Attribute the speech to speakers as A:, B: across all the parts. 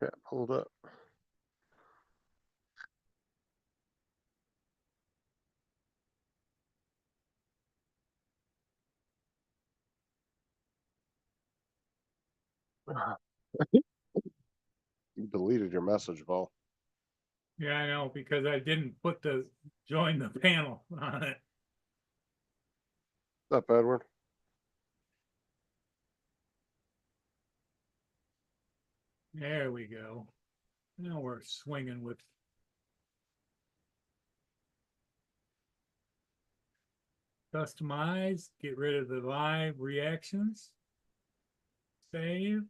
A: Yeah, hold up. You deleted your message, Paul.
B: Yeah, I know, because I didn't put the join the panel on it.
A: What's up, Edward?
B: There we go. Now we're swinging with. Customize, get rid of the live reactions. Save.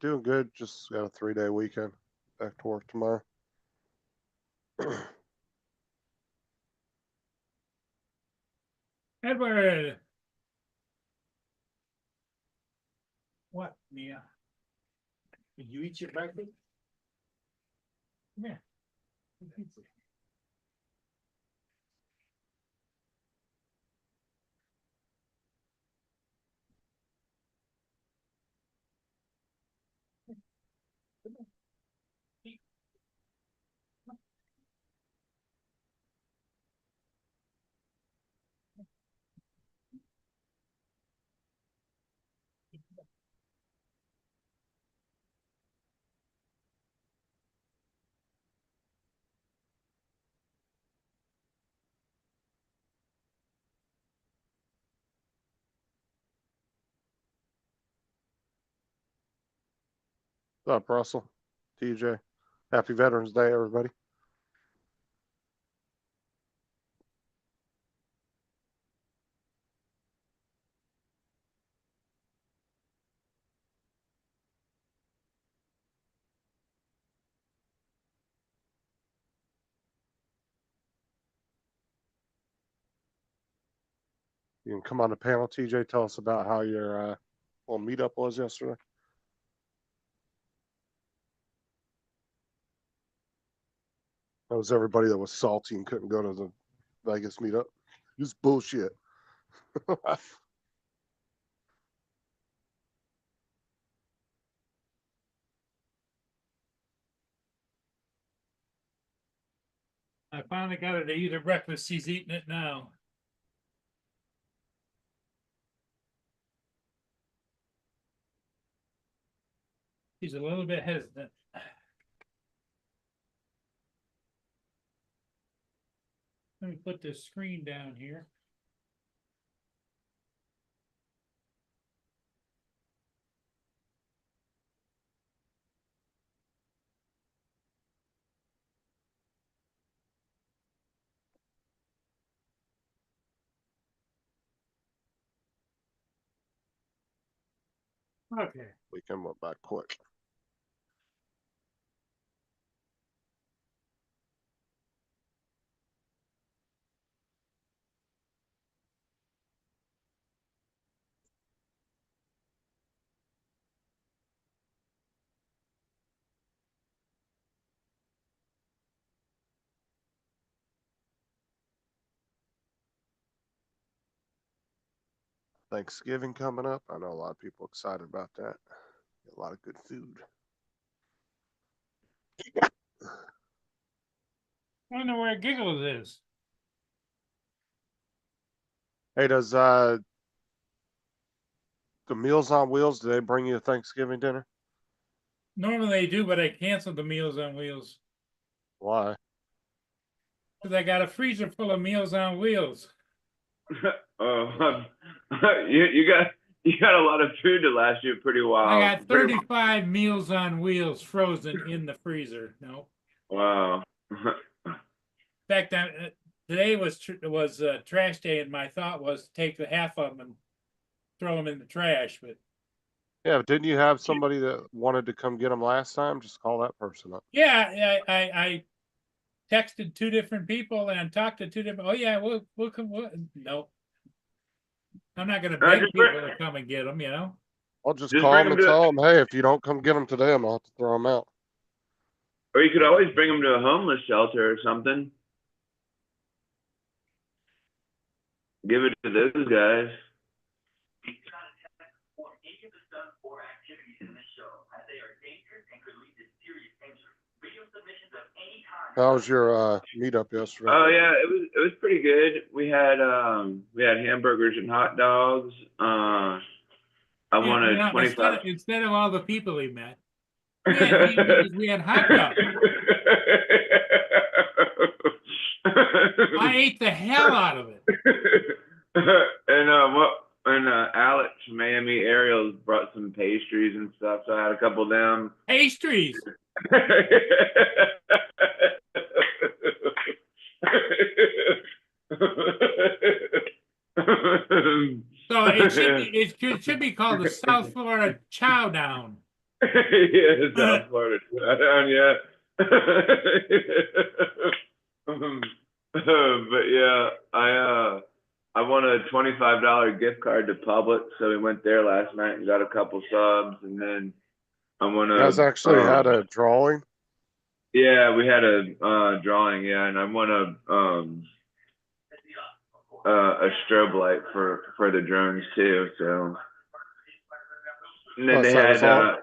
A: Doing good. Just got a 3-day weekend. Back to work tomorrow.
B: Edward. What, Mia? Did you eat your breakfast? Yeah.
A: What's up, Russell? TJ. Happy Veterans Day, everybody. You can come on the panel, TJ. Tell us about how your little meetup was yesterday. That was everybody that was salty and couldn't go to the Vegas meetup. Just bullshit.
B: I finally got her to eat her breakfast. She's eating it now. She's a little bit hesitant. Let me put this screen down here. Okay.
A: Weekend went by quick. Thanksgiving coming up. I know a lot of people excited about that. A lot of good food.
B: I don't know where Giggles is.
A: Hey, does the Meals on Wheels, do they bring you a Thanksgiving dinner?
B: Normally they do, but I canceled the Meals on Wheels.
A: Why?
B: Because I got a freezer full of Meals on Wheels.
C: You got a lot of food to last you pretty while.
B: I got 35 Meals on Wheels frozen in the freezer. No.
C: Wow.
B: In fact, today was trash day, and my thought was to take the half of them and throw them in the trash. But
A: Yeah, but didn't you have somebody that wanted to come get them last time? Just call that person up.
B: yeah, I texted 2 different people and talked to 2 different. Oh yeah, we'll come. No, I'm not going to beg people to come and get them. You know.
A: I'll just
C: Just
A: call
C: bring
A: them and
C: 'em to-
A: tell them, hey, if you don't come get them today, I'm gonna have to throw them out.
C: Or you could always bring them to a homeless shelter or something. Give it to those guys.
A: How was your meetup yesterday?
C: Oh yeah, it was pretty good. We had hamburgers and hot dogs. I won a
B: Yeah,
C: 25.
B: instead of all the people he met, we had hamburgers, we had hot dogs. I ate the hell out of it.
C: And Alex from Miami Ariels brought some pastries and stuff, so I had a couple of them.
B: Pastries. So it should be called the South Florida Chow Down.
C: Yeah, South Florida down, yeah. But yeah, I won a $25 gift card to Publix, so we went there last night and got a couple subs, and then I won
A: You guys actually had a drawing?
C: Yeah, we had a drawing, yeah, and I won a strobe light for the drones too. So, and then
A: Plus,
C: they had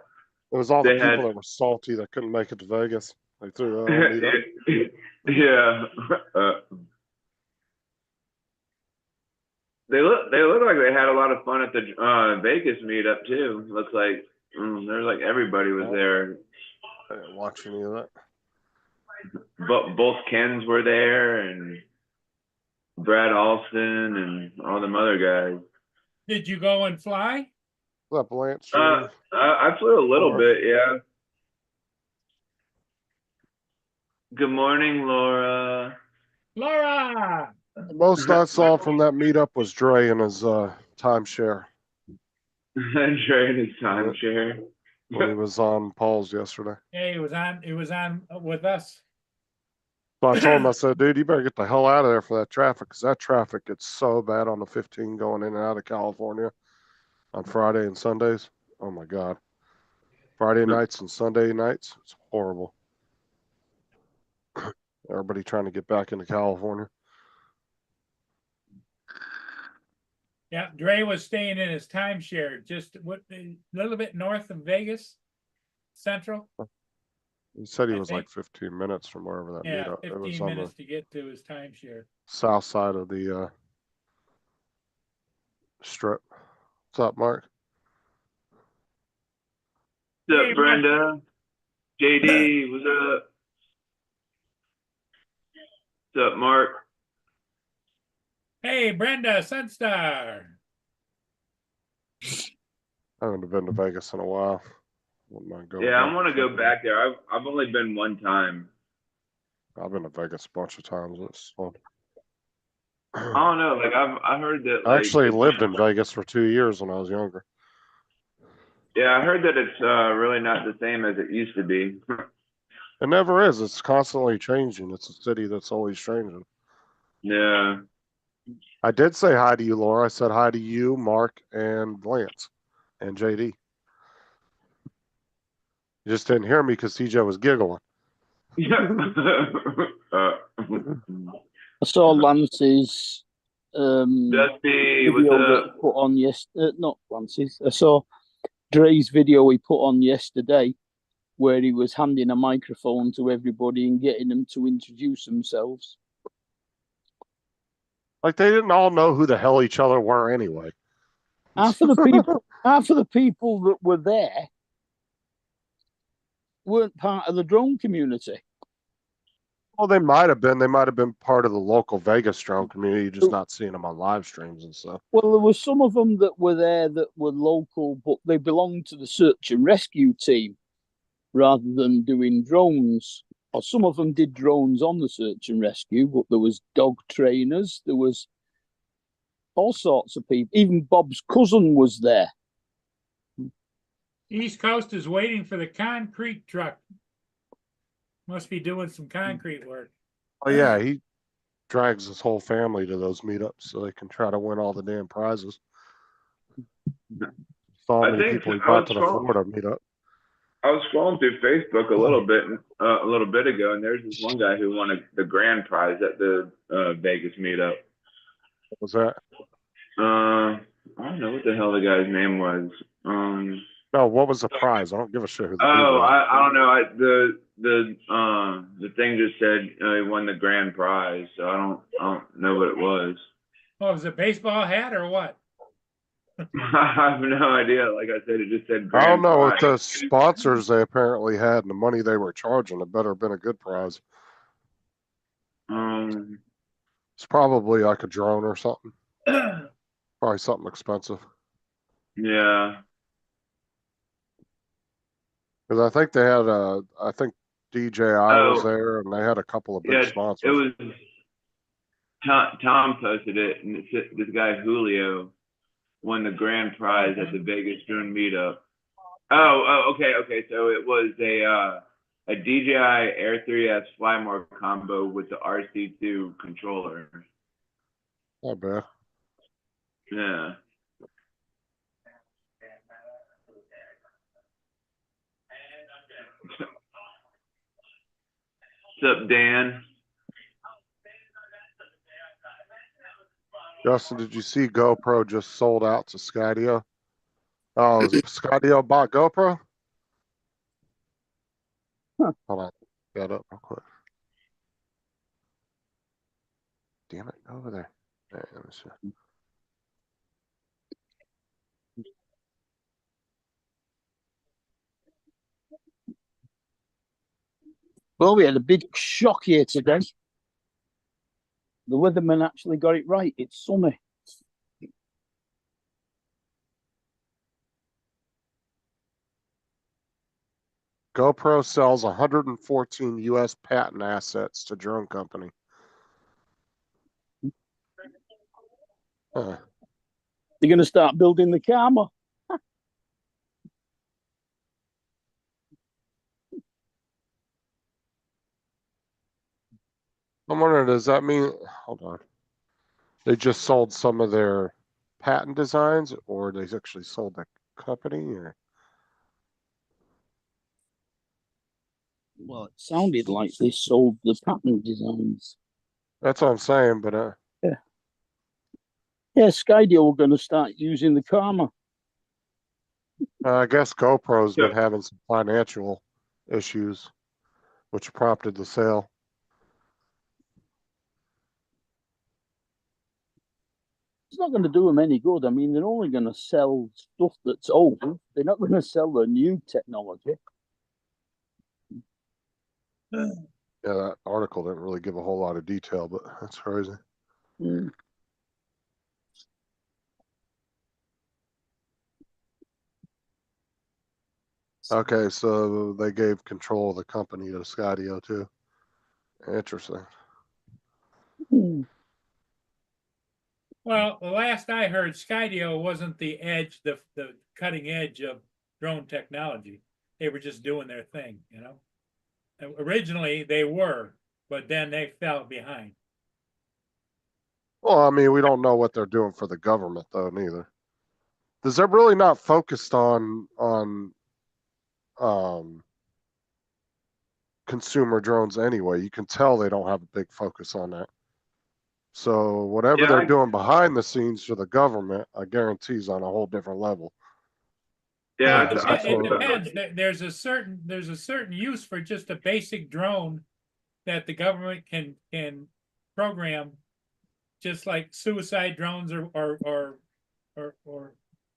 A: it was all the
C: they
A: people
C: had-
A: that were salty that couldn't make it to Vegas. They threw that on meetup.
C: yeah. They look like they had a lot of fun at the Vegas meetup too. Looks like there's like everybody was there.
A: I didn't watch any of that.
C: But both Kens were there and Brad Alston and all them other guys.
B: Did you go and fly?
A: Was that Blanche?
C: I flew a little
A: Laura.
C: bit, yeah. Good morning, Laura.
B: Laura!
A: The most I saw from that meetup was Dre and his timeshare
C: Andre in his timeshare.
A: when he was on Paul's yesterday.
B: Hey, it was on with us.
A: So I told him, I said, dude, you better get the hell out of there for that traffic, because that traffic gets so bad on the 15 going in and out of California on Friday and Sundays. Oh my God. Friday nights and Sunday nights, it's horrible. Everybody trying to get back into California.
B: Yeah, Dre was staying in his timeshare just a little bit north of Vegas, Central.
A: He said he
B: I
A: was
B: think-
A: like 15 minutes from wherever that
B: Yeah,
A: meetup. It was
B: 15
A: on
B: minutes
A: the
B: to get to his timeshare.
A: south side of the strip. What's up, Mark?
C: What's
B: Hey,
C: up, Brenda? JD, what's up? What's up, Mark?
B: Hey, Brenda Sunstar.
A: I haven't been to Vegas in a while. Wouldn't mind going
C: Yeah, I
A: back.
C: want to go back there. I've only been one time.
A: I've been to Vegas a bunch of times. It's fun.
C: I don't know. Like I heard that.
A: I
C: Like,
A: actually
C: it's-
A: lived in Vegas for 2 years when I was younger.
C: Yeah, I heard that it's really not the same as it used to be.
A: It never is. It's constantly changing. It's a city that's always changing.
C: Yeah.
A: I did say hi to you, Laura. I said hi to you, Mark, and Lance, and JD. You just didn't hear me because CJ was giggling.
D: I saw Lance's
C: Dusty, what's
D: video
C: up?
D: that put on yesterday. Not Lance's. I saw Dre's video he put on yesterday, where he was handing a microphone to everybody and getting them to introduce themselves.
A: Like they didn't all know who the hell each other were anyway.
D: Half of the people that were there weren't part of the drone community.
A: Well, they might have been. They might have been part of the local Vegas drone community, just not seeing them on live streams and stuff.
D: Well, there were some of them that were there that were local, but they belonged to the search and rescue team rather than doing drones. Or some of them did drones on the search and rescue, but there was dog trainers, there was all sorts of people. Even Bob's cousin was there.
B: East Coast is waiting for the concrete truck. Must be doing some concrete work.
A: Oh yeah, he drags his whole family to those meetups so they can try to win all the damn prizes. saw how
C: I
A: many
C: think
A: people he
C: I
A: brought
C: was
A: to the
C: scrolling.
A: Florida meetup.
C: I was scrolling through Facebook a little bit ago, and there's this one guy who won the grand prize at the Vegas meetup.
A: What was that?
C: I don't know what the hell the guy's name was.
A: No, what was the prize? I don't give a shit who the dude
C: Oh,
A: was.
C: I don't know. The thing just said he won the grand prize, so I don't know what it was.
B: Oh, was it a baseball hat or what?
C: I have no idea. Like I said, it just said
A: I don't
C: grand
A: know what
C: prize.
A: the sponsors they apparently had and the money they were charging. It better have been a good prize. It's probably like a drone or something. Probably something expensive.
C: Yeah.
A: Because I think they had I think DJI was there and they had a couple of big
C: Yeah,
A: sponsors.
C: it was Tom posted it, and it said this guy Julio won the grand prize at the Vegas drone meetup. Okay. So it was a DJI Air 3S Flymore combo with the RC2 controller.
A: Not bad.
C: Yeah. What's up, Dan?
A: Justin, did you see GoPro just sold out to Skydio? Oh, Skydio bought GoPro?
D: Huh.
A: Hold on. Get up real quick. Damn it, go over there. Hey, let me see.
D: Well, we had a big shock here today. The weatherman actually got it right. It's sunny.
A: GoPro sells 114 U.S. patent assets to drone company. Huh.
D: They're going to start building the Karma.
A: I'm wondering, does that mean, hold on, they just sold some of their patent designs or they actually sold the company? Or
D: Well, it sounded like they sold the pattern designs.
A: that's what I'm saying, but
D: Yeah, Skydio were going to start using the Karma.
A: I guess GoPro's been having some financial issues, which prompted the sale.
D: It's not going to do them any good. I mean, they're only going to sell stuff that's old. They're not going to sell the new technology.
A: Yeah, that article didn't really give a whole lot of detail, but that's crazy.
D: Mm.
A: Okay, so they gave control of the company to Skydio too. Interesting.
D: Mm.
B: Well, the last I heard, Skydio wasn't the edge, the cutting edge of drone technology. They were just doing their thing, you know. Originally they were, but then they fell behind.
A: Well, I mean, we don't know what they're doing for the government though, neither. Because they're really not focused on consumer drones anyway. You can tell they don't have a big focus on that. So whatever they're doing behind the scenes for the government, I guarantee is on a whole different level.
C: Yeah,
B: It
C: I saw that.
B: depends. There's a certain use for just a basic drone that the government can program, just like suicide drones or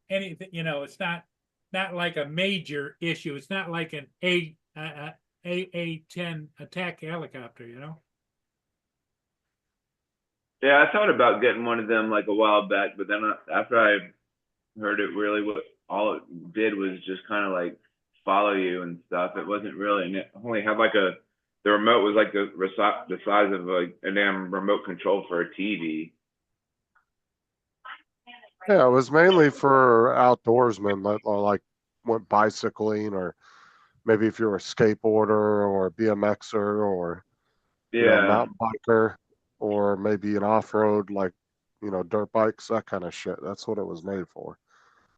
B: anything. You know, it's not like a major issue. It's not like an A-10 attack helicopter. You know.
C: Yeah, I thought about getting one of them like a while back, but then after I heard it, really what all it did was just kind of like follow you and stuff. It wasn't really, and it only had like the remote was like the size of like a damn remote control for a TV.
A: Yeah, it was mainly for outdoorsmen that like went bicycling, or maybe if you're a skateboarder or a BMXer or mountain biker, or maybe an off-road like dirt bikes, that kind of shit. That's what it was made for.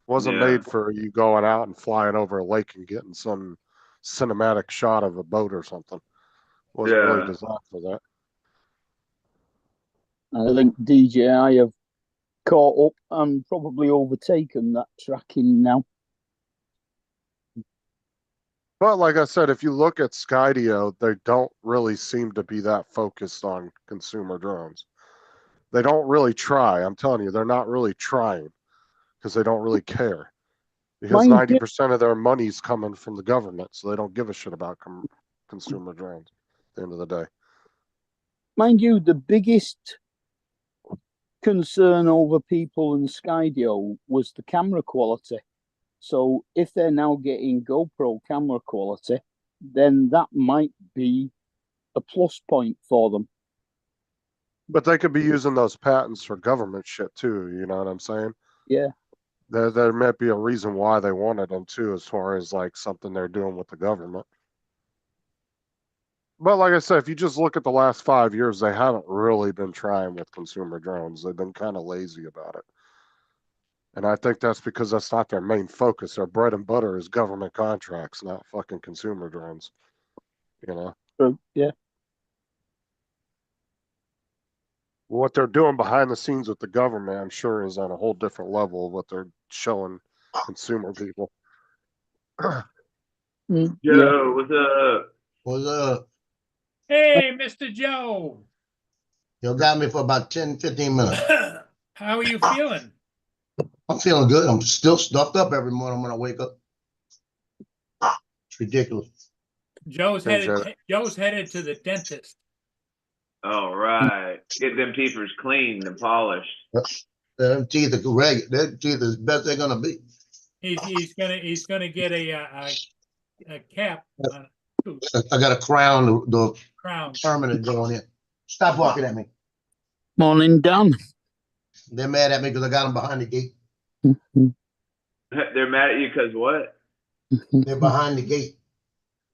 A: Wasn't
C: Yeah.
A: made for you going out and flying over a lake and getting some cinematic shot of a boat or something. Wasn't really
C: Yeah.
A: designed for that.
D: I think DJI have caught up and probably overtaken that tracking now.
A: But like I said, if you look at Skydio, they don't really seem to be that focused on consumer drones. They don't really try. I'm telling you, they're not really trying because they don't really care. Because
D: Mind you,
A: 90% of their money's coming from the government, so they don't give a shit about consumer drones at the end of the day.
D: mind you, the biggest concern over people in Skydio was the camera quality. So if they're now getting GoPro camera quality, then that might be a plus point for them.
A: But they could be using those patents for government shit too, you know what I'm saying?
D: Yeah.
A: There might be a reason why they wanted them too, as far as like something they're doing with the government. But like I said, if you just look at the last 5 years, they haven't really been trying with consumer drones. They've been kind of lazy about it. And I think that's because that's not their main focus. Their bread and butter is government contracts, not fucking consumer drones. You know?
D: So, yeah.
A: What they're doing behind the scenes with the government, I'm sure, is on a whole different level of what they're showing consumer people.
D: Yeah.
C: Yo, what's up?
E: Was
B: Hey, Mr. Joe.
E: you got me for about 10, 15 minutes.
B: How are you feeling?
E: I'm feeling good. I'm still stuffed up every morning when I wake up. It's ridiculous.
B: Joe's
A: Hey,
B: headed to the dentist.
C: All right. Get them teethers cleaned and polished.
E: Them teeth are correct. Their teeth is best they're gonna be.
B: He's gonna get a cap on
E: I got a crown, the
B: crown.
E: permanent going in. Stop walking at me.
D: Morning, Dan.
E: They're mad at me because I got them behind the gate.
C: They're mad at you because what?
E: They're behind the gate.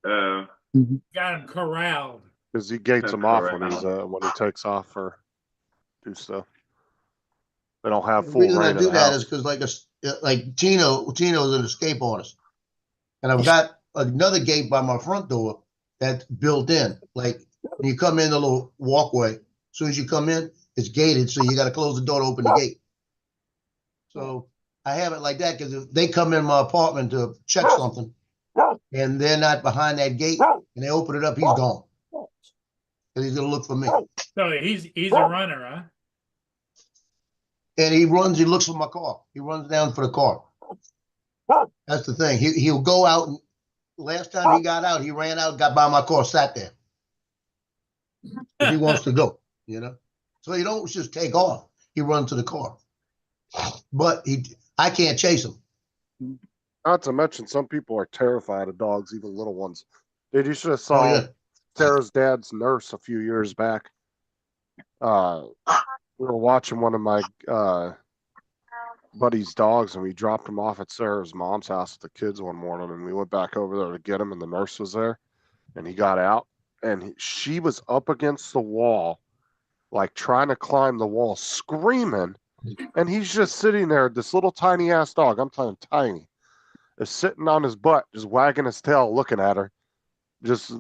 B: Got him corralled.
A: Because he gates them off when he takes off for do stuff. They don't have
E: The
A: full
E: reason I
A: reign of
E: do
A: the
E: that
A: house.
E: is because like Tino's an escape artist. And I've got another gate by my front door that's built in. Like when you come in the little walkway, as soon as you come in, it's gated, so you got to close the door to open the gate. So I have it like that because if they come in my apartment to check something and they're not behind that gate and they open it up, he's gone. Because he's gonna look for me.
B: So he's a runner, huh?
E: And he looks for my car. He runs down for the car. That's the thing. He'll go out and last time he got out, he ran out, got by my car, sat there. If he wants to go, you know. So he don't just take off. He runs to the car. But I can't chase him.
A: Not to mention, some people are terrified of dogs, even little ones. Dude, you should have
E: Oh
A: saw
E: yeah.
A: Sarah's dad's nurse a few years back. We were watching one of my buddy's dogs, and we dropped him off at Sarah's mom's house with the kids one morning, and we went back over there to get him, and the nurse was there, and he got out, and she was up against the wall, like trying to climb the wall, screaming, and he's just sitting there, this little tiny ass dog, I'm telling you, tiny, is sitting on his butt, just wagging his tail, looking at her, just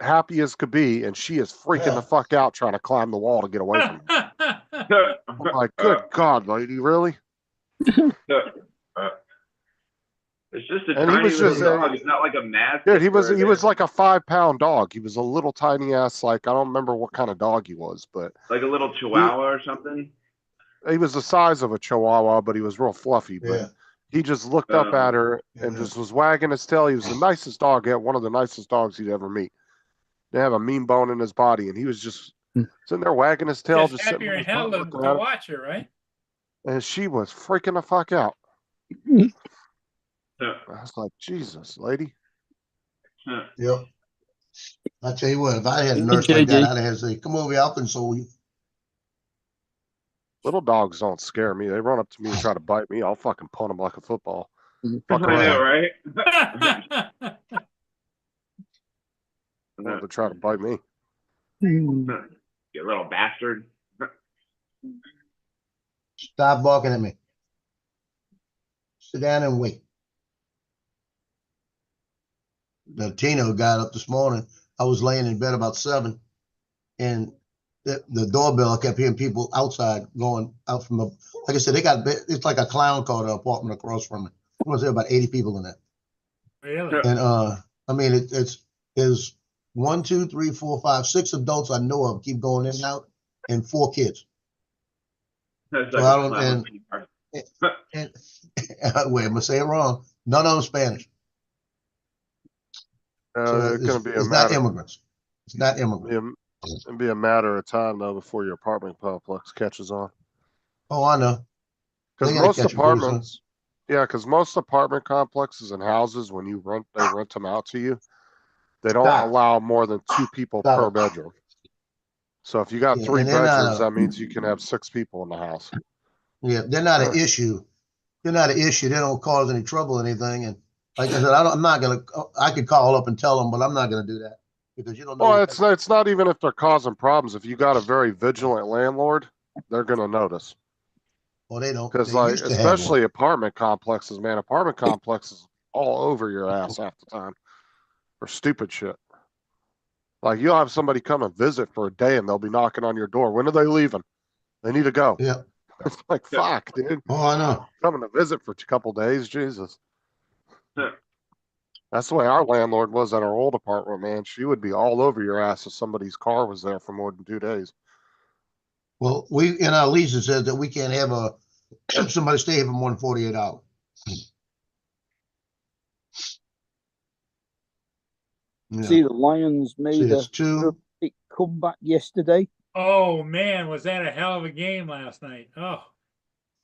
A: happy as could be, and she is freaking the fuck out trying to climb the wall to get away from him. I'm like, good God, lady, really?
C: It's just a
A: And he
C: tiny
A: was
C: little
A: just,
C: dog. It's not like a massive.
A: Dude, he was like a 5-pound dog. He was a little tiny ass, like, I don't remember what kind of dog he was, but
C: like a little chihuahua or something.
A: he was the size of a chihuahua, but he was real fluffy. But
E: Yeah.
A: he just looked up at her and just was wagging his tail. He was the nicest dog yet, one of the nicest dogs he'd ever meet. They have a mean bone in his body, and he was just sitting there wagging his tail,
B: Just
A: just sitting
B: happier
A: on
B: in
A: his
B: hell
A: butt
B: to
A: looking at her.
B: watch her, right?
A: And she was freaking the fuck out.
C: Yeah.
A: I was like, Jesus, lady.
E: Yep. I tell you what, if I had a nurse like that, I'd have to say, come over here, I'll console you.
A: Little dogs don't scare me. They run up to me and try to bite me. I'll fucking punt them like a football. Fuck
C: I know,
A: around.
C: right?
A: Well, they try to bite me.
C: You little bastard.
E: Stop barking at me. Sit down and wait. The Tino got up this morning. I was laying in bed about 7, and the doorbell, I kept hearing people outside going out from the. Like I said, it's like a clown car, the apartment across from me. I was there about 80 people in there,
B: Really?
E: and I mean it's 1, 2, 3, 4, 5, 6 adults I know of keep going in and out, and 4 kids.
C: That's
E: So
C: like
E: I
C: a
E: don't-
C: clown car.
E: And wait, I'm gonna say it wrong. None of them Spanish. So
A: It's going to be a
E: it's not
A: matter.
E: immigrants. It's not immigrants.
A: It'll be a matter of time though before your apartment complex catches on.
E: Oh, I know.
A: Because
E: They gotta
A: most
E: catch 'em pretty soon.
A: apartments, yeah, because most apartment complexes and houses, when they rent them out to you, they don't
E: Stop.
A: allow more than 2 people
E: Stop
A: per
E: it.
A: bedroom. So if you got
E: Yeah,
A: 3
E: and they're not
A: bedrooms,
E: a-
A: that means you can have 6 people in the house.
E: Yeah, they're not an
A: Sure.
E: issue. They're not an issue. They don't cause any trouble or anything. And like I said, I'm not gonna. I could call up and tell them, but I'm not gonna do that because you don't know.
A: Well, it's not even if they're causing problems. If you got a very vigilant landlord, they're gonna notice.
E: Well, they don't.
A: Because
E: They
A: like,
E: used to have one.
A: especially apartment complexes, man, apartment complexes all over your ass half the time for stupid shit. Like you'll have somebody come and visit for a day and they'll be knocking on your door. When are they leaving? They need to go.
E: Yeah.
A: It's like, fuck, dude.
E: Oh, I know.
A: Coming to visit for a couple days, Jesus.
C: Yeah.
A: That's the way our landlord was at our old apartment, man. She would be all over your ass if somebody's car was there for more than 2 days.
E: Well, we in our lease it says that we can't have somebody stay here for more than 48 hours. Yeah.
D: See, the Lions
E: See,
D: made a
E: it's 2.
D: big comeback yesterday.
B: Oh, man, was that a hell of a game last night? Oh,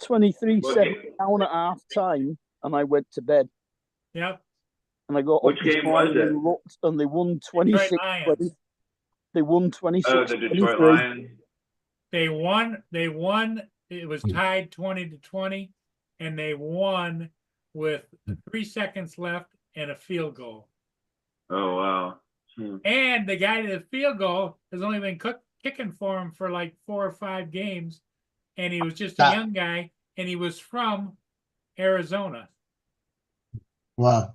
D: 23-7 down at half time, and I went to bed.
B: yep.
D: And I got
C: Which
D: up this
C: game
D: morning
C: was it?
D: and looked, and they won
B: Detroit
D: 26.
B: Lions.
D: They won 26.
C: Oh, the Detroit
D: 23.
C: Lions.
B: They won. It was tied 20-20, and they won with 3 seconds left and a field goal.
C: Oh wow.
B: And the guy to the field goal has only been kicking for him for like 4 or 5 games, and he was just a
E: Stop.
B: young guy, and he was from Arizona.
E: Wow.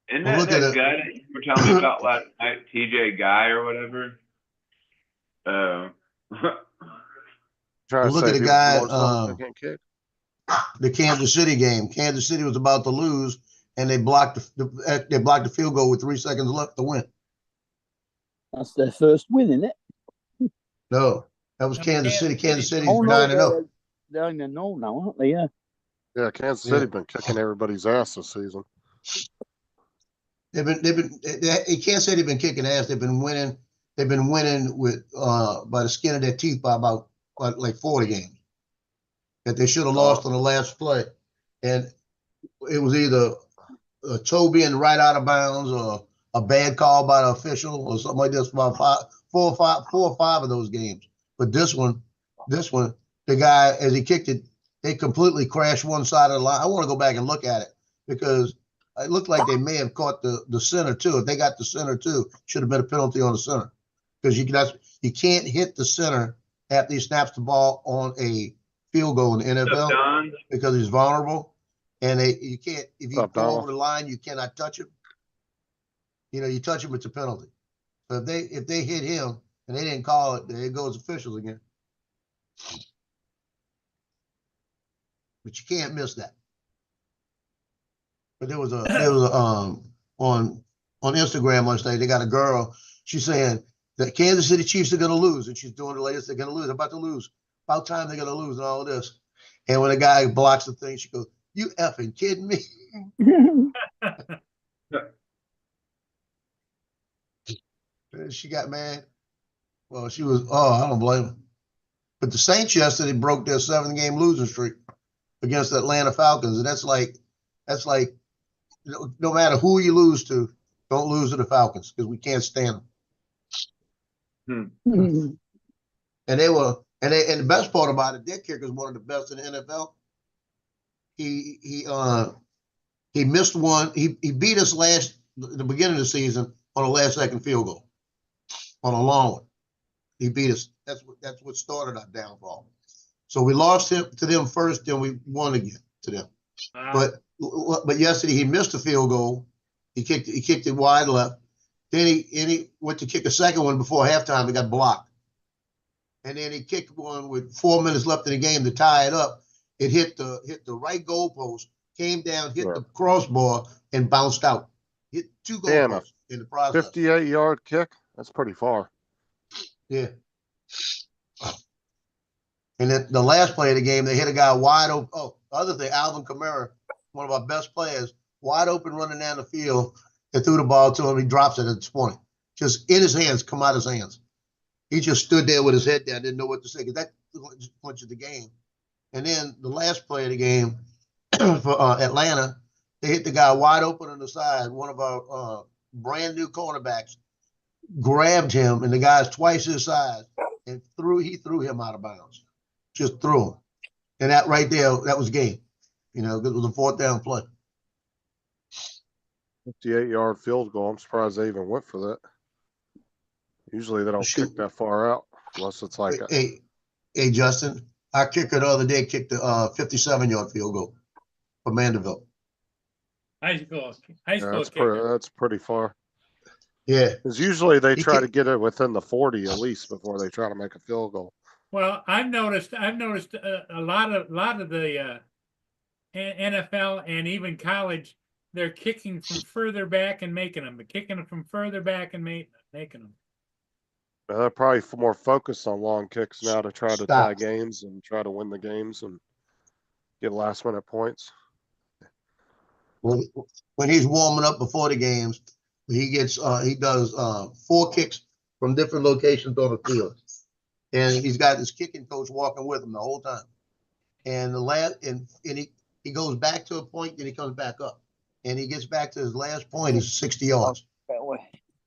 C: Isn't
E: Well,
C: that
E: look at
C: that
E: it.
C: guy that you were telling me about last night, TJ Guy or whatever?
A: Trying to
E: Look
A: say
E: at the
A: he was
E: guy,
A: more so than getting kicked.
E: The Kansas City game. Kansas City was about to lose, and they blocked the field goal with 3 seconds left to win.
D: That's their first win, isn't it?
E: No, that was
B: No,
E: Kansas City. Kansas City's
D: Oh, no,
E: 9-0.
D: they're 9-0 now, aren't they? Yeah.
A: Yeah, Kansas
E: Yeah.
A: City been kicking everybody's ass this season.
E: They can't say they've been kicking ass. They've been winning. They've been winning with by the skin of their teeth by about like 40 games that they should have lost on the last play, and it was either a toe being right out of bounds or a bad call by the official or something like this. About 4 or 5 of those games, but this one, the guy as he kicked it, they completely crashed one side of the line. I want to go back and look at it because it looked like they may have caught the center too. If they got the center too, should have been a penalty on the center because you can't hit the center after he snaps the ball on a field goal in the NFL
C: Don?
E: because he's vulnerable, and you can't if you
A: What's up,
E: go
A: Donald?
E: over the line, you cannot touch him. You know, you touch him, it's a penalty. So if they hit him and they didn't call it, there it goes officials again. But you can't miss that. But there was a on Instagram last night, they got a girl, she's saying that Kansas City Chiefs are gonna lose, and she's doing the latest, they're gonna lose, they're about to lose. About time they're gonna lose and all of this. And when the guy blocks the thing, she goes, "You effing kidding me?" And she got mad. Well, she was, I don't blame her. But the Saints yesterday broke their 7-game losing streak against the Atlanta Falcons. And that's like, no matter who you lose to, don't lose to the Falcons because we can't stand them. And they were, and the best part about it, their kicker is one of the best in the NFL. He missed one. He beat us the beginning of the season on a last second field goal on a long one. He beat us. That's what started our downfall. So we lost him to them first, then we won again to them.
B: Uh,
E: But yesterday he missed a field goal. He kicked it wide left. Then he went to kick a second one before halftime. He got blocked. And then he kicked one with 4 minutes left in the game to tie it up. It hit the right goalpost, came down, hit the crossbar, and bounced out. Hit two
A: Damn,
E: goalposts in the process.
A: 58-yard kick. That's pretty far.
E: Yeah. And then the last play of the game, they hit a guy wide open. Oh, the other thing, Alvin Kamara, one of our best players, wide open running down the field. They threw the ball to him. He drops it at this point. Just in his hands, come out his hands. He just stood there with his head down, didn't know what to say, because that punched the game. And then the last play of the game for Atlanta, they hit the guy wide open on the side. One of our brand new cornerbacks grabbed him, and the guy's twice his size, and he threw him out of bounds. Just threw him. And that right there, that was game. You know, it was a 4th down play.
A: 58-yard field goal. I'm surprised they even went for that. Usually they don't
E: Shoot.
A: kick that far out unless it's like a,
E: Hey, Justin, our kicker the other day kicked a 57-yard field goal for Mandeville.
B: high school
A: that's pretty far.
E: Yeah.
A: Because usually they
E: He
A: try to
E: kicked-
A: get it within the 40 at least before they try to make a field goal.
B: Well, I've noticed a lot of the NFL and even college, they're kicking from further back and making them. They're kicking them from further back and making them.
A: They're probably more focused on long kicks now to try to
E: Stop.
A: tie games and try to win the games and get last minute points.
E: When he's warming up before the games, he does 4 kicks from different locations on the field. And he's got his kicking coach walking with him the whole time. And he goes back to a point, then he comes back up. And he gets back to his last point, he's 60 yards.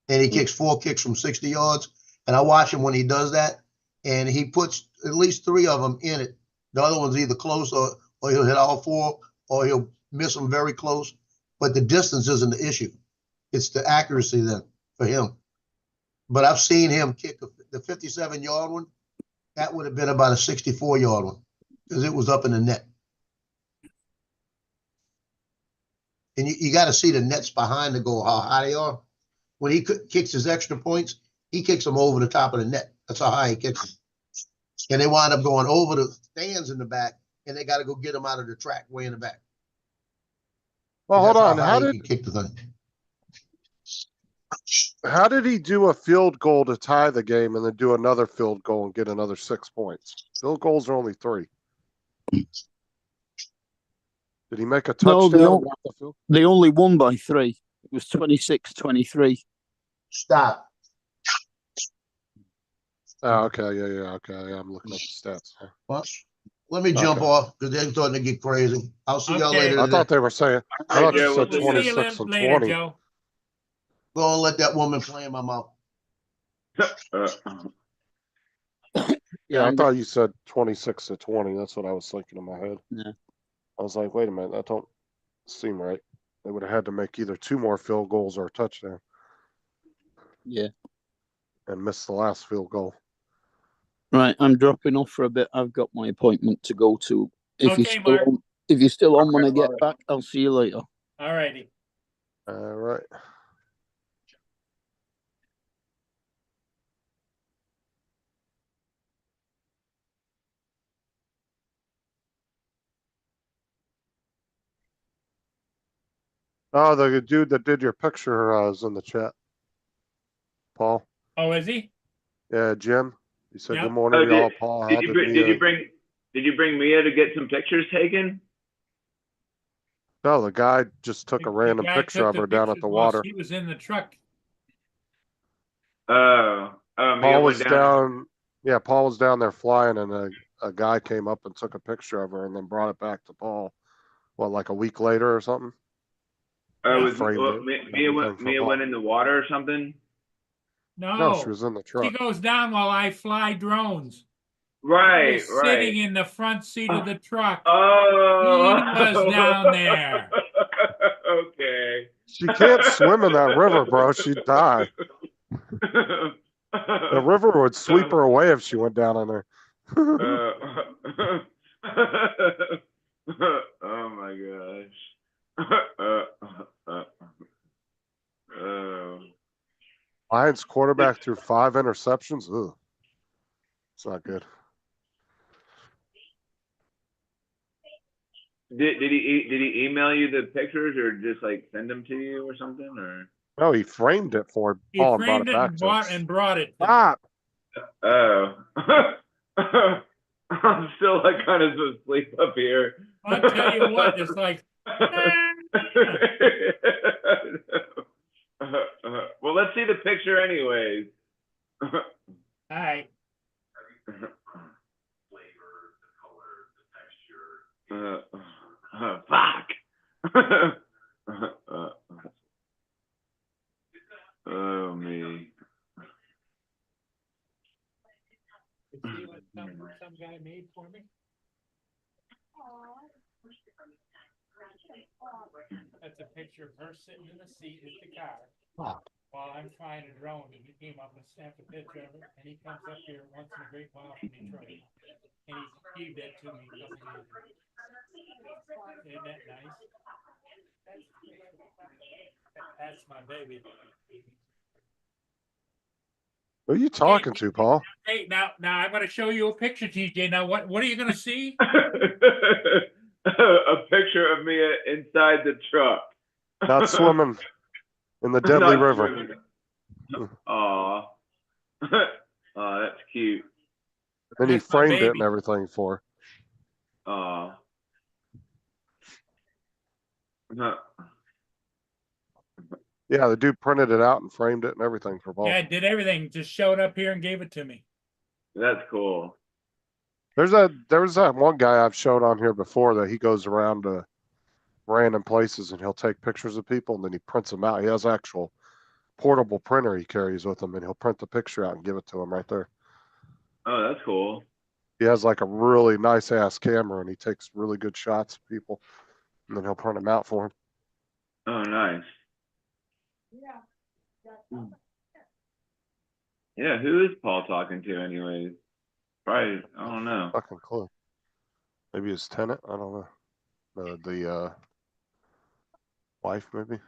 E: And he kicks 4 kicks from 60 yards. And I watch him when he does that, and he puts at least 3 of them in it. The other one's either close or he'll hit all 4, or he'll miss them very close. But the distance isn't the issue. It's the accuracy then for him. But I've seen him kick the 57-yard one. That would have been about a 64-yard one because it was up in the net. And you got to see the nets behind the goal, how high they are. When he kicks his extra points, he kicks them over the top of the net. That's how high he kicks them. And they wind up going over the stands in the back, and they got to go get them out of the track way in the back.
A: Well, hold on.
E: How did he kick the thing?
A: How did he do a field goal to tie the game and then do another field goal and get another 6 points? Field goals are only 3. Did he make a
D: No,
A: touchdown?
D: they only won by 3. It was 26-23.
E: Stop.
A: Oh, okay. Yeah. Okay. Yeah, I'm looking at the stats.
E: Well, let me jump off because they're starting to get crazy. I'll see y'all
B: Okay.
E: later
A: I
E: today.
A: thought they were saying, I thought you said
B: We'll see you
A: 26 and
B: later,
A: 20.
B: Joe.
E: Go and let that woman play in my mouth.
A: Yeah, I thought you said 26 to 20. That's what I was thinking in my head.
D: Yeah.
A: I was like, wait a minute, that don't seem right. They would have had to make either 2 more field goals or a touchdown
D: Yeah.
A: and miss the last field goal.
D: Right, I'm dropping off for a bit. I've got my appointment to go to. If
B: Okay, Mark.
D: if you're still on when I get back, I'll see you later.
B: All righty.
A: All right. Oh, the dude that did your picture is in the chat. Paul.
B: Oh, is he?
A: Yeah, Jim. He said,
B: Yep.
A: good morning,
C: Oh,
A: y'all. Paul. How
C: Did you bring Mia to get some pictures taken?
A: No, the guy just took a
B: The
A: random
B: guy
A: picture
B: took
A: of
B: the
A: her down at
B: pictures
A: the
B: while
A: water.
B: He was in the truck.
C: Mia
A: Paul was
C: went
A: down. Yeah, Paul was down there flying, and a guy came up and took a picture of her, and then brought it back to Paul. What, like a week later or something? Framed it.
C: Mia went in the water or something?
A: No, she was in the
B: She
A: truck.
B: goes down while I fly drones.
C: Right,
B: He was sitting
C: right.
B: in the front seat of the truck.
C: Oh,
B: He was down there.
C: Okay.
A: She can't swim in that river, bro. She'd die. The river would sweep her away if she went down in there.
C: Oh my gosh. Oh.
A: Lions quarterback threw 5 interceptions. Ugh. It's not good.
C: Did he email you the pictures or just like send them to you or something or?
A: No, he framed it for
B: He
A: Paul and brought
B: framed
A: it
B: it
A: back
B: and
A: to us.
B: brought it. to me.
A: Stop.
C: Oh. I'm still like kind of asleep up here.
B: I'll tell you what, it's like,
C: Well, let's see the picture anyways.
B: all right.
C: Fuck. Oh me.
B: You see what some guy made for me? That's a picture of her sitting in the seat in the car
A: Oh.
B: while I'm flying a drone, and he came up and snapped a picture of it, and he comes up here once in a great while from Detroit, and he gave that to me a couple days ago. Isn't that nice? That's my baby.
A: Who are you talking to, Paul?
B: Hey, now I'm going to show you a picture, TJ. Now, what are you going to see?
C: A picture of me inside the truck.
A: Not swimming in the deadly
C: Not
A: river.
C: swimming. Aw. Oh, that's cute.
A: Then he
B: That's my
A: framed it
B: baby.
A: and everything for.
C: Aw.
A: Yeah, the dude printed it out and framed it and everything for Paul.
B: Yeah, I did everything. Just showed up here and gave it to me.
C: That's cool.
A: There was that one guy I've showed on here before that he goes around to random places and he'll take pictures of people and then he prints them out. He has actual portable printer he carries with him and he'll print the picture out and give it to him right there.
C: Oh, that's cool.
A: He has like a really nice ass camera and he takes really good shots of people and then he'll print them out for him.
C: Oh, nice. Yeah, who is Paul talking to anyways? Probably, I don't know.
A: Fucking clue. Maybe his tenant. I don't know. The wife maybe.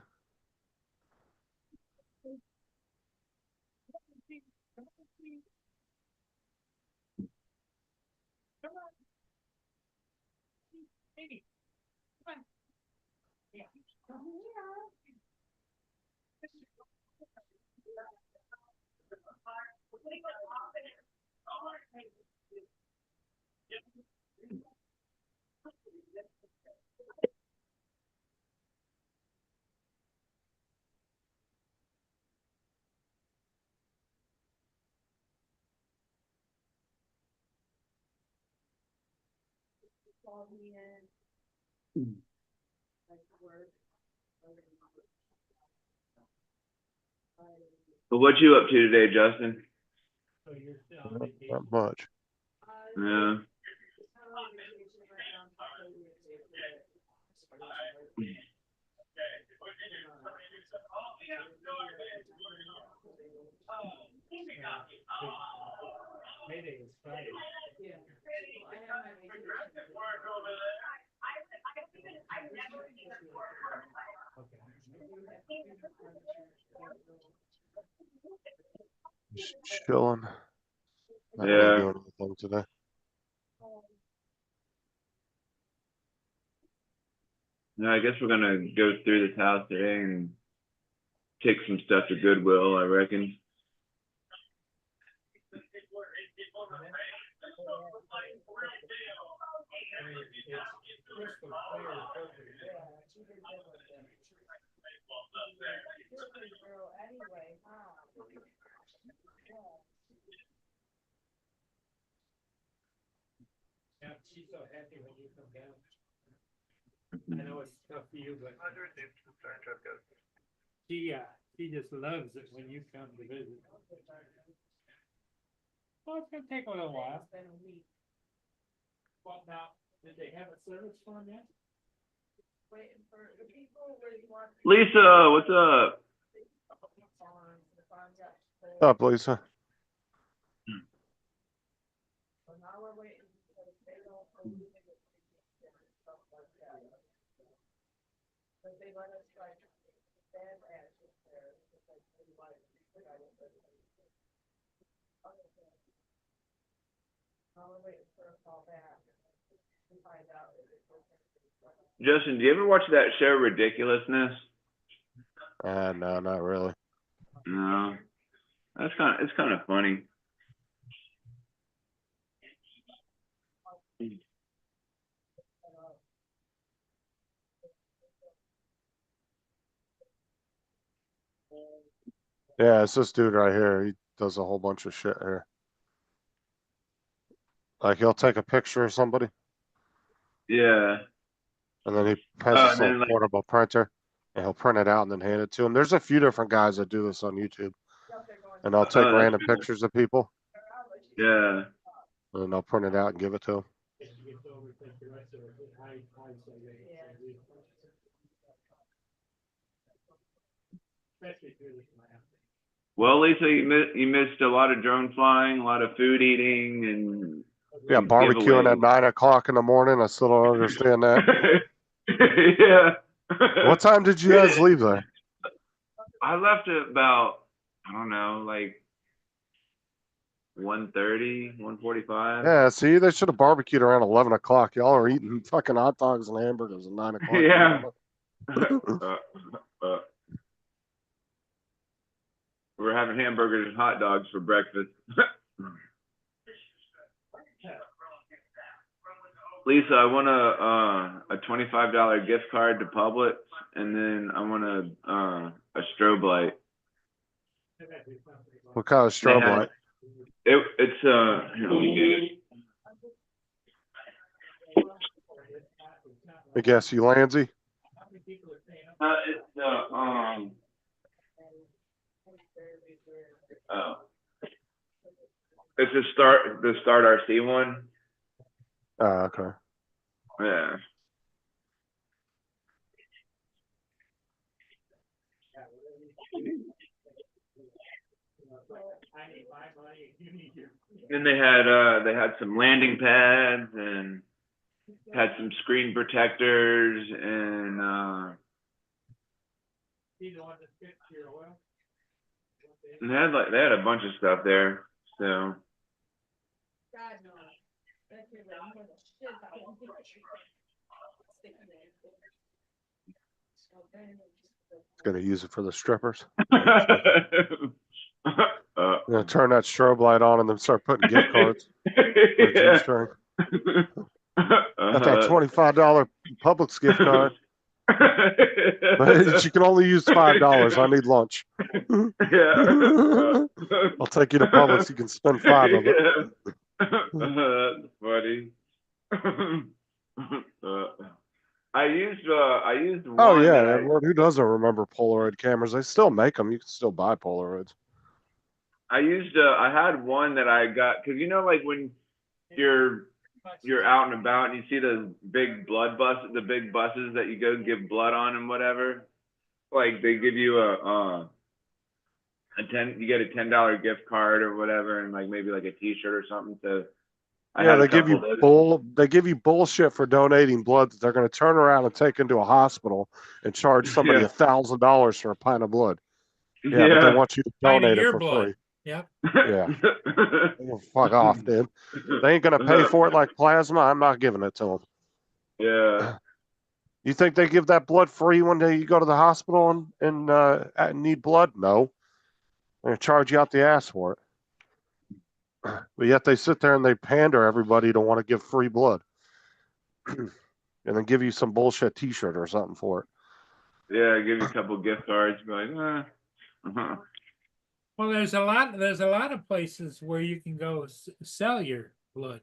C: But what you up to today, Justin?
B: So you're still on vacation.
A: Not much.
C: Yeah.
B: Mayday is Friday.
A: Just chilling. Not
C: Yeah.
A: really doing anything today.
C: No, I guess we're gonna go through this house today and take some stuff to Goodwill, I reckon.
B: Yeah, she's so happy when you come down. I know it's tough for you, but she just loves it when you come to visit. Well, it's gonna take a little while. Well, now, did they have a service for him yet?
C: Lisa, what's up?
A: What's up, Lisa?
C: Justin, do you ever watch that show Ridiculousness?
A: No, not really.
C: No. It's kind of funny.
A: Yeah, it's this dude right here. He does a whole bunch of shit here. Like he'll take a picture of somebody
C: Yeah.
A: and then he has this
C: And then,
A: little
C: like,
A: portable printer and he'll print it out and then hand it to him. There's a few different guys that do this on YouTube. And they'll take
C: that's
A: random
C: cool.
A: pictures of people
C: Yeah.
A: and they'll print it out and give it to them.
C: Well, Lisa, you missed a lot of drone flying, a lot of food eating, and
A: Yeah, barbecuing at
C: giveaways.
A: 9 o'clock in the morning. I still don't understand that.
C: Yeah.
A: What time did you guys leave there?
C: I left at about, I don't know, like 1:30, 1:45.
A: Yeah, see, they should have barbecued around 11 o'clock. Y'all are eating fucking hot dogs and hamburgers at 9 o'clock.
C: Yeah. We're having hamburgers and hot dogs for breakfast. Lisa, I want a $25 gift card to Publix, and then I want a strobe light.
A: What kind of strobe light?
C: It's here, let me get it.
A: I guess you, Lanzy.
C: It's it's the Start RC one.
A: Oh, okay.
C: Yeah. Then they had some landing pads and had some screen protectors and they had a bunch of stuff there. So
A: It's gonna use it for the strippers.
C: uh,
A: Gonna turn that strobe light on and then start putting gift cards.
C: yeah.
A: Got that $25 Publix gift card. But you can only use $5. I need lunch.
C: Yeah.
A: I'll take you to Publix. You can spend $5 of it.
C: That's funny. I used one.
A: Oh yeah,
C: that
A: Edward. Who doesn't remember Polaroid cameras? They still make them. You can still buy Polaroids.
C: I had one that I got because like when you're out and about and you see those big blood buses, the big buses that you go give blood on and whatever. Like they give you you get a $10 gift card or whatever, and like maybe like a T-shirt or something. So
A: Yeah, they give you bullshit for donating blood that they're going to turn around and take into a hospital and charge somebody $1,000 for a pint of blood. Yeah, but they want you to donate it for free.
B: Yep.
A: Yeah. Fuck off, dude. They ain't going to pay for it like plasma. I'm not giving it to them.
C: Yeah.
A: You think they give that blood free when you go to the hospital and need blood? No. They're going to charge you out the ass for it. But yet they sit there and they pander everybody to want to give free blood. And then give you some bullshit T-shirt or something for it.
C: Yeah, give you a couple gift cards. Be like,
B: Well, there's a lot of places where you can go sell your blood.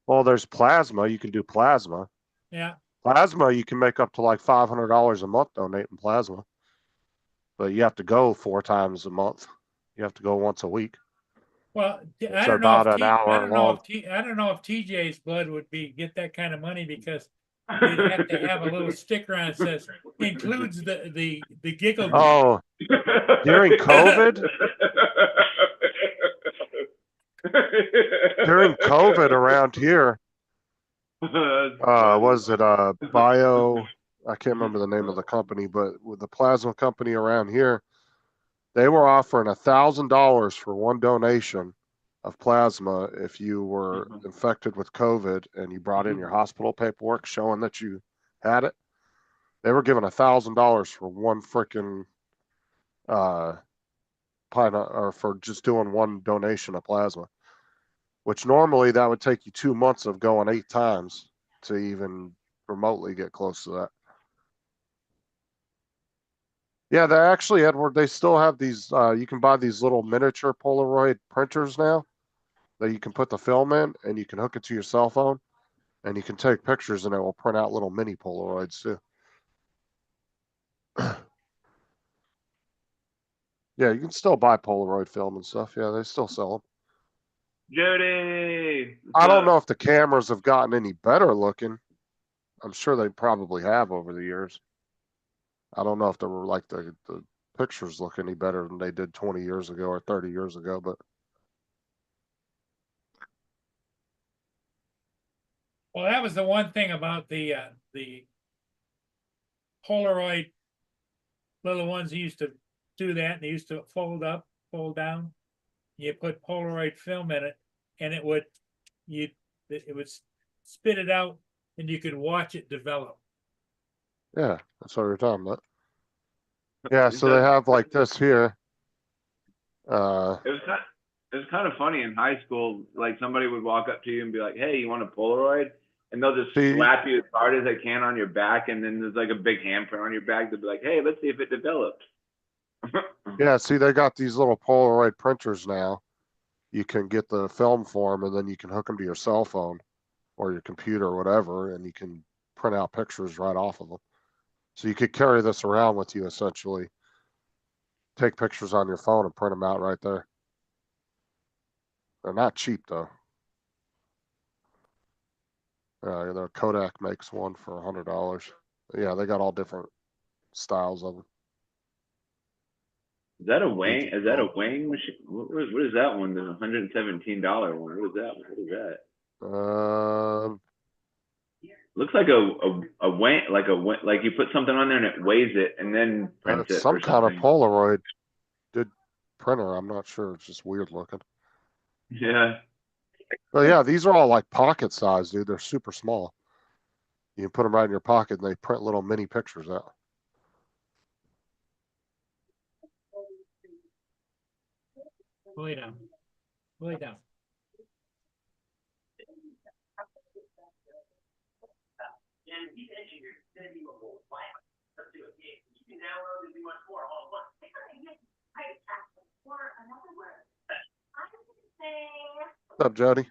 A: Well, there's plasma. You can do plasma.
B: Yeah.
A: Plasma, you can make up to like $500 a month donating plasma. But you have to go 4 times a month. You have to go once a week.
B: Well,
A: It's
B: I don't know
A: about an hour long.
B: I don't know if TJ's blood would get that kind of money because you'd have to have a little sticker on it that says includes the giggle.
A: Oh, during COVID? During COVID around here, was it bio I can't remember the name of the company, but with the plasma company around here, they were offering $1,000 for one donation of plasma if you were
C: Mhm.
A: infected with COVID and you brought in your hospital paperwork showing that you had it. They were giving $1,000 for one freaking or for just doing one donation of plasma, which normally that would take you 2 months of going 8 times to even remotely get close to that. Yeah, they actually, Edward, they still have these, you can buy these little miniature Polaroid printers now that you can put the film in and you can hook it to your cell phone and you can take pictures and it will print out little mini Polaroids too. Yeah, you can still buy Polaroid film and stuff. Yeah, they still sell them.
C: Jody,
A: I don't know
C: what's
A: if the cameras have gotten any better looking. I'm sure they probably have over the years. I don't know if they were like the pictures look any better than they did 20 years ago or 30 years ago, but
B: Well, that was the one thing about the Polaroid little ones. They used to do that, and they used to fold up, fold down. You put Polaroid film in it, and it would spit it out, and you could watch it develop.
A: yeah, that's what we're talking about. Yeah, so
C: that?
A: they have like this here. Uh,
C: It was kind of funny in high school. Like somebody would walk up to you and be like, "Hey, you want a Polaroid?" And they'll just
A: See?
C: slap you as hard as they can on your back, and then there's like a big handprint on your back. They'll be like, "Hey, let's see if it develops."
A: Yeah, see, they got these little Polaroid printers now. You can get the film for them and then you can hook them to your cell phone or your computer or whatever, and you can print out pictures right off of them. So you could carry this around with you essentially. Take pictures on your phone and print them out right there. They're not cheap though. The Kodak makes one for $100. Yeah, they got all different styles of them.
C: Is that a weighing? Is that a weighing machine? What is that one? The $117 one. What is that? What is that? Looks like a weigh, like you put something on there and it weighs it and then prints
A: It's
C: it
A: some
C: or
A: kind of
C: something.
A: Polaroid printer. I'm not sure. It's just weird looking.
C: Yeah.
A: But yeah, these are all like pocket size, dude. They're super small. You can put them right in your pocket and they print little mini pictures out.
B: Lay down. Lay down.
A: What's up, Jody?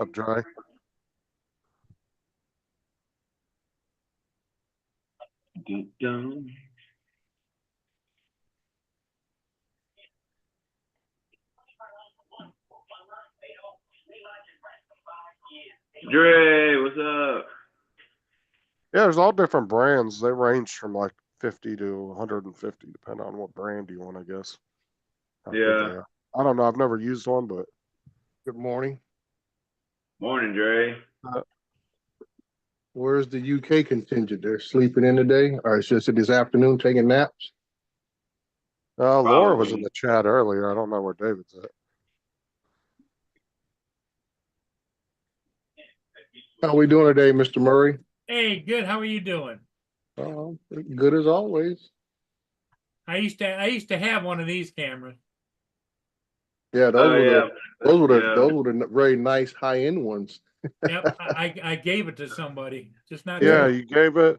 A: Up, Jody?
C: Dun. Dre, what's up?
A: Yeah, there's all different brands. They range from like 50 to 150, depending on what brand you want, I guess. How good
C: Yeah.
A: they are. I don't know. I've never used one, but
F: Good morning.
C: Morning, Dre.
F: Where's the UK contingent? They're sleeping in today, or it's just this afternoon taking naps?
A: Laura was in
C: Probably.
A: the chat earlier. I don't know where David's at.
F: How we doing today, Mr. Murray?
B: Hey, good. How are you doing?
F: Good as always.
B: I used to have one of these cameras.
F: Yeah,
C: Oh yeah.
F: those were
C: Yeah.
F: the very nice high end ones.
B: Yep, I gave it to somebody. Just not.
A: Yeah,
B: sure.
A: you gave it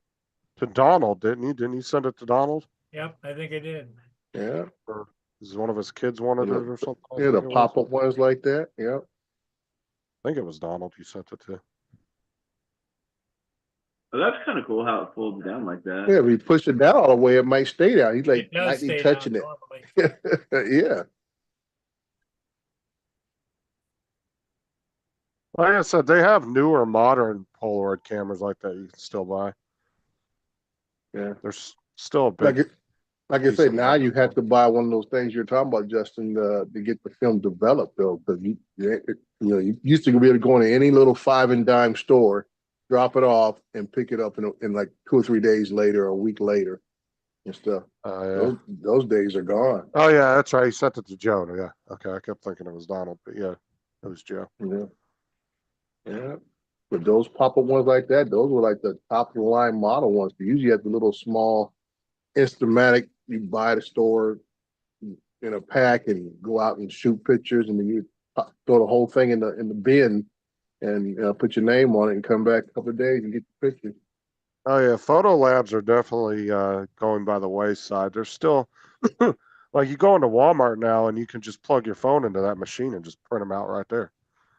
A: to Donald, didn't you? Didn't you send it to Donald?
B: Yep, I think I did.
F: Yeah,
A: Or is one of his kids wanted it or something? I
F: yeah,
A: think
F: the
A: it was.
F: pop up ones like that. Yeah,
A: I think it was Donald you sent it to.
C: Oh, that's kind of cool how it folds down like that.
F: yeah. If you push it down all the way, it might stay down. He's like
B: It does
F: lightly
B: stay
F: touching
B: down
F: it.
B: normally.
F: Yeah.
A: Like I said, they have newer modern Polaroid cameras like that you can still buy.
F: Yeah.
A: There's still a
F: Like
A: big
F: Like I say,
A: decent
F: now
A: amount.
F: you have to buy one of those things you're talking about, Justin, to get the film developed though, because you used to be able to go into any little 5 and dime store, drop it off, and pick it up in like 2 or 3 days later or a week later and stuff.
A: Yeah.
F: Those days are gone.
A: Oh yeah, that's right. He sent it to Joe. Yeah. Okay, I kept thinking it was Donald, but yeah, it was Joe.
F: Yeah. Yeah. But those pop-up ones like that, those were like the top of the line model ones. You usually have the little small Instamatic you buy at a store in a pack and go out and shoot pictures, and then you throw the whole thing in the bin and put your name on it and come back a couple of days and get the picture.
A: Oh yeah, photo labs are definitely going by the wayside. There's still like you go into Walmart now and you can just plug your phone into that machine and just print them out right there.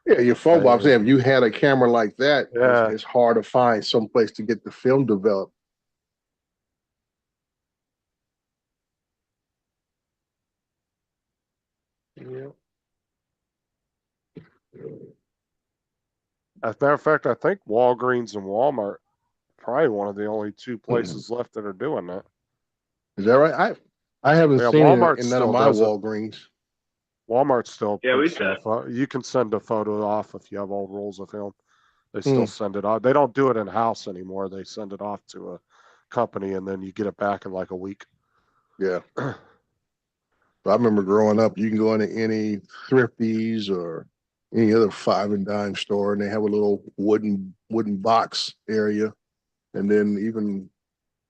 F: Yeah, your phone box. If you had a camera like that,
A: Yeah.
F: it's hard to find someplace to get the film developed. Yeah.
A: As a matter of fact, I think Walgreens and Walmart probably one of the only two places left that are doing that.
F: Is that right? I haven't
A: Yeah,
F: seen
A: Walmart
F: it in none of
A: still
F: my
A: does it.
F: Walgreens.
A: Walmart still
C: Yeah, we
A: prints
C: said-
A: stuff. You can send a photo off if you have old rolls of film. They still send it off. They don't do it in house anymore. They send it off to a company and then you get it back in like a week.
F: Yeah. I remember growing up, you can go into any Thrifties or any other 5 and dime store, and they have a little wooden box area, and then even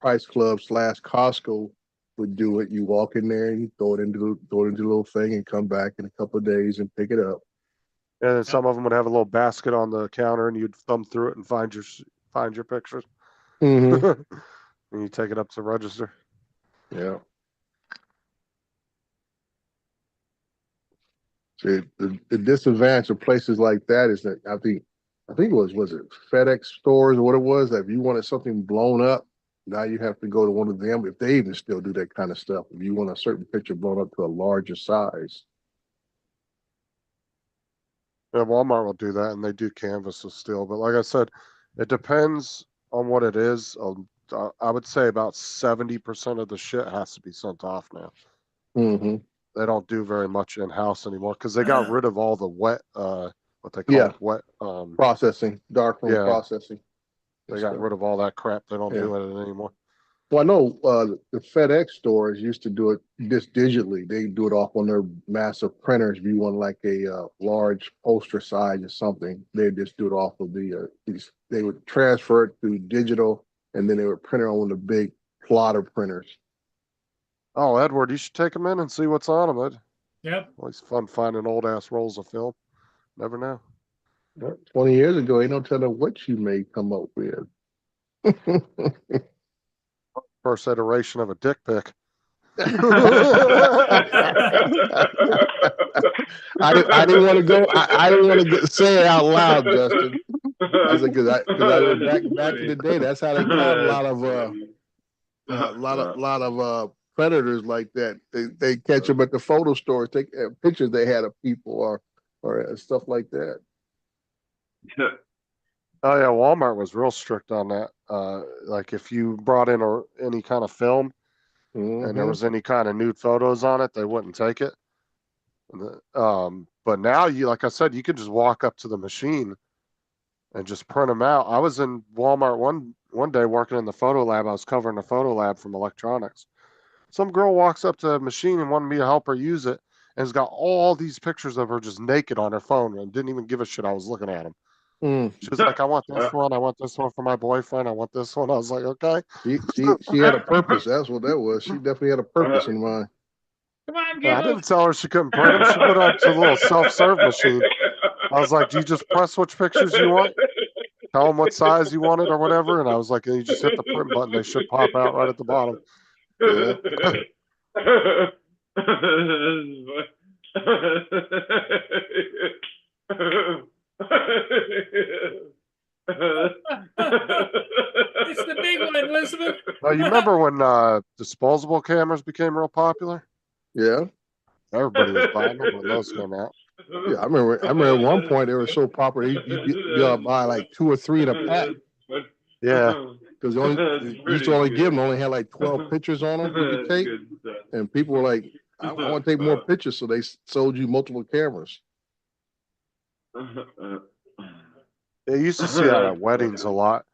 F: Price Club / Costco would do it. You walk in there and you throw it into the little thing and come back in a couple of days and pick it up.
A: And then some of them would have a little basket on the counter and you'd thumb through it and find your pictures.
F: Mm-hmm.
A: And you take it up to the register.
F: Yeah. See, the disadvantage of places like that is that I think it was it FedEx stores or what it was, that if you wanted something blown up, now you have to go to one of them, if they even still do that kind of stuff. If you want a certain picture blown up to a larger size.
A: Yeah, Walmart will do that and they do canvases still. But like I said, it depends on what it is. I would say about 70% of the shit has to be sent off now.
F: Mm-hmm.
A: They don't do very much in house anymore because they got rid of all the wet, what they call
F: Yeah.
A: it, wet.
F: Processing, darkroom
A: Yeah.
F: processing.
A: They got rid of all that crap. They don't
F: Yeah.
A: do it anymore.
F: Well, I know the FedEx stores used to do it just digitally. They do it off on their massive printers. If you want like a large poster size or something, they just do it off of they would transfer it to digital, and then they would print it on the big plotter printers.
A: Oh, Edward, you should take them in and see what's on them.
B: Yep.
A: Always fun finding old ass rolls of film. Never know.
F: 20 years ago, ain't no telling what you may come up with.
A: First iteration of a dick pic.
F: I didn't want to go. I didn't want to say it out loud, Justin. I was like, because I back in the day, that's how they caught a lot of predators like that. They catch them at the photo stores, take pictures they had of people or stuff like that.
A: Oh yeah, Walmart was real strict on that. Like if you brought in any kind of film and there was any kind of nude photos on it, they wouldn't take it. But now like I said, you could just walk up to the machine and just print them out. I was in Walmart one day working in the photo lab. I was covering the photo lab from electronics. Some girl walks up to the machine and wanted me to help her use it, and has got all these pictures of her just naked on her phone and didn't even give a shit I was looking at them. She was like, I want this one. I want this one for my boyfriend. I want this one. I was like, okay.
F: She had a purpose. That's what that was. She definitely had a purpose in mind.
B: Come on,
A: I
B: Gibbo.
A: didn't tell her she couldn't print them. She put it up to the little self-serve machine. I was like, do you just press which pictures you want? Tell them what size you want it or whatever. And I was like, you just hit the print button. They should pop out right at the bottom.
B: It's the big one, Elizabeth.
A: Now, you remember when disposable cameras became real popular?
F: Yeah.
A: Everybody was buying them when those came out.
F: Yeah, I remember at one point they were so popular, you buy like 2 or 3 in a pack.
A: Yeah.
F: Because
C: That's
F: used
C: pretty
F: to only
C: good.
F: give them, only had like 12 pictures on them you could
C: That's
F: take.
C: good stuff.
F: And people were like, I want to take more pictures. So they sold you multiple cameras.
A: They used to see that at weddings a lot.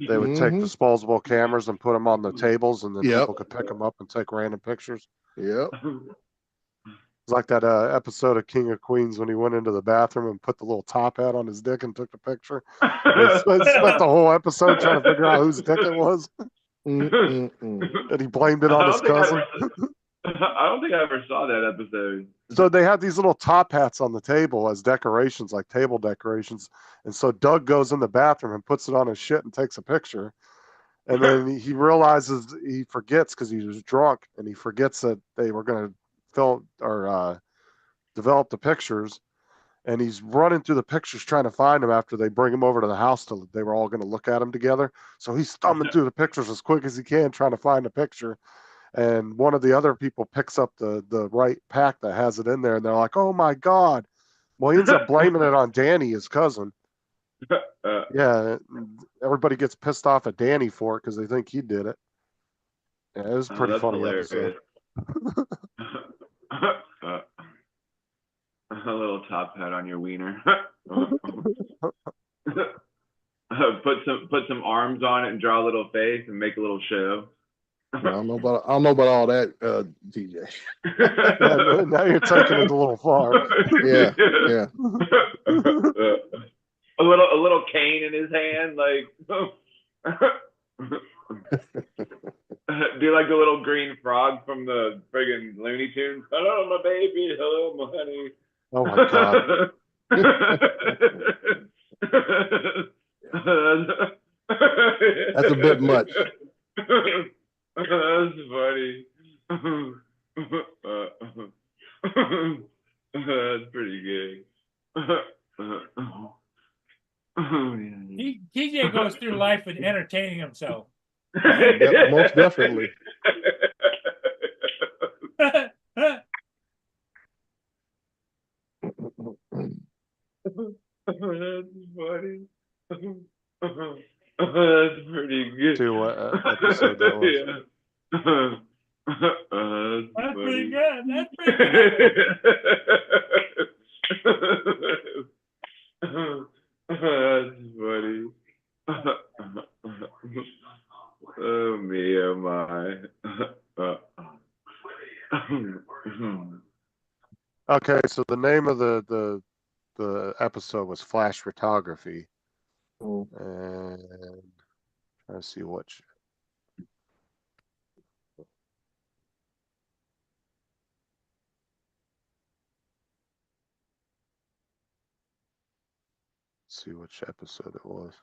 A: They would take
F: Mhm.
A: disposable cameras and put them on the tables, and then
F: Yep.
A: people could pick them up and take random pictures.
F: Yep.
A: It's like that episode of King of Queens when he went into the bathroom and put the little top hat on his dick and took the picture. They spent the whole episode trying to figure out whose dick it was,
F: Mm-mm-mm.
A: and he blamed it on his cousin.
C: I don't think I ever saw that episode.
A: So they had these little top hats on the table as decorations, like table decorations. And so Doug goes in the bathroom and puts it on his shit and takes a picture. And then he realizes he forgets because he was drunk, and he forgets that they were going to film or develop the pictures. And he's running through the pictures trying to find them after they bring him over to the house. They were all going to look at them together. So he's thumbing through the pictures as quick as he can, trying to find a picture. And one of the other people picks up the right pack that has it in there, and they're like, "Oh my god!" Well, he ends up blaming it on Danny, his cousin. Yeah, everybody gets pissed off at Danny for it because they think he did it. Yeah, it was a pretty
C: that's
A: funny
C: hilarious.
A: episode.
C: A little top hat on your wiener. Put some arms on it and draw a little face and make a little show.
F: I don't know about all that, DJ.
A: Yeah, now you're taking it a little far.
F: Yeah, yeah.
C: A little cane in his hand, like do like the little green frog from the friggin' Looney Tunes. Hello, my baby. Hello, my honey.
A: Oh my god.
F: That's a bit much.
C: That's funny. That's pretty good.
B: TJ goes through life with entertaining himself.
F: Yeah, most definitely.
C: That's funny. That's pretty good.
A: To what episode that was.
C: Yeah.
B: That's pretty good. That's pretty good.
C: That's funny. Oh me, oh my.
A: Okay, so the name of the episode was Flash Photography,
F: Mm.
A: and trying to see which. See which episode it was.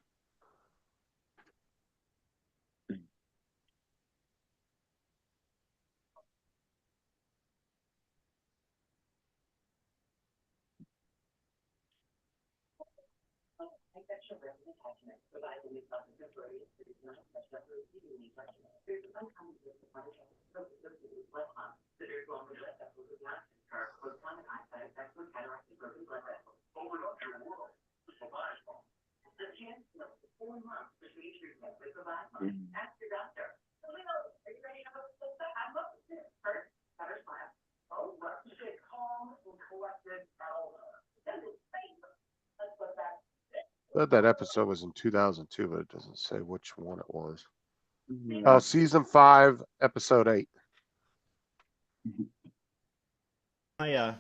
A: That episode was in 2002, but it doesn't say which one it was. Oh, season 5, episode 8.
G: My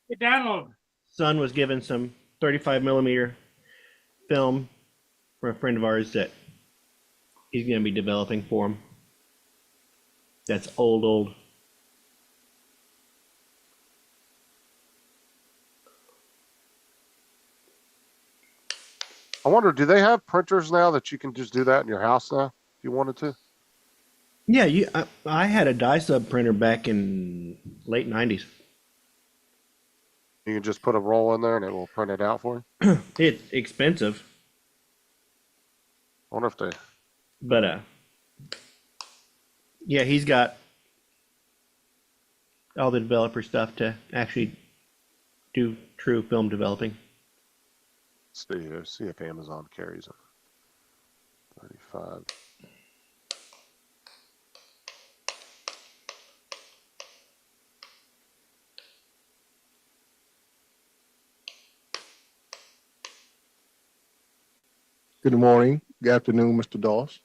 B: Get download.
G: son was given some 35 millimeter film from a friend of ours that he's going to be developing for him. That's old.
A: I wonder, do they have printers now that you can just do that in your house now if you wanted to?
G: Yeah, I had a dye sub printer back in late 90s.
A: You can just put a roll in there and it will print it out for you?
G: It's expensive,
A: I wonder if they...
G: but yeah, he's got all the developer stuff to actually do true film developing.
A: See if Amazon carries them. 35.
F: Good morning, good afternoon, Mr. Doss.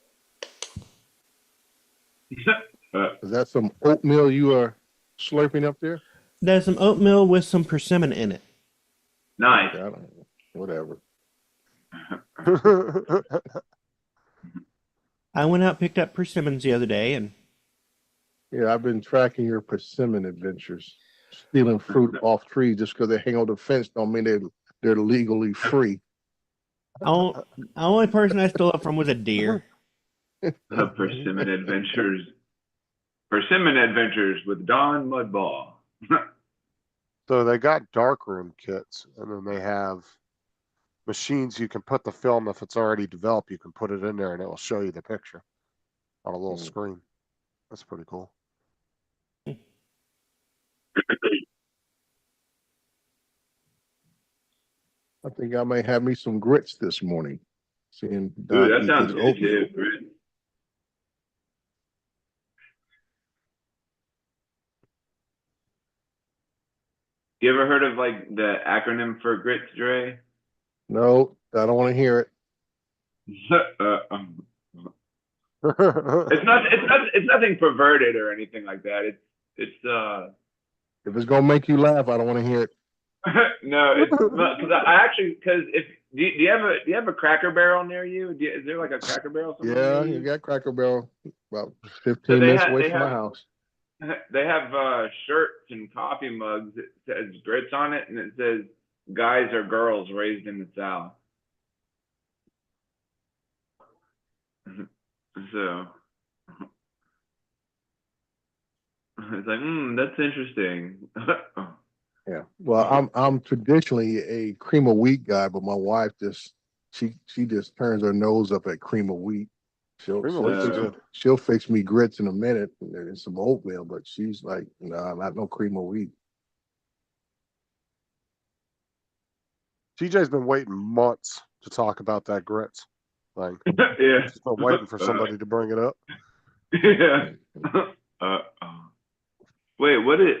F: Is that some oatmeal you are slurping up there?
G: There's some oatmeal with some persimmon in it.
C: Nice.
F: I don't know. Whatever.
G: I went out, picked up persimmons the other day, and
F: Yeah, I've been tracking your persimmon adventures. Stealing fruit off trees just because they hang on the fence don't mean they're legally free.
G: the only person I stole it from was a deer.
C: Persimmon Adventures. Persimmon Adventures with Don Mudball.
A: So they got darkroom kits, and then they have machines you can put the film, if it's already developed, you can put it in there and it will show you the picture on a little screen. That's pretty cool.
F: I think I may have me some grits this morning. Seeing
C: Ooh,
F: Don
C: that
F: eat
C: sounds
F: his
C: good
F: oatmeal.
C: too. Chris. You ever heard of like the acronym for grits, Dre?
F: No, I don't want to hear it.
C: It's nothing perverted or anything like that. It's
F: If it's gonna make you laugh, I don't want to hear it.
C: no, it's not, because if do you have a Cracker Barrel near you? Is there like a Cracker Barrel somewhere
F: Yeah,
C: near
F: you got Cracker Barrel about
C: So
F: 15
C: they
F: minutes
C: have-
F: away
C: they
F: from my
C: have-
F: house.
C: They have shirts and coffee mugs that says grits on it, and it says guys or girls raised in the South. So it's like, that's interesting.
F: Yeah. Well, I'm traditionally a cream of wheat guy, but my wife she just turns her nose up at cream of wheat.
A: Cream of wheat's good.
F: She'll fix me grits in a minute and some oatmeal, but she's like, no, not no cream of wheat.
A: TJ's been waiting months to talk about that grits thing.
C: Yeah.
A: He's been waiting for somebody to bring it up.
C: Yeah. Wait, what did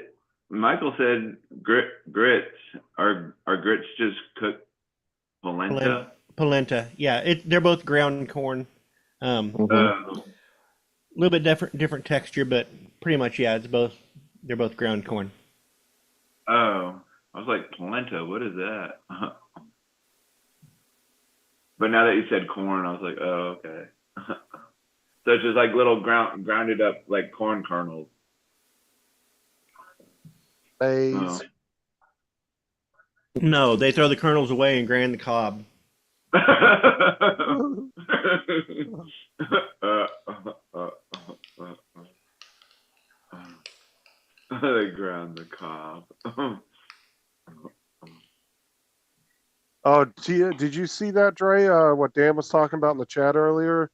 C: Michael said? Grits are grits just cooked polenta?
G: Polenta. Yeah, they're both ground corn. A little bit different texture, but pretty much, yeah, they're both ground corn.
C: Oh, I was like, polenta, what is that? But now that you said corn, I was like, oh, okay. So it's just like little grounded up like corn kernels.
A: Maize.
G: No, they throw the kernels away and grind the cob.
C: They ground the cob.
A: Oh, did you see that, Dre? What Dan was talking about in the chat earlier?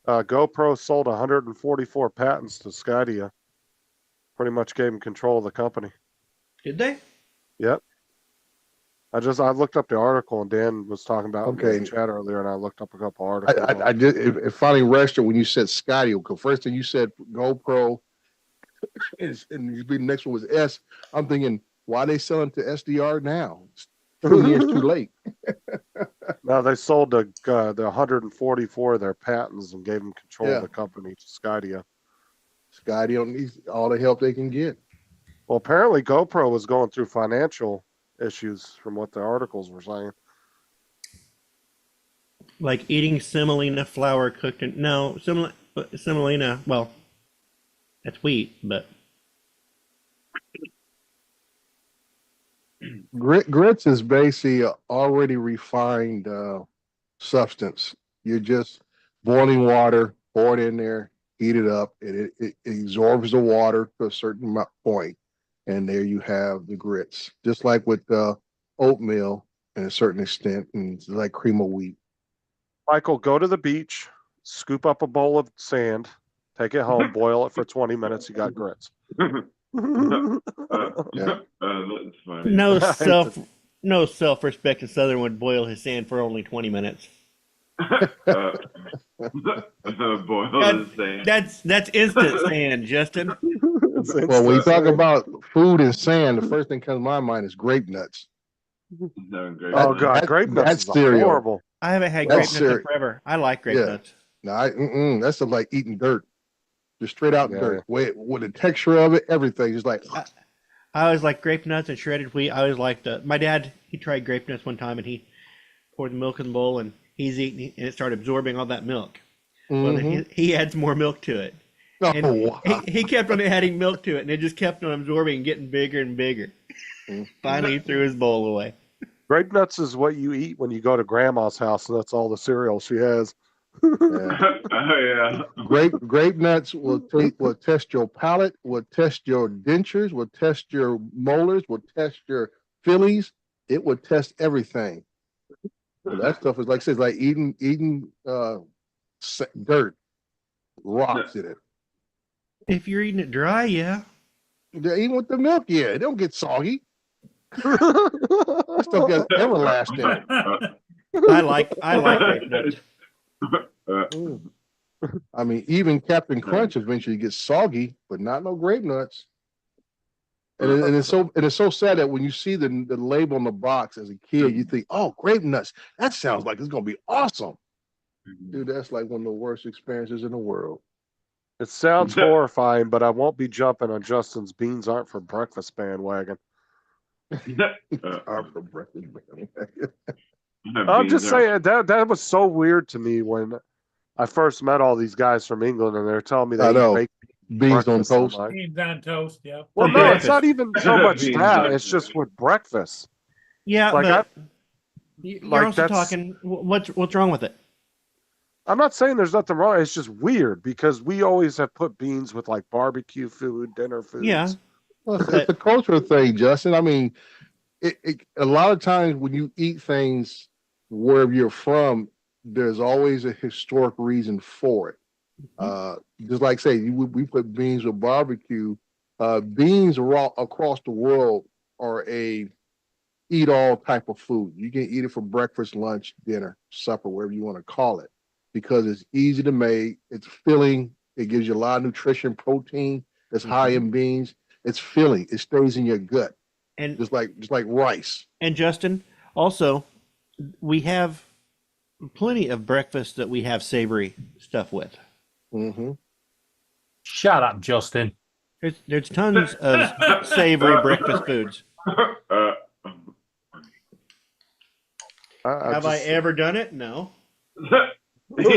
A: GoPro sold 144 patents to Skydia. Pretty much gave him control of the company.
G: Did they?
A: Yep. I looked up the article and Dan was talking about it in
F: Okay.
A: the chat earlier, and I looked up a couple articles.
F: I did. It finally registered when you said Skydio. Because first thing you said GoPro, and the next one was S. I'm thinking, why are they selling to SDR now? It's 2 years too late.
A: No, they sold the 144 of their patents and gave them control
F: Yeah.
A: of the company to Skydia.
F: Skydio needs all the help they can get.
A: Well, apparently GoPro was going through financial issues from what the articles were saying.
G: Like eating semolina flour cooked in semolina. Well, that's wheat, but
F: Grits is basically a already refined substance. You're just boiling water, pour it in there, heat it up, and it absorbs the water to a certain point, and there you have the grits. Just like with oatmeal, in a certain extent, and it's like cream of wheat.
A: Michael, go to the beach, scoop up a bowl of sand, take it home, boil it for 20 minutes. You got grits.
F: Yeah.
C: That's funny.
G: no self-respecting Southern would boil his sand for only 20 minutes.
C: Boil the sand.
G: That's instant sand, Justin.
F: Well, when you talk about food and sand, the first thing that comes to my mind is grape nuts.
C: No, great.
A: Oh God,
F: That-
A: grape nuts
F: that's
A: is
F: cereal.
A: horrible.
G: I haven't had
F: That's
G: grape nuts in
F: serious.
G: forever. I like grape
F: Yeah.
G: nuts.
F: No, that's just like eating dirt, just straight out
A: Yeah.
F: dirt. With the texture of it, everything, just like
G: I always like grape nuts and shredded wheat. I always liked my dad. He tried grape nuts one time and he poured the milk in the bowl and he's eating and it started absorbing all that milk. Well, then
F: mhm.
G: he adds more milk to it. And
F: Oh, wow.
G: he kept on adding milk to it, and it just kept on absorbing and getting bigger and bigger.
F: Mm.
G: Finally, he threw his bowl away.
A: Grape nuts is what you eat when you go to grandma's house, and that's all the cereal she has.
F: Yeah.
C: Oh yeah.
F: Grape nuts will test your palate, will test your dentures, will test your molars, will test your fillings. It will test everything. So that stuff is like I said, like eating dirt, rocks in it.
G: If you're eating it dry, yeah.
F: They're eating with the milk, yeah. It don't get soggy. That stuff gets everlasting.
G: I like grape nuts.
F: Mm. I mean, even Captain Crunch eventually gets soggy, but not no grape nuts. And it's so sad that when you see the label on the box as a kid, you think, "Oh, grape nuts! That sounds like it's gonna be awesome." Dude, that's like one of the worst experiences in the world.
A: It sounds horrifying, but I won't be jumping on Justin's beans aren't for breakfast bandwagon.
F: Are for breakfast.
A: I'm just saying that was so weird to me when I first met all these guys from England, and they're telling me
F: I
A: they
F: know.
A: eat
F: Beans on
A: breakfast. I'm
F: toast.
A: like,
B: Beans on toast, yeah.
A: well,
G: For
A: no,
G: breakfast.
A: it's not even so much
C: Beans
A: that.
C: on
A: It's just with breakfast.
G: Yeah,
A: Like
G: but you're
A: like
G: also
A: that's-
G: talking. What's wrong with it?
A: I'm not saying there's nothing wrong. It's just weird because we always have put beans with like barbecue food, dinner foods.
G: Yeah,
F: Well, it's a cultural thing, Justin. I mean, a lot of times when you eat things wherever you're from, there's always a historic reason for it. Just like say we put beans with barbecue. Beans across the world are a eat all type of food. You can eat it for breakfast, lunch, dinner, supper, whatever you want to call it, because it's easy to make. It's filling. It gives you a lot of nutrition, protein. That's high in beans. It's filling. It stays in your gut,
G: and
F: just like rice.
G: and Justin, also, we have plenty of breakfast that we have savory stuff with.
F: Mm-hmm.
H: Shut up, Justin.
G: There's tons of savory breakfast foods. Have I ever done it? No.
F: Let's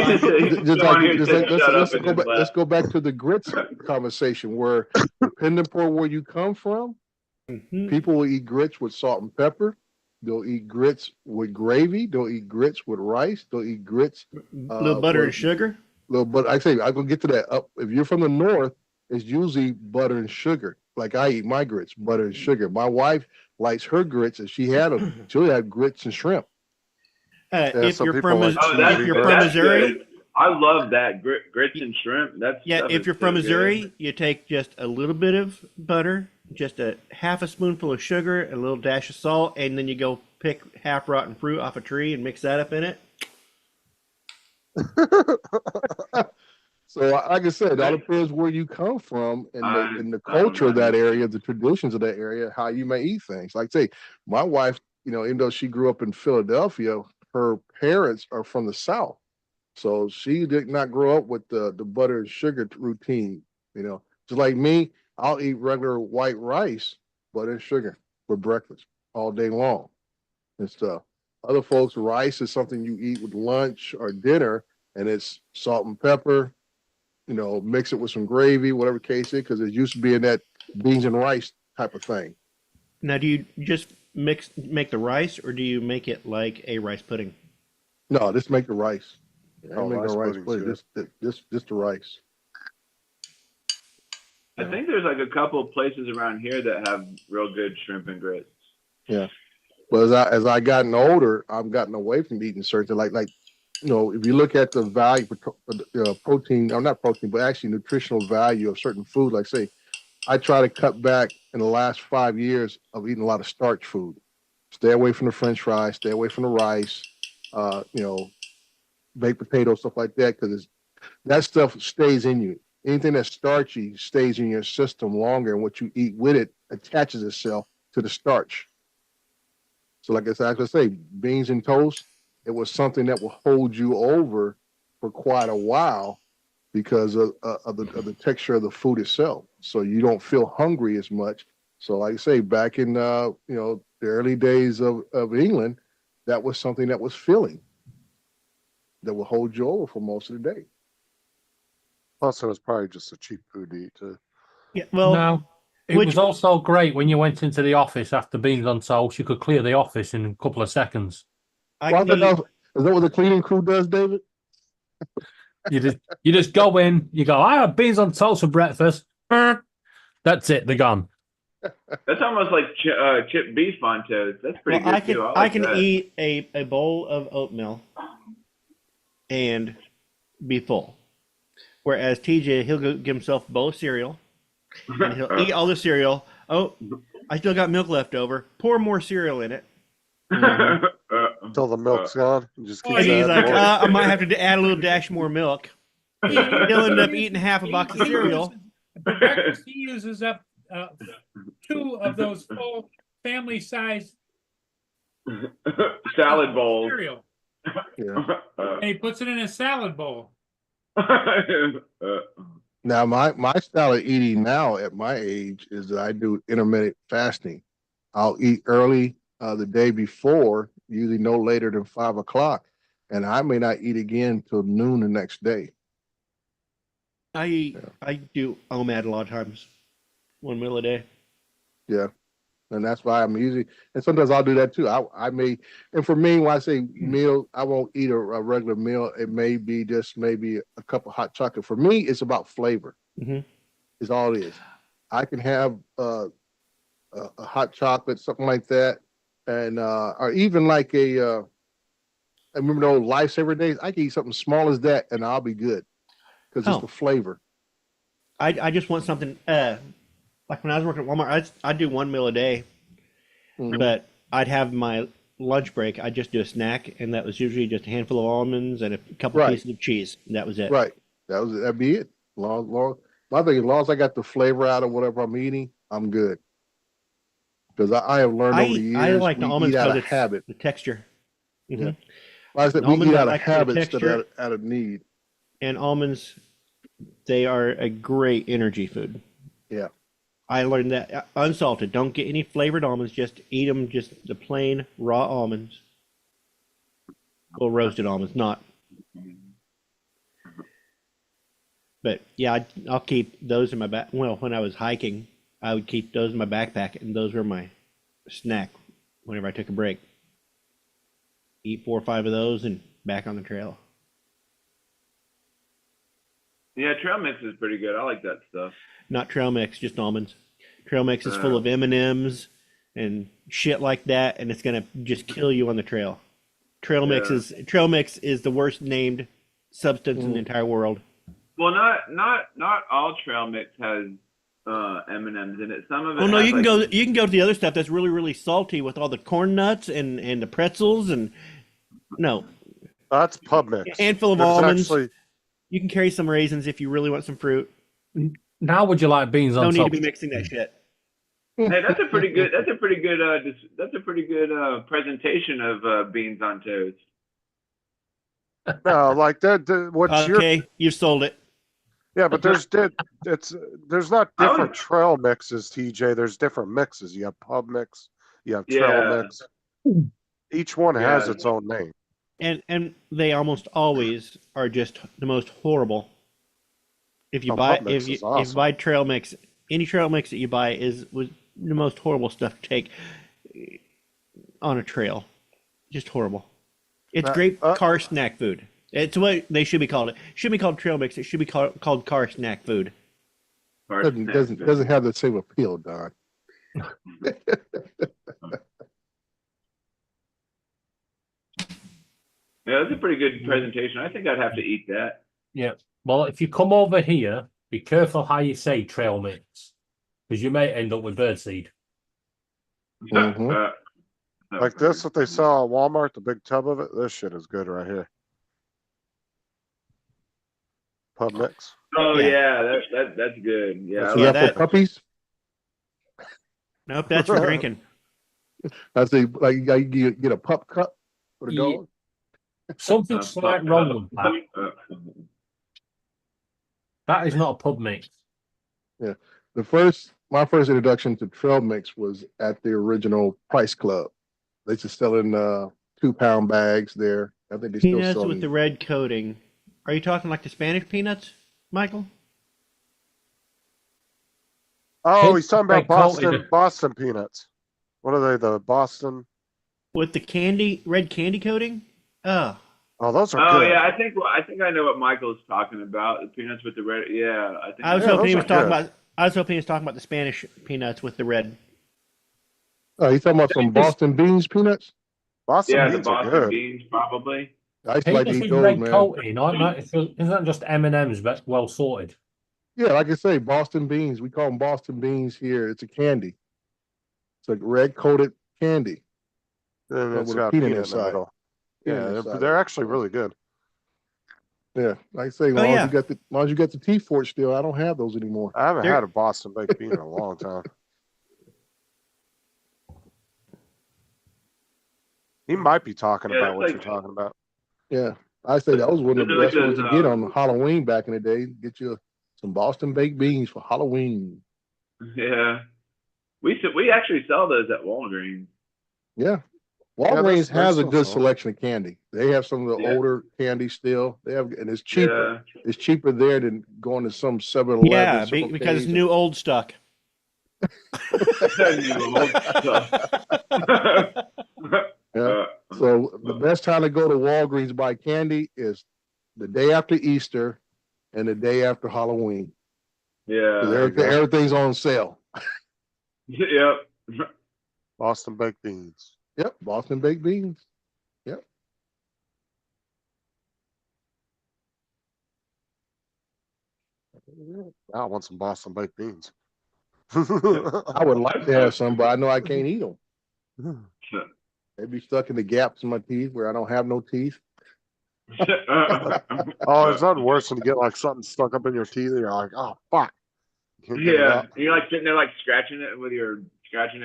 F: go back to the grits conversation where, depending upon where you come from,
G: Mhm.
F: people will eat grits with salt and pepper. They'll eat grits with gravy. They'll eat grits with rice. They'll eat grits.
G: little butter and sugar.
F: But I say I'm gonna get to that. If you're from the north, it's usually butter and sugar. Like I eat my grits, butter and sugar. My wife likes her grits, and she'll have grits and shrimp.
G: If
A: some
G: you're
A: people
G: from
A: like
C: Oh,
A: cheese.
G: if you're from Missouri,
C: good. I love that grits and shrimp.
G: yeah,
C: Stuff
G: if
C: is
G: you're
C: so
G: from
C: good.
G: Missouri, you take just a little bit of butter, just a half a spoonful of sugar, a little dash of salt, and then you go pick half rotten fruit off a tree and mix that up in it.
F: So, like I said, it all depends where you come from and the culture of that area, the traditions of that area, how you may eat things. Like say, my wife, even though she grew up in Philadelphia, her parents are from the South. So she did not grow up with the butter and sugar routine. Just like me, I'll eat regular white rice, butter and sugar for breakfast all day long and stuff. Other folks, rice is something you eat with lunch or dinner, and it's salt and pepper. Mix it with some gravy, whatever case it is, because it used to be in that beans and rice type of thing.
G: Now, do you just make the rice, or do you make it like a rice pudding?
F: No, just make the rice. I don't make
A: rice
F: no rice
A: pudding's
F: pudding. Just the rice.
C: I think there's like a couple of places around here that have real good shrimp and grits.
F: Yeah. But as I gotten older, I've gotten away from eating certain like if you look at the value protein, or not protein, but actually nutritional value of certain food, like say, I try to cut back in the last 5 years of eating a lot of starch food. Stay away from the French fries, stay away from the rice, baked potatoes, stuff like that, because that stuff stays in you. Anything that's starchy stays in your system longer, and what you eat with it attaches itself to the starch. So like I say, beans and toast, it was something that will hold you over for quite a while because of the texture of the food itself. So you don't feel hungry as much. So like I say, back in the early days of England, that was something that was filling, that will hold you over for most of the day.
A: Plus, it was probably just a cheap food to eat too.
G: Yeah, well,
H: No, it
G: which-
H: was also great when you went into the office after beans on toast. You could clear the office in a couple of seconds.
G: I
F: Well,
G: can eat,
F: is that what the cleaning crew does, David?
H: You just go in. You go. I had beans on toast for breakfast. That's it. They're gone.
C: That's almost like chipped beef on toast. That's pretty
G: well,
C: good too.
G: I
C: like
G: can
C: that.
G: eat a bowl of oatmeal and be full. Whereas TJ, he'll go give himself a bowl of cereal and he'll eat all the cereal. Oh, I still got milk left over. Pour more cereal in it.
A: Until the milk's gone. You just keep
G: And he's
A: adding
G: like,
A: more.
G: I might have to add a little dash more milk. He'll end up eating half a box of cereal.
B: For breakfast, he uses up 2 of those full family-sized
C: Salad bowls.
B: cereal,
F: Yeah.
B: and he puts it in a salad bowl.
F: Now, my style of eating now at my age is that I do intermittent fasting. I'll eat early the day before, usually no later than 5 o'clock, and I may not eat again till noon the next day.
G: I do OMAD a lot of times. 1 meal a day.
F: Yeah. And that's why I'm usually, and sometimes I'll do that too. I may, and for me, when I say meal, I won't eat a regular meal. It may be just maybe a cup of hot chocolate. For me, it's about flavor.
G: Mhm.
F: Is all it is. I can have a hot chocolate, something like that, and or even like I remember the old Lifesaver days. I can eat something small as that, and I'll be good because it's
G: Oh.
F: the flavor.
G: I just want something. Like when I was working at Walmart, I'd do 1 meal a day,
F: Mhm.
G: but I'd have my lunch break. I'd just do a snack, and that was usually just a handful of almonds and a couple
F: Right.
G: pieces of cheese. That was it.
F: Right. That'd be it. Long. My thing, as long as I got the flavor out of whatever I'm eating, I'm good. Because I have learned over the years,
G: I like the
F: we
G: almonds
F: eat out
G: because
F: of
G: it's
F: habit.
G: the texture. Mhm.
F: Yeah. Like I said,
G: The
F: we
G: almonds
F: eat
G: I
F: out of
G: like for the
F: habit instead
G: texture.
F: of out of need.
G: And almonds, they are a great energy food.
F: Yeah.
G: I learned that unsalted. Don't get any flavored almonds. Just eat them, just the plain raw almonds. Or roasted almonds, not. But yeah, I'll keep those in my back. Well, when I was hiking, I would keep those in my backpack, and those were my snack whenever I took a break. Eat 4 or 5 of those and back on the trail.
C: Yeah, trail mix is pretty good. I like that stuff.
G: Not trail mix, just almonds. Trail mix is full of M&Ms and shit like that, and it's gonna just kill you on the trail. Trail mix is the worst named substance in the entire world.
C: Well, not all trail mix has M&Ms in it. Some of it.
G: Oh no,
C: has,
G: you can
C: like,
G: go to the other stuff that's really, really salty with all the corn nuts and the pretzels and no,
A: That's pub mix.
G: a handful of
A: There's
G: almonds.
A: actually-
G: You can carry some raisins if you really want some fruit.
H: Now would you like beans on
G: No need
H: toast?
G: to be mixing that shit.
C: Hey, that's a pretty good. That's a pretty good presentation of beans on toast.
A: No, like that. What's your?
G: Okay, you've sold it.
A: Yeah, but there's not
C: I
A: different
C: would-
A: trail mixes, TJ. There's different mixes. You have pub mix. You have trail
C: Yeah.
A: mix. Each one has
C: Yeah.
A: its own name.
G: And they almost always are just the most horrible. If you
A: Oh,
G: buy
A: pub mix
G: if you
A: is awesome.
G: if you buy trail mix, any trail mix that you buy was the most horrible stuff to take on a trail. Just horrible. It's
A: Now,
G: great car snack food. It's what they should be called. It shouldn't be called trail mix. It should be called car snack food.
F: Doesn't have the same appeal, Don.
C: Yeah, that's a pretty good presentation. I think I'd have to eat that.
H: Yeah. Well, if you come over here, be careful how you say trail mix, because you may end up with birdseed.
F: Mhm.
A: Like this, that they sell at Walmart, the big tub of it. This shit is good right here. Pub mix.
C: Oh
G: Yeah.
C: yeah, that's good. Yeah, I
F: So
C: like
G: Yeah,
F: that's
G: that-
F: for puppies.
G: Nope, that's for drinking.
F: I say, like you get a pup cup for the
G: Ye-
F: dog.
H: Something's slight wrong with that. That is not a pub mix.
F: My first introduction to trail mix was at the original Price Club. They just selling 2-pound bags there. I think they still
G: Peanuts
F: selling.
G: with the red coating. Are you talking like the Spanish peanuts, Michael?
A: Oh, he's talking about
H: Red coated.
A: Boston peanuts. What are they? The Boston?
G: With the red candy coating? Oh,
A: Oh, those are
C: Oh
A: good.
C: yeah, I think I know what Michael's talking about. The peanuts with the red. Yeah, I think.
G: I was
A: Yeah,
G: hoping he
A: those
G: was
A: are
G: talking
A: good.
G: about. I was hoping he was talking about the Spanish peanuts with the red.
F: Oh, you talking about some Boston beans peanuts?
A: Boston
C: Yeah, the
A: beans are
C: Boston
A: good.
C: beans probably.
F: I used to like to
H: Peanuts
F: eat
H: with
F: those,
H: red
F: man.
H: coating. Isn't that just M&M's but well sorted?
F: Yeah, like I say, Boston beans. We call them Boston beans here. It's a candy. It's like red coated candy.
A: And it's
F: with a
A: got
F: peanut
A: peanut in the
F: inside.
A: middle.
F: Peanut
A: Yeah,
F: inside
A: they're
F: of it.
A: actually really good.
F: Yeah, like I say, as
G: Oh,
F: long
G: yeah.
F: as you got the teeth for it still, I don't have those anymore.
A: I haven't
G: They're-
A: had a Boston baked bean in a long time. He might be talking
C: Yeah,
A: about
C: it's
A: what
C: like-
A: you're talking about.
F: Yeah, I say that was one of the
C: They're like
F: best ones to
C: those,
F: get on Halloween back in the day. Get you some Boston baked beans for Halloween.
C: Yeah, we actually sell those at Walgreens.
F: Yeah,
A: Yeah,
F: Walgreens
A: they
F: has a
A: still
F: good
A: sell 'em.
F: selection of candy. They have some of the
C: Yeah.
F: older candy still. They have, and it's cheaper.
C: Yeah.
F: It's cheaper there than going to some 7-Eleven.
G: Yeah,
F: Circle
G: because it's
F: K's,
G: new old stock.
C: New old stuff.
F: Yeah. So the best time to go to Walgreens to buy candy is the day after Easter and the day after Halloween. 'Cause
C: Yeah.
A: There you go.
F: everything's on sale.
C: Yep.
A: Boston baked beans.
F: Yep, Boston baked beans. Yep.
A: I want some Boston baked beans.
F: I would like to have some, but I know I can't eat them. They be stuck in the gaps in my teeth where I don't have no teeth.
A: Oh, it's nothing worse than to get like something stuck up in your teeth and you're like, oh fuck. You can't get it
C: Yeah,
A: out.
C: you're like sitting there like scratching it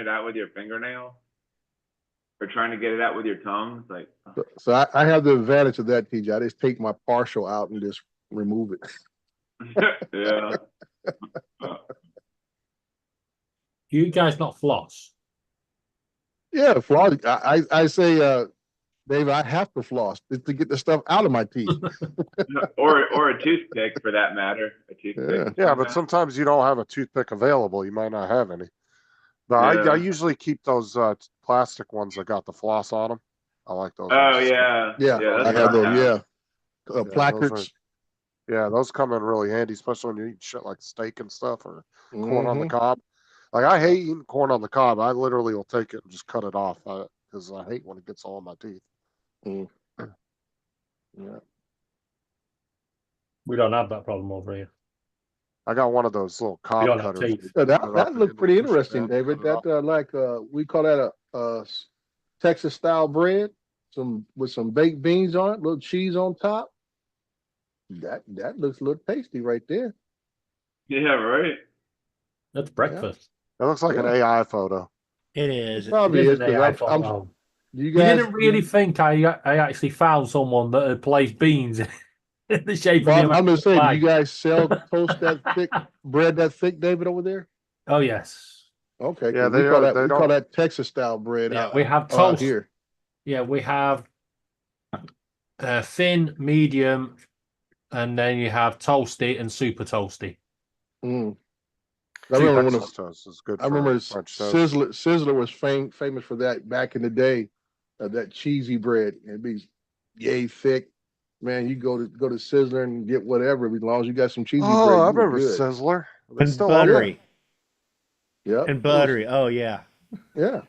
C: out with your fingernail, or trying to get it out with your tongue. It's like,
F: So I have the advantage of that, TJ. I just take my partial out and just remove it.
C: yeah.
H: You guys not floss?
F: Yeah, floss. I say, Dave, I have to floss to get the stuff out of my teeth.
C: or a toothpick for that matter. A toothpick.
A: Yeah, but sometimes you don't have a toothpick available. You might not have any. But
C: Yeah.
A: I usually keep those plastic ones that got the floss on them. I like those.
C: Oh
A: ones.
C: yeah.
F: Yeah,
C: that's
F: I have
C: what
F: those. Yeah,
A: those
F: placards.
A: Yeah, those come in really handy, especially when you eat shit like steak and stuff or corn on the
F: Mhm.
A: cob. Like I hate eating corn on the cob. I literally will take it and just cut it off because I hate when it gets all in my teeth.
F: Yeah.
H: We don't have that problem over here.
A: I got one of those little
H: We
A: cob
H: don't have
A: cutters.
H: teeth.
F: So
A: Cut it
F: that
A: up
F: looked
A: and
F: pretty
A: push it
F: interesting,
A: down,
F: David.
A: cut it
F: That
A: off.
F: we call that a Texas style bread, with some baked beans on it, little cheese on top. That looks a little tasty right there.
C: Yeah, right.
H: That's breakfast.
A: It looks like an
F: Yeah.
A: AI photo.
G: It is.
F: Probably
H: It
F: is
H: is an AI
F: because
H: photo.
F: you
H: You
F: guys
H: didn't really think I actually found someone that had placed beans in the shape
F: Well,
H: of the
F: I'm gonna say, do
H: flag.
F: you guys sell toast that thick bread that thick, David, over there?
H: Oh yes.
F: Okay,
A: Yeah,
F: 'cause
A: they
F: we call
A: don't-
F: that
A: they
F: we call
A: don't-
F: that Texas style bread.
H: Yeah,
F: out,
H: we have
F: out
H: toast.
F: here.
H: Yeah, we have thin, medium, and then you have toasty and super toasty.
F: Mm. I remember when
A: Texas toast is good.
F: I remember
A: for French toast.
F: Sizzler was famous for that back in the day. That cheesy bread, it'd be yay thick. Man, you go to Sizzler and get whatever as long as you got some cheesy bread.
A: Oh, I
F: you were
A: remember
F: good.
A: Sizzler. They
G: And
A: still
G: buttery.
F: Yeah,
G: And buttery. Oh yeah.
F: Yeah,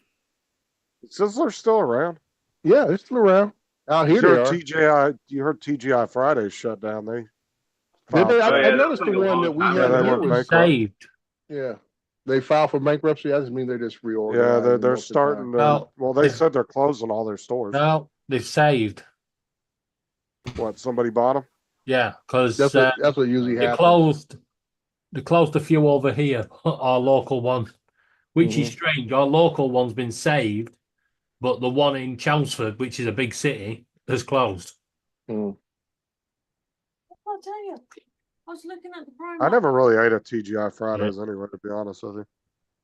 A: Sizzler's still around.
F: yeah, it's still around out here.
A: You
F: They
A: heard
F: are.
A: TGI. You heard TGI Fridays shut down. They.
F: Did they?
C: Oh, yeah,
F: I
C: that
F: noticed
C: was
F: the
C: like a
F: one
C: long
F: that we
C: time
F: had
A: ago.
F: here
A: Yeah, they
F: was
A: went
H: Saved.
F: yeah. They filed for bankruptcy. That doesn't mean they just
A: Yeah,
F: reorganized.
A: they're
F: most of the time.
A: starting.
H: No,
A: Well, they
H: they-
A: said they're closing all their stores.
H: No, they've saved.
A: What? Somebody bought them?
H: Yeah, because
F: That's what usually
H: they
F: happens.
H: closed a few over here, our local one, which is
F: Mhm.
H: strange. Our local one's been saved, but the one in Chelmsford, which is a big city, has closed.
F: Mm.
I: I'll tell you. I was looking at the Primark.
A: I never really ate at TGI Fridays anyway, to be honest with you.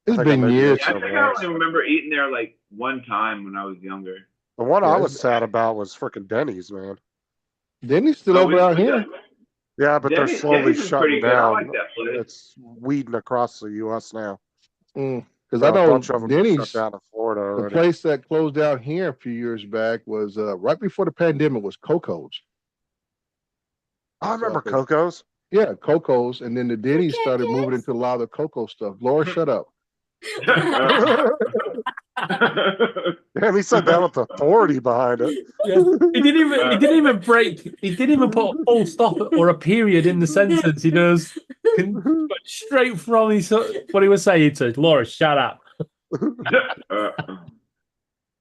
F: It's
A: think I
F: been
A: maybe
F: years.
C: Yeah, I
A: ate
C: think I only remember eating there like one time when I was younger.
A: The one
F: Yeah,
A: I
F: it's-
A: was sad about was freaking Denny's, man.
F: Denny's still
C: Oh,
F: over out here.
A: Yeah, but they're
C: Denny's-
A: slowly
C: Denny's is
A: shutting
C: pretty good. I
A: down.
C: like that place.
A: It's weeding across the U.S. now.
F: Because
A: So
F: I
A: a
F: know
A: bunch of them
F: Denny's,
A: shut down in Florida
F: the
A: already.
F: place that closed down here a few years back was right before the pandemic was Coco's.
A: I remember
F: So-
A: Coco's.
F: Yeah, Coco's, and then the Denny's started moving into a lot of the Coco stuff. Laura, shut up.
A: Damn, he said that with authority behind it.
H: Yeah. He didn't even break. He didn't even put a full stop or a period in the sentence. He does straight from what he was saying to Laura. Shut up.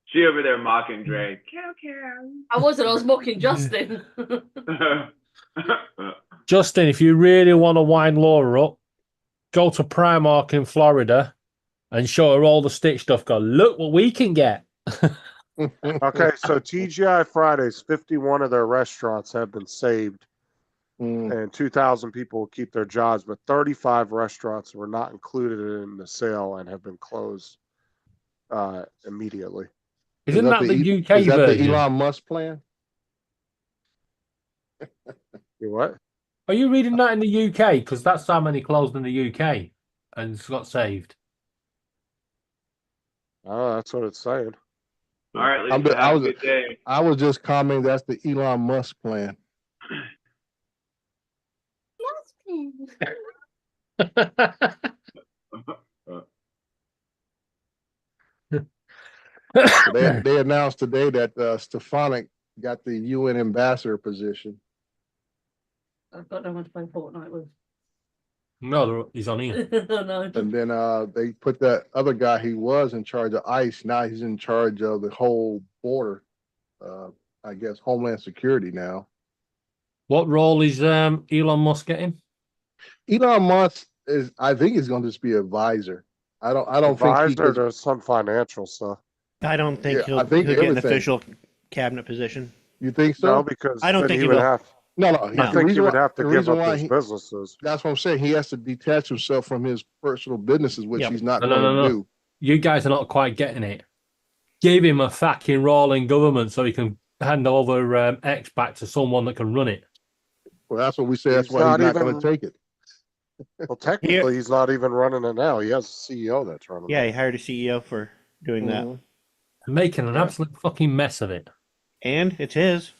C: She over there mocking Dre. Cow.
I: I wasn't. I was mocking Justin.
H: Justin, if you really want to wind Laura up, go to Primark in Florida and show her all the Stitch stuff. Go, look what we can get.
A: Okay, so TGI Fridays, 51 of their restaurants have been saved, and 2,000 people will keep their jobs, but 35 restaurants were not included in the sale and have been closed immediately.
H: Isn't that the UK
F: Is that
H: version?
F: the Elon Musk plan?
A: You what?
H: Are you reading that in the UK? Because that's how many closed in the UK and got saved.
A: Oh, that's what it's saying.
C: All right,
F: I'm
C: Lisa,
F: the- I
C: have a
F: was-
C: good day.
F: I was just commenting that's the Elon Musk plan. So they announced today that Stefanik got the UN ambassador position.
I: I've got no one to play Fortnite with.
H: No, he's on here.
I: No.
F: And then they put that other guy, he was in charge of ICE. Now he's in charge of the whole border, I guess, Homeland Security now.
H: What role is Elon Musk getting?
F: Elon Musk is, I think he's going to just be advisor. I don't think he
A: Advisor
F: could,
A: to some financial stuff.
G: I don't think
F: Yeah,
G: he'll,
F: I think
G: he'll get an
F: everything.
G: official cabinet position.
F: you think so?
A: No, because
G: I don't
A: then
G: think
A: he
G: he
A: would
G: will.
A: have.
F: No,
G: No.
A: I
F: the
A: think he
F: reason
A: would
F: why-
A: have to
F: the
A: give
F: reason
A: up
F: why
A: his
F: he-
A: businesses.
F: That's what I'm saying. He has to detach himself from his personal businesses, which
G: Yep.
F: he's not
H: No,
F: going
H: no,
F: to
H: no.
F: do.
H: You guys are not quite getting it. Give him a fucking role in government so he can hand over X back to someone that can run it.
F: Well, that's what we say. That's
A: He's
F: why he's
A: not
F: not going
A: even-
F: to take it.
A: Well, technically, he's not even running it now. He has a CEO that's running
G: Yeah,
A: it.
G: he hired a CEO for doing that.
F: Mhm.
H: Making an absolute fucking mess of it.
G: And it's his.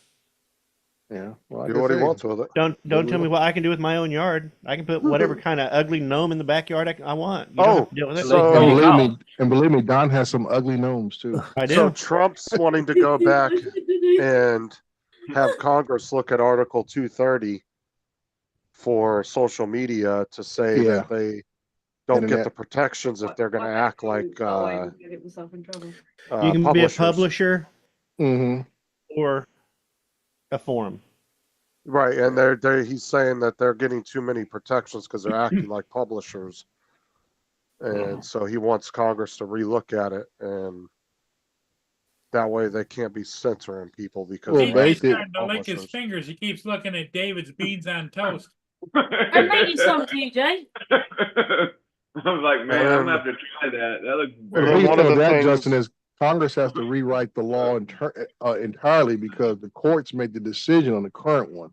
F: Yeah. Well,
A: Do what he wants with it.
G: Don't
F: Well,
G: tell me what I can do with my own yard. I can put whatever kind of ugly gnome in the backyard I want. You don't
A: Oh,
G: have to deal with it.
A: so-
H: There you go.
F: And believe me, Don has some ugly gnomes too.
G: I do.
A: So Trump's wanting to go back and have Congress look at Article 230 for social media to say
F: Yeah.
A: that they don't get
F: Internet.
A: the protections if they're going to act like
I: Get myself in trouble.
G: You can be a
A: publishers.
G: publisher
F: Mm-hmm.
G: or a forum.
A: Right, and he's saying that they're getting too many protections because they're acting like publishers, and so he wants Congress to relook at it, and that way they can't be censoring people because
F: Well,
A: they're
B: He's
F: basically-
B: starting to lick his
A: publishers.
B: fingers. He keeps looking at David's beans on toast.
I: I made you some, TJ.
C: I'm like, man, I'm gonna have to try that. That looks
A: Well,
F: The
C: very
F: reason
A: one of
F: for
A: the
F: that,
A: things-
F: Justin, is Congress has to rewrite the law entirely because the courts made the decision on the current one.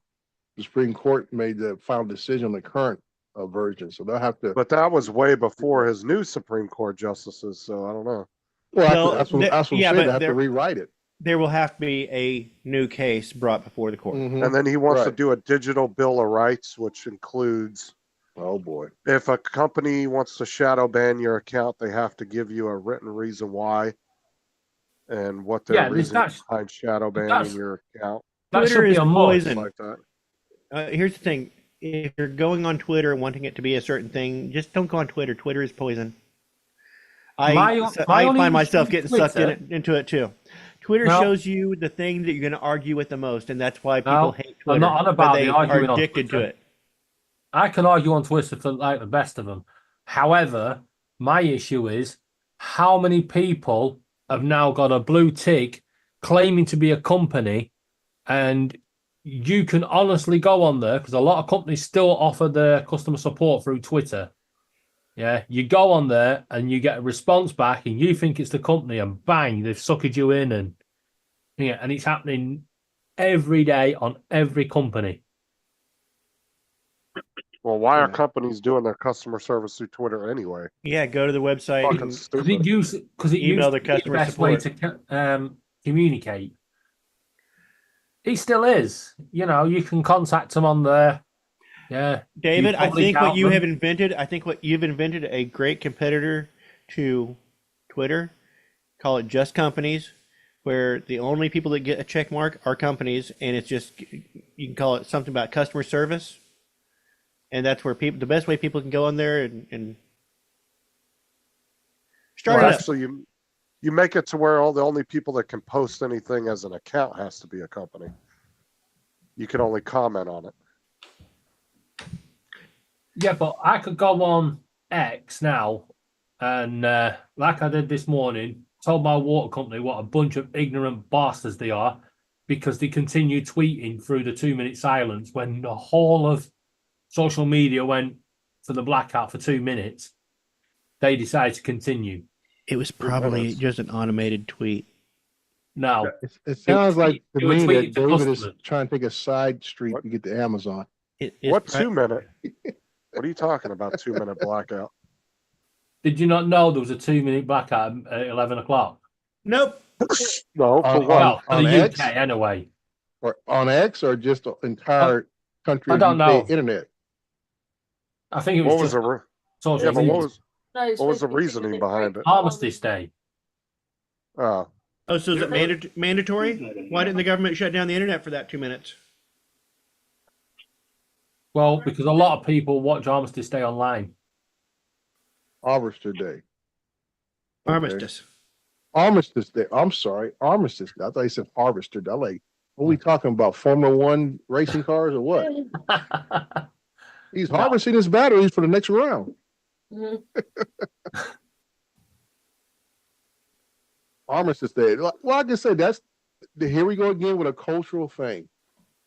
F: The Supreme Court made the final decision on the current version, so they'll have to.
A: But that was way before his new Supreme Court justices, so I don't know.
F: Well,
G: Well,
F: that's what
G: yeah,
F: I'm saying.
G: but
F: They have to
G: they're-
F: rewrite it.
G: There will have to be a new case brought before the court.
F: Mhm.
A: And then he wants to
F: Right.
A: do a digital bill of rights, which includes
F: Oh boy.
A: if a company wants to shadow ban your account, they have to give you a written reason why and what their
H: Yeah,
A: reason
H: that's-
A: behind shadow banning
H: that's-
A: your account.
H: That
G: Twitter
H: should be
G: is
H: a must.
G: poison.
A: Like that.
G: Here's the thing: if you're going on Twitter and wanting it to be a certain thing, just don't go on Twitter. Twitter is poison. I
H: My only
G: find myself
H: issue
G: getting
H: with
G: sucked
H: Twitter-
G: into it too. Twitter
H: No.
G: shows you the thing that you're going to argue with the most, and that's why people
H: No,
G: hate
H: I'm
G: Twitter.
H: not on
G: but
H: about
G: they
H: the
G: are
H: arguing on
G: addicted to
H: Twitter.
G: it.
H: I can argue on Twitter for like the best of them. However, my issue is how many people have now got a blue tick claiming to be a company and you can honestly go on there because a lot of companies still offer their customer support through Twitter. Yeah, you go on there and you get a response back, and you think it's the company, and bang, they've suckered you in, and yeah, and it's happening every day on every company.
A: Well, why are
F: Yeah.
A: companies doing their customer service through Twitter anyway?
G: Yeah, go to the website.
A: Fucking
G: And
H: Because
A: stupid.
H: it
G: Email
H: used
G: the
H: to be the
G: customer
H: best way to communicate. It still is. You know, you can contact them on there. Yeah,
G: David, I
H: probably
G: think what
H: doubt
G: you
H: them.
G: have invented, I think what you've invented a great competitor to Twitter. Call it Just Companies, where the only people that get a check mark are companies, and it's just, you can call it something about customer service. And that's where people, the best way people can go on there and start
A: Well,
G: it up.
A: actually, you make it to where all the only people that can post anything as an account has to be a company. You can only comment on it.
H: Yeah, but I could go on X now, and like I did this morning, told my water company what a bunch of ignorant bastards they are, because they continue tweeting through the 2-minute silence when the whole of social media went for the blackout for 2 minutes. They decided to continue.
G: It was probably
A: minutes.
G: just an automated tweet.
H: Now,
F: It sounds like to
H: you were
F: me
H: tweeting
F: that
H: to
F: David is
H: customers.
F: trying to take a side street
A: What?
F: to get to Amazon.
G: It's
A: What
G: pri-
A: 2 minute? What are you talking about? 2 minute blackout?
H: Did you not know there was a 2-minute blackout at 11 o'clock?
G: Nope.
A: No, for
F: On-
A: what?
H: Well, for
F: on
H: the
F: X?
H: UK anyway.
F: Or on X or just the entire country
H: I
F: of
H: don't
F: UK
H: know.
F: internet?
H: I think it was
A: What was
H: just
A: the
H: social
A: yeah? But
H: media.
A: what was
I: No, it's
A: what was the
I: 50
A: reasoning
I: minute
A: behind
I: break.
A: it?
H: Armistice Day.
G: Oh, so is it mandatory? Why didn't the government shut down the internet for that 2 minutes?
H: Well, because a lot of people watch Armistice Day online.
F: Armistice Day. Okay.
G: Armistice.
F: Armistice Day. I'm sorry, Armistice Day. I thought you said Harvester Day. I'm like, what are we talking about? Formula One racing cars or what? He's
H: No.
F: harvesting his batteries for the next round.
I: Mhm.
F: Armistice Day. Well, like I said, here we go again with a cultural thing.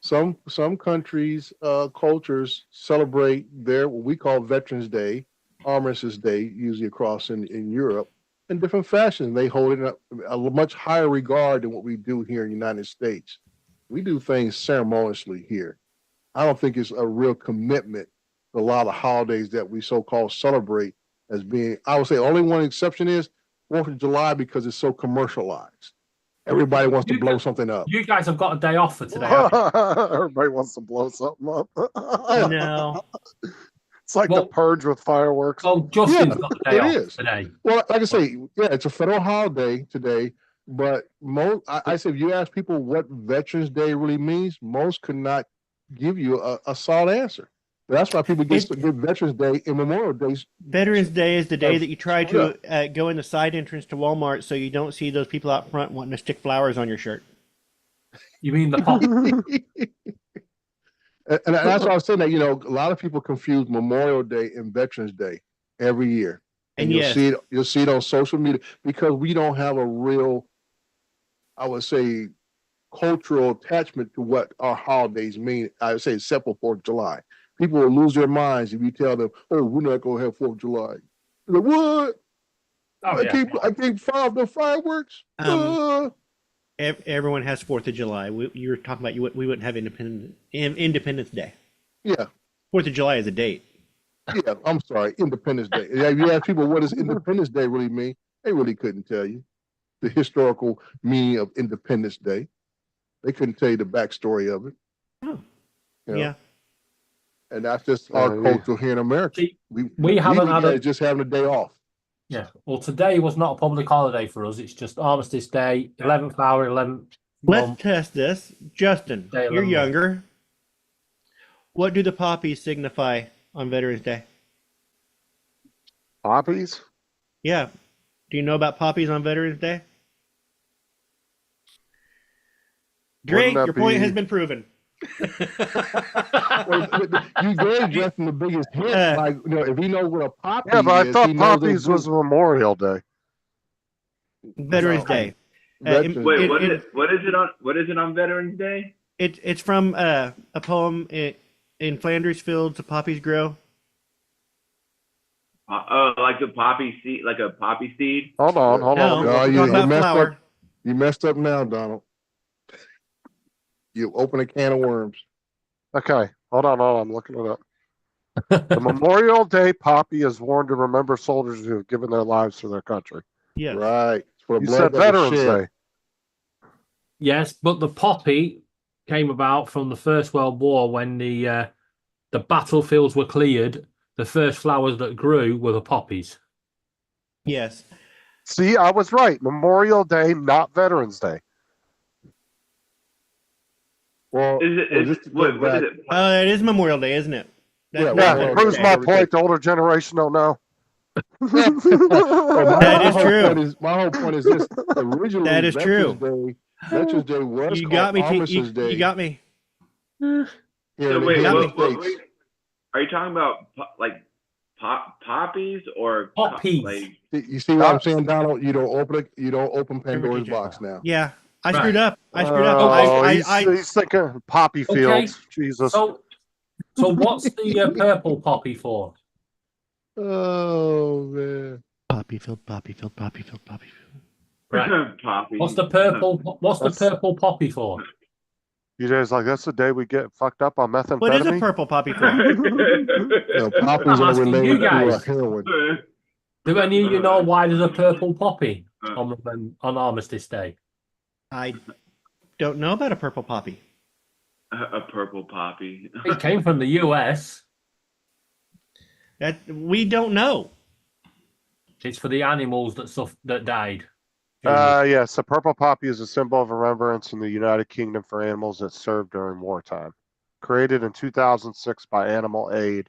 F: Some countries, cultures celebrate their what we call Veterans Day, Armistice Day, usually across in Europe, in different fashions. They hold it in a much higher regard than what we do here in the United States. We do things ceremoniously here. I don't think it's a real commitment to a lot of holidays that we so-called celebrate as being. I would say only one exception is 4th of July because it's so commercialized. Everybody wants to
H: You
F: blow
H: can-
F: something up.
H: You guys have got a day off for today. haven't you?
A: Everybody wants to blow something up.
G: No.
A: It's like
H: Well-
A: the purge with fireworks.
H: Well, Justin's
F: Yeah,
H: got a day
F: it
H: off
F: is.
H: today.
F: Well, like I say, yeah, it's a federal holiday today, but I say if you ask people what Veterans Day really means, most could not give you a solid answer. That's why people get Veterans Day and Memorial Day.
G: Veterans Day is the day that you try
F: Yeah.
G: to go in the side entrance to Walmart so you don't see those people out front wanting to stick flowers on your shirt.
H: You mean the pop?
F: And that's why I was saying that, a lot of people confuse Memorial Day and Veterans Day every year.
G: And
F: you'll
G: yes.
F: you'll see it on social media because we don't have a real, I would say, cultural attachment to what our holidays mean. I would say except for 4th of July. People will lose their minds if you tell them, "Oh, we're not gonna have 4th of July." They're like, what?
H: Oh, yeah.
F: I can't fire the fireworks.
G: Everyone has 4th of July. You were talking about we wouldn't have Independence Day.
F: Yeah,
G: 4th of July is a date.
F: yeah. I'm sorry, Independence Day. Yeah, if you ask people what does Independence Day really mean, they really couldn't tell you the historical meaning of Independence Day. They couldn't tell you the backstory of it.
G: Oh.
F: You know?
G: Yeah.
F: And that's just our
A: Yeah.
F: culture here in America.
H: See, we haven't had a-
F: just having a day off.
H: Yeah. Well, today was not a public holiday for us. It's just Armistice Day, 11th hour, 11th
G: Let's
H: month.
G: test this. Justin,
H: Day
G: you're
H: 11.
G: younger. What do the poppies signify on Veterans Day?
A: Poppies?
G: Yeah. Do you know about poppies on Veterans Day? Great,
A: Wouldn't that
G: your point
A: be-
G: has been proven.
F: Well, you gave Justin the biggest hint. Like, if he knows what a poppy
A: Yeah, but I
F: is,
A: thought
F: he knows
A: poppies
F: those
A: was Memorial Day.
G: Veterans
F: No.
G: Day.
F: Veterans
C: Wait,
G: It-
C: what
G: it-
C: is it on Veterans Day?
G: It's from a poem in Flanders Fields, the poppies grow.
C: Like a poppy seed, like a poppy seed.
A: Hold on, hold
G: No,
A: on.
F: No,
G: we're
F: you
G: talking about
F: messed
G: flower.
F: up. You messed up now, Donald. You open a can of worms.
A: Okay, hold on. I'm looking it up. The Memorial Day poppy is worn to remember soldiers who have given their lives for their country.
G: Yes.
F: Right. For the
A: You
F: blood
A: said
F: that was
A: Veterans
F: shed.
A: Day.
H: Yes, but the poppy came about from the First World War when the battlefields were cleared. The first flowers that grew were the poppies.
G: Yes.
A: See, I was right. Memorial Day, not Veterans Day.
F: Well,
C: Is it?
F: just to
C: What
F: go
C: is
F: back,
C: it?
G: It is Memorial Day, isn't it?
F: Yeah,
A: Yeah,
F: Memorial
A: it proves
F: Day.
A: my point. The older generation don't know.
F: Well,
G: That is
F: whole
G: true.
F: point is, my whole point is this: originally,
G: That is
F: Veterans
G: true.
F: Day, Veterans Day was
G: You
F: called
G: got me.
F: Armistice Day.
G: You got me.
F: here
C: So
F: in the
C: wait,
F: United
C: what,
F: States.
C: are you talking about? Like poppies or
H: Poppies.
C: like?
F: You see what I'm saying, Donald? You don't open Pandora's
G: TJ.
F: box now.
G: Yeah, I
H: Right.
G: screwed up.
A: Oh,
G: I
A: he's thinking poppy
H: Okay.
A: fields. Jesus.
H: So what's the purple poppy for?
F: Oh man.
G: Poppy field.
H: Right.
C: Poppy.
H: What's the purple? What's the
A: That's-
H: purple poppy for?
A: DJ's like, that's the day we get fucked up on methamphetamine.
G: What is a purple poppy for?
F: No, poppies
H: I'm
F: are
H: asking
F: related
H: you
F: to
H: guys.
F: heroin.
H: Do any of you know why there's a purple poppy on Armistice Day?
G: I don't know about a purple poppy.
C: A purple poppy.
H: It came from the US.
G: That we don't know.
H: It's for the animals that died.
A: Yes, the purple poppy is a symbol of remembrance in the United Kingdom for animals that served during wartime. Created in 2006 by Animal Aid,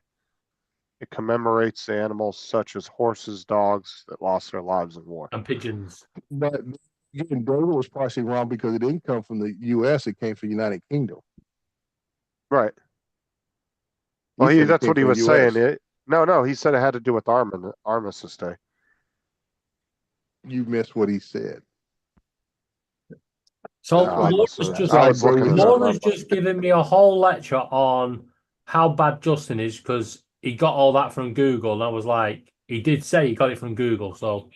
A: it commemorates the animals such as horses, dogs that lost their lives in war.
H: And pigeons.
F: But again, David was partially wrong because it didn't come from the U.S. It came from the United Kingdom.
A: Right. Well,
F: said it
A: that's
F: came
A: what he
F: from
A: was
F: the
A: saying.
F: US.
A: No, he said it had to do with Armistice Day.
F: You missed what he said.
H: So
A: No, I
H: Laura's
A: must have-
H: just
A: I was looking at
H: Laura's
A: that.
H: just giving me a whole lecture on how bad Justin is because he got all that from Google, and I was like, he did say he got it from Google, so.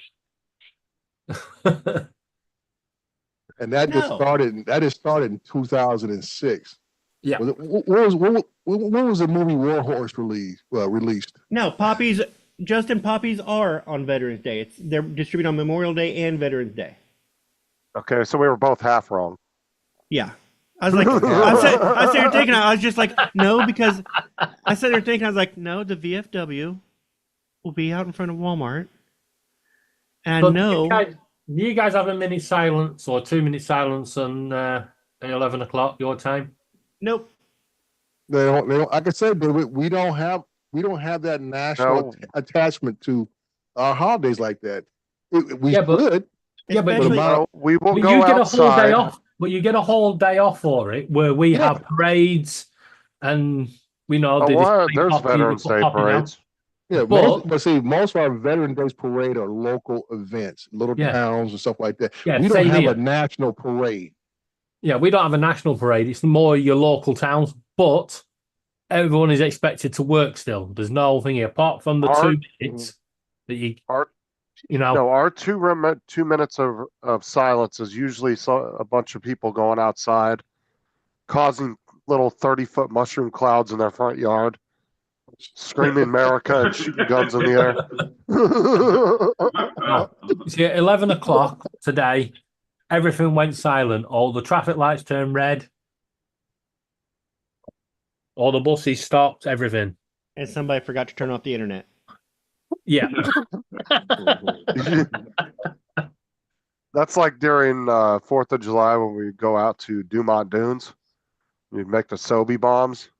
F: And that just started. That just started in 2006.
H: Yeah.
F: When was the movie War Horse released?
G: No, poppies. Justin, poppies are on Veterans Day. They're distributed on Memorial Day and Veterans Day.
A: Okay, so we were both half wrong.
G: Yeah. I was like, I sat there thinking, I was just like, no, because I sat there thinking, I was like, no, the VFW will be out in front of Walmart. And
H: So
G: no.
H: do you guys have a minute silence or 2 minute silence on 11 o'clock your time?
G: Nope.
F: They don't. Like I said, David, we don't have that national attachment to our holidays like that. We should.
G: Especially,
A: we will
H: But
A: go
H: you get a
A: outside.
H: whole day off. But you get a whole day off for it, where we have parades, and we know
A: There's Veterans Day parades.
F: Yeah,
H: But-
F: most of our Veterans Days parade are local events, little
H: Yeah.
F: towns and stuff like that.
H: Yeah,
F: we don't
H: same
F: have
H: here.
F: a national parade.
H: Yeah, we don't have a national parade. It's more your local towns, but everyone is expected to work still. There's no thing here, apart from the 2 minutes that
A: our 2 minutes of silence is usually a bunch of people going outside, causing little 30-foot mushroom clouds in their front yard, screaming America and shooting guns in the air.
H: See, at 11 o'clock today, everything went silent. All the traffic lights turned red. All the buses stopped, everything.
G: and somebody forgot to turn off the internet.
H: Yeah.
A: That's like during 4th of July when we go out to Dumont Dunes. You'd make the Sobe bombs.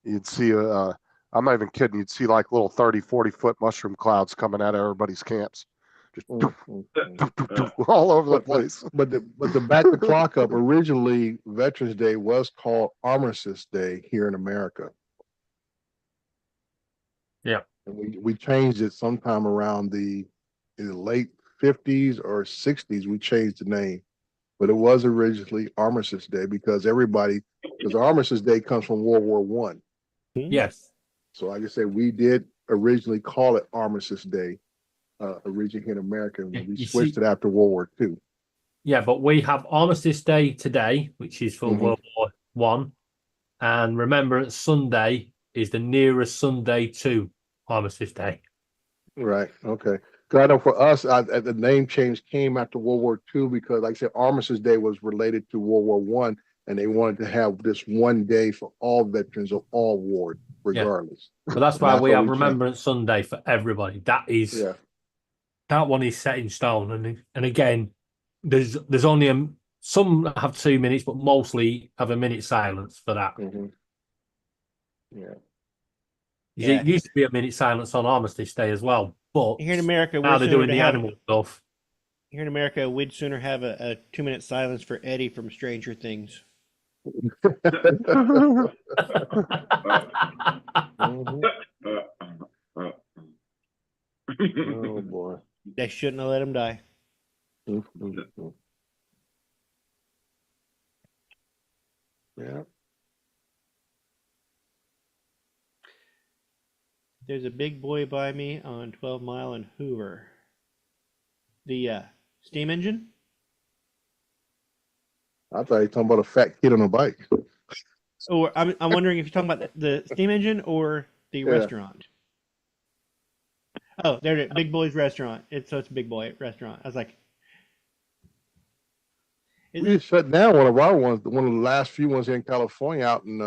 A: You'd see, I'm not even kidding, you'd see like little 30, 40-foot mushroom clouds coming out of everybody's camps. Just all over the place.
F: But to back the clock up, originally Veterans Day was called Armistice Day here in America.
H: Yeah.
F: And we changed it sometime around the late 50s or 60s. We changed the name. but it was originally Armistice Day because Armistice Day comes from World War One.
H: Yes.
F: So like I said, we did originally call it Armistice Day, originally in America, and we
H: You
F: switched
H: see-
F: it after World War II.
H: Yeah, but we have Armistice Day today, which is for
F: Mhm.
H: World War One, and Remembrance Sunday is the nearest Sunday to Armistice Day.
F: Right. Okay. Because I know for us, the name change came after World War II because, like I said, Armistice Day was related to World War One, and they wanted to have this one day for all veterans of all wars, regardless.
H: But that's why
F: That's
H: we
F: why
H: have
F: we changed.
H: Remembrance Sunday for everybody.
F: Yeah.
H: That one is set in stone, and again, there's only some have 2 minutes, but mostly have a minute silence for that.
F: Mhm. Yeah.
G: Yeah.
H: It used to be a minute silence on Armistice Day as well, but
G: Here in America,
H: now
G: we're
H: they're
G: sooner
H: doing
G: to
H: the
G: have,
H: animal stuff.
G: here in America, we'd sooner have a 2-minute silence for Eddie from Stranger Things.
F: Mhm. Oh boy.
G: They shouldn't have let him die.
F: Mhm. Yeah.
G: There's a big boy by me on 12 Mile and Hoover. The steam engine?
F: I thought you were talking about a fat kid on a bike.
G: Or I'm wondering if you're talking about the steam engine or the
F: Yeah.
G: restaurant. Oh, there it is. Big Boy's restaurant. It's a Big Boy restaurant. I was like, is
F: We
G: it?
F: just shut down one of our ones, one of the last few ones here in California, out in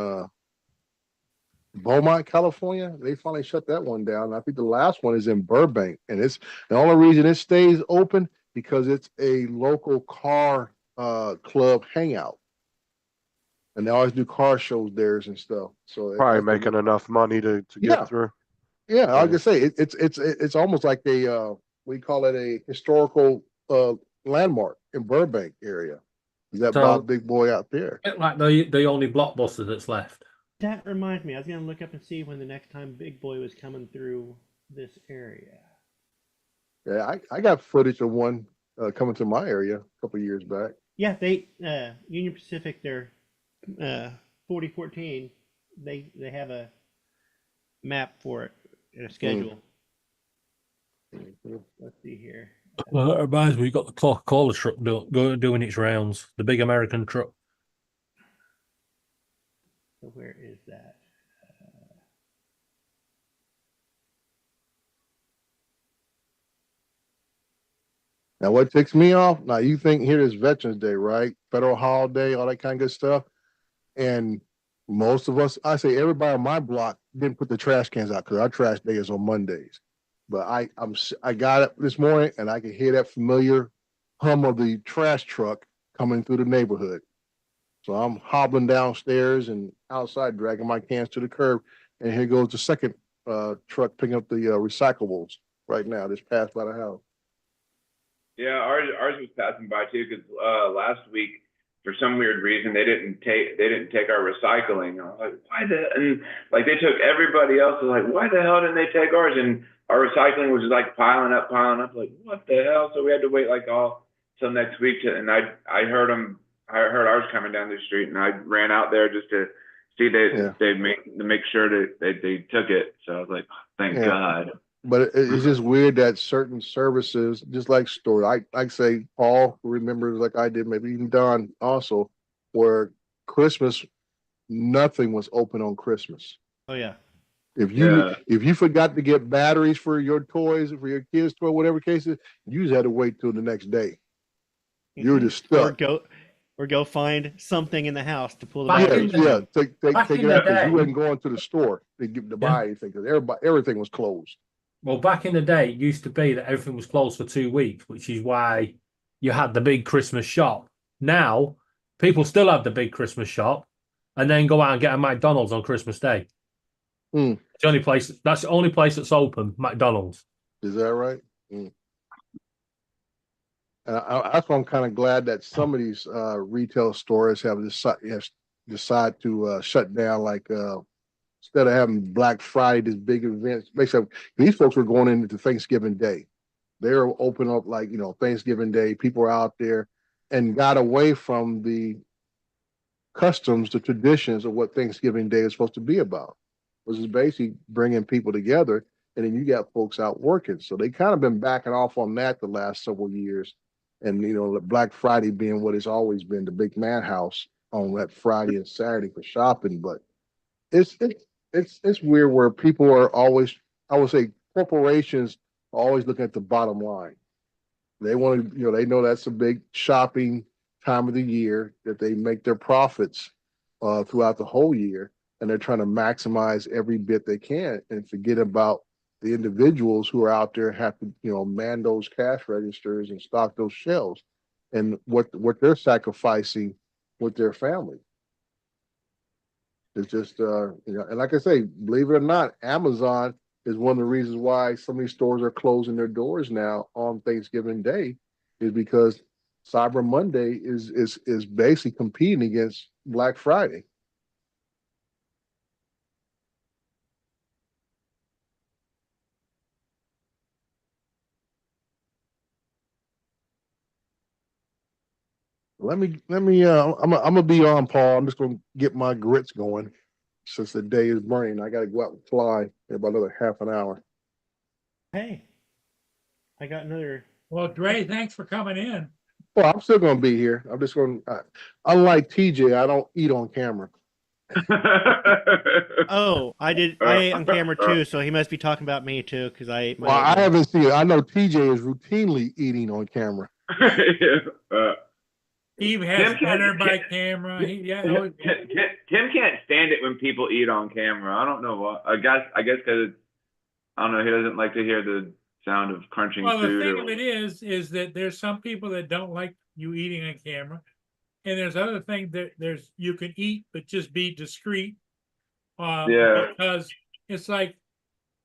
F: Beaumont, California. They finally shut that one down. I think the last one is in Burbank, and it's the only reason it stays open because it's a local car club hangout, and they always do car shows there and stuff. So
A: Probably
F: that's the-
A: making enough money to
F: Yeah.
A: get through.
F: Yeah, I was
A: Yeah.
F: gonna say it's almost like we call it a historical landmark in Burbank area. Is that
H: So-
F: Bob Big Boy out there?
H: Like the only blockbuster that's left.
G: That reminds me. I was gonna look up and see when the next time Big Boy was coming through this area.
F: Yeah, I got footage of one coming to my area a couple years back.
G: Yeah, they Union Pacific, their 4014. They have a map for it and a schedule. Let's see here.
H: Well, that reminds me, you got the Coca-Cola truck doing its rounds, the big American truck.
G: So where is that?
F: Now, what ticks me off? Now, you think here is Veterans Day, right? Federal holiday, all that kind of good stuff. And most of us, I say everybody on my block didn't put the trash cans out because our trash day is on Mondays. But I got up this morning and I could hear that familiar hum of the trash truck coming through the neighborhood. So I'm hobbling downstairs and outside, dragging my cans to the curb. And here goes the second truck picking up the recyclables right now. Just passed by the house.
C: Yeah, ours was passing by too, because last week, for some weird reason, they didn't take our recycling. I was like, why and like they took everybody else. Like, why the hell didn't they take ours? And our recycling was just like piling up. Like, what the hell? So we had to wait like all till next week and I heard ours coming down the street, and I ran out there just to see they make sure that they took it. So I was like, thank
F: Yeah.
C: God.
F: But it's just weird that certain services, just like stores, I say Paul remembers like I did, maybe even Don also, where Christmas, nothing was open on Christmas.
G: Oh yeah.
F: If you forgot to get batteries for your toys, for your kids' toy, whatever case is, you just had to wait till the next day. You were just stuck.
G: Or go find something in the house to pull the
H: Back
G: batteries.
H: in the-
F: Take
H: back
F: it
H: in the
F: out because
H: day-
F: you wasn't going to the store to buy anything because everything was closed.
H: Well, back in the day, it used to be that everything was closed for 2 weeks, which is why you had the big Christmas shop. Now, people still have the big Christmas shop and then go out and get a McDonald's on Christmas Day.
F: Mm.
H: That's the only place that's open, McDonald's.
F: Is that right? Mm. That's why I'm kind of glad that some of these retail stores have decided to shut down. Like instead of having Black Friday, this big events, basically these folks were going into Thanksgiving Day. They're open up like Thanksgiving Day. People are out there, and got away from the customs, the traditions of what Thanksgiving Day is supposed to be about, which is basically bringing people together. And then you got folks out working. So they kind of been backing off on that the last several years. And, Black Friday being what it's always been, the big madhouse on that Friday and Saturday for shopping. But it's weird where people are always, I would say corporations are always looking at the bottom line. They want to, they know that's a big shopping time of the year that they make their profits throughout the whole year, and they're trying to maximize every bit they can and forget about the individuals who are out there have to, man those cash registers and stock those shelves, and what they're sacrificing with their family. It's just, and like I say, believe it or not, Amazon is one of the reasons why so many stores are closing their doors now on Thanksgiving Day, is because Cyber Monday is basically competing against Black Friday. I'm gonna be on, Paul. I'm just gonna get my grits going since the day is burning. I gotta go out and fly in about another half an hour.
G: Hey, I got another.
B: Well, Dre, thanks for coming in.
F: Well, I'm still gonna be here. I'm just gonna, unlike TJ, I don't eat on camera.
G: Oh, I ate on camera too, so he must be talking about me too, because I ate my.
F: Well, I haven't seen it. I know TJ is routinely eating on camera.
B: Steve has dinner by camera.
C: Tim can't stand it when people eat on camera. I don't know why. I guess because I don't know. He doesn't like to hear the sound of crunching
B: Well, the
C: food.
B: thing of it is that there's some people that don't like you eating on camera, and there's other things that you can eat but just be discreet.
C: Yeah.
B: Because it's like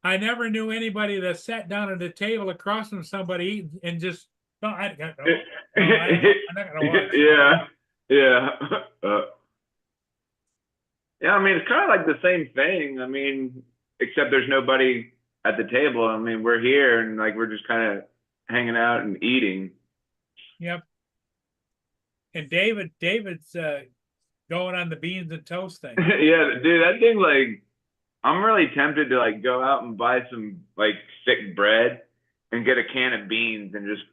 B: I never knew anybody that sat down at the table across from somebody eating and just I'm not gonna watch.
C: Yeah. Yeah. Yeah, I mean, it's kind of like the same thing. I mean, except there's nobody at the table. I mean, we're here and like we're just kind of hanging out and eating.
B: Yep. And David's going on the beans and toast thing.
C: Yeah, dude, that thing, like, I'm really tempted to like go out and buy some like thick bread and get a can of beans and just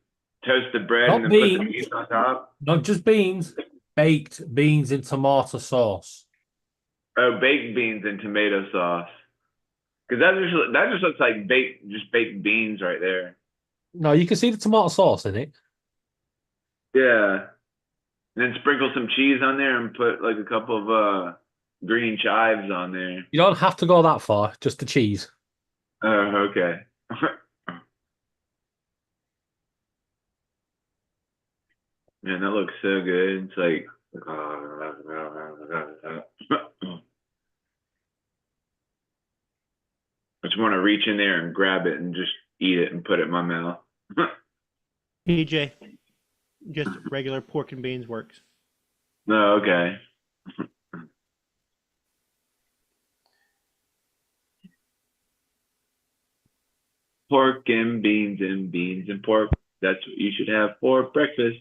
C: toast the bread and then put the beans on top.
H: Not just beans, baked beans in tomato sauce.
C: Oh, baked beans and tomato sauce. Because that just looks like baked beans right there.
H: No, you can see the tomato sauce in it.
C: Yeah. And then sprinkle some cheese on there and put like a couple of green chives on there.
H: You don't have to go that far, just the cheese.
C: Oh, okay. Man, that looks so good. It's like I just want to reach in there and grab it and just eat it and put it in my mouth.
G: TJ, just regular pork and beans works.
C: No, okay. Pork and beans and pork. That's what you should have for breakfast.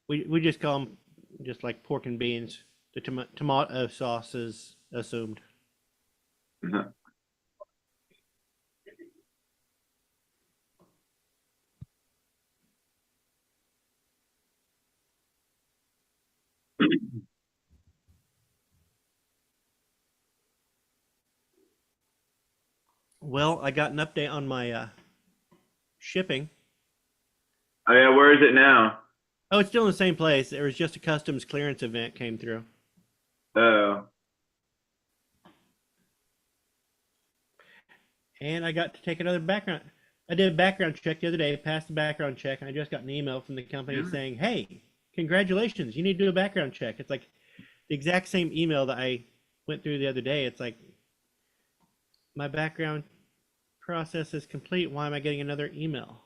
G: We just call them just like pork and beans. The tomato sauce is assumed.
C: Uh-huh.
G: Well, I got an update on my shipping.
C: Oh yeah, where is it now?
G: Oh, it's still in the same place. There was just a customs clearance event came through.
C: Oh.
G: And I got to take another background. I did a background check the other day, passed the background check, and I just got an email from the company saying, "Hey, congratulations, you need to do a background check." It's like the exact same email that I went through the other day. It's like, my background process is complete. Why am I getting another email?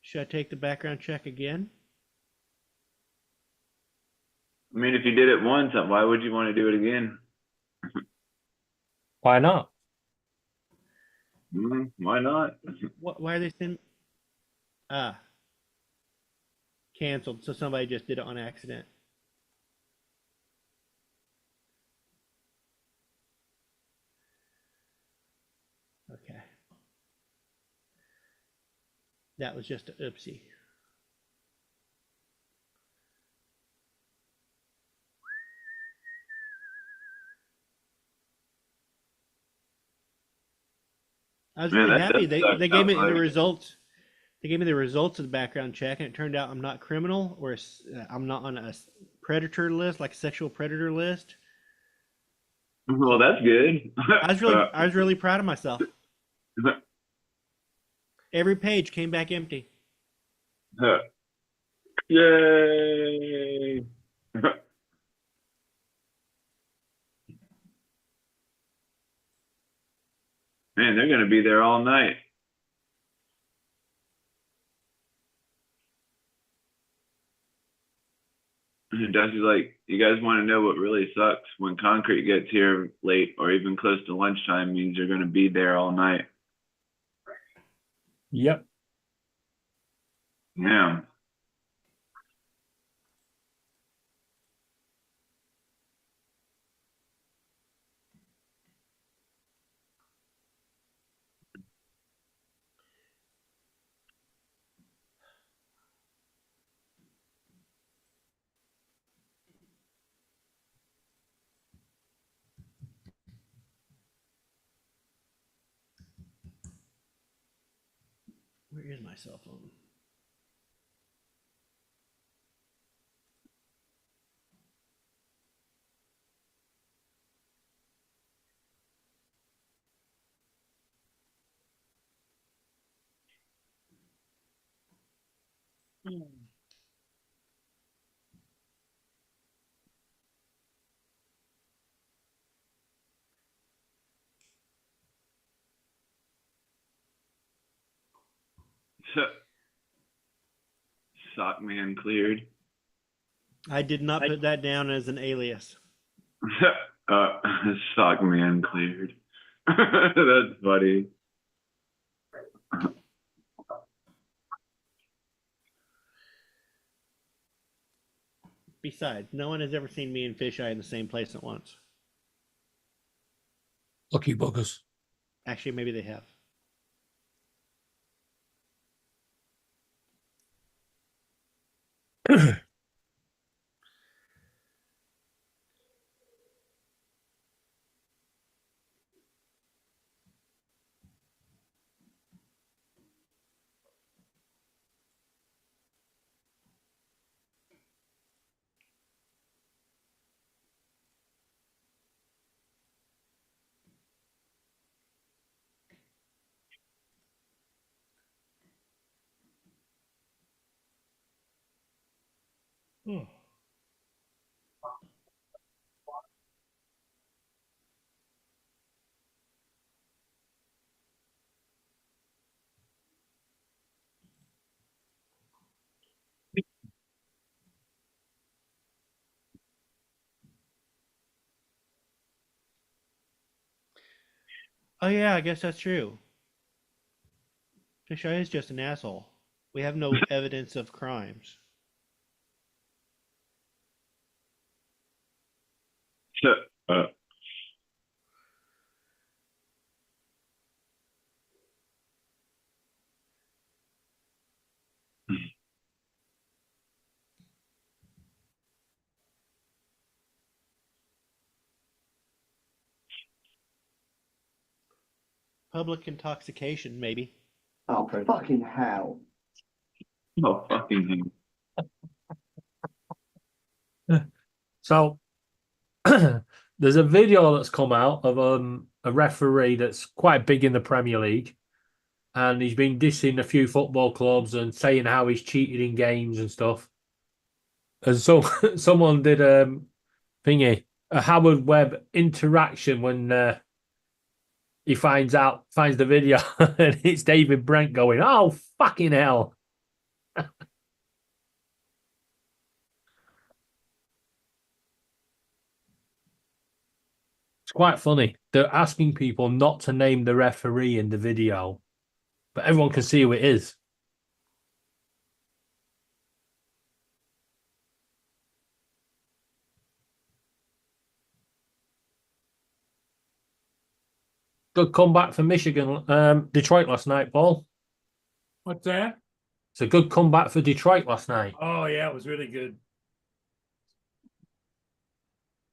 G: Should I take the background check again?
C: I mean, if you did it once, why would you want to do it again?
H: Why not?
C: Why not?
G: Why are they sending? canceled. So somebody just did it on accident. Okay. That was just an oopsie. I was
C: Man,
G: really
C: that
G: happy.
C: does
G: They
C: suck,
G: gave me
C: not
G: the
C: like-
G: results. They gave me the results of the background check, and it turned out I'm not criminal, or I'm not on a predator list, like a sexual predator list.
C: Well, that's good.
G: I was really proud of myself. Every page came back empty.
C: Yay! Man, they're gonna be there all night. And Dusty's like, you guys want to know what really sucks? When concrete gets here late or even close to lunchtime means you're gonna be there all night.
B: Yep.
C: Yeah.
G: Where is my cell phone?
C: Sock man cleared.
G: I did not put that down as an alias.
C: Sock man cleared. That's funny.
G: Besides, no one has ever seen me and Fisheye in the same place at once.
B: Lucky buggers.
G: Actually, maybe they have. Oh yeah, I guess that's true. Fisheye is just an asshole. We have no evidence of crimes.
C: Uh,
G: Public intoxication, maybe.
J: Oh, fucking hell.
C: oh, fucking hell.
H: So there's a video that's come out of a referee that's quite big in the Premier League, and he's been dissing a few football clubs and saying how he's cheated in games and stuff. And so someone did a Howard Webb interaction when he finds the video, and it's David Brent going, "Oh fucking hell." It's quite funny. They're asking people not to name the referee in the video, but everyone can see who it is. Good comeback for Michigan, Detroit last night, Paul.
B: What's that?
H: It's a good comeback for Detroit last night,
B: Oh yeah, it was really good.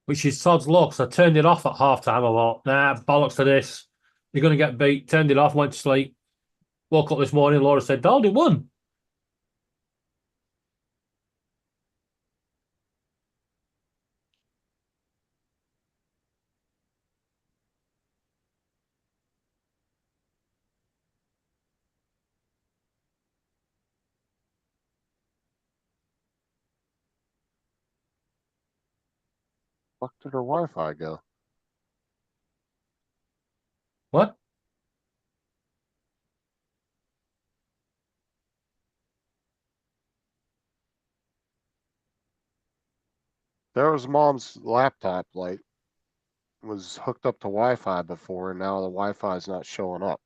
H: which is sod's law. 'Cause I turned it off at halftime. I thought, nah, bollocks to this. You're going to get beat. Turned it off, went to sleep. Woke up this morning, Laura said, Daldy won.
A: Fuck did her Wi-Fi go?
H: What?
A: There was mom's laptop light was hooked up to Wi-Fi before, and now the Wi-Fi is not showing up.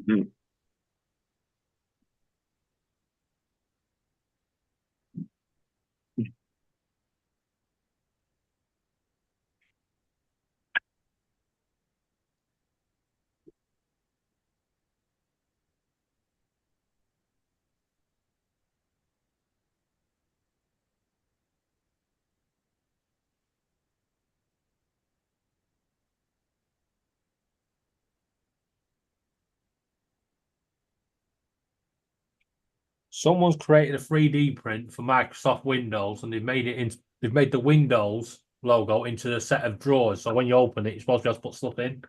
C: Mhm.
H: Someone's created a 3D print for Microsoft Windows, and they've made the Windows logo into a set of drawers. So when you open it, you're supposed to be able to put stuff in.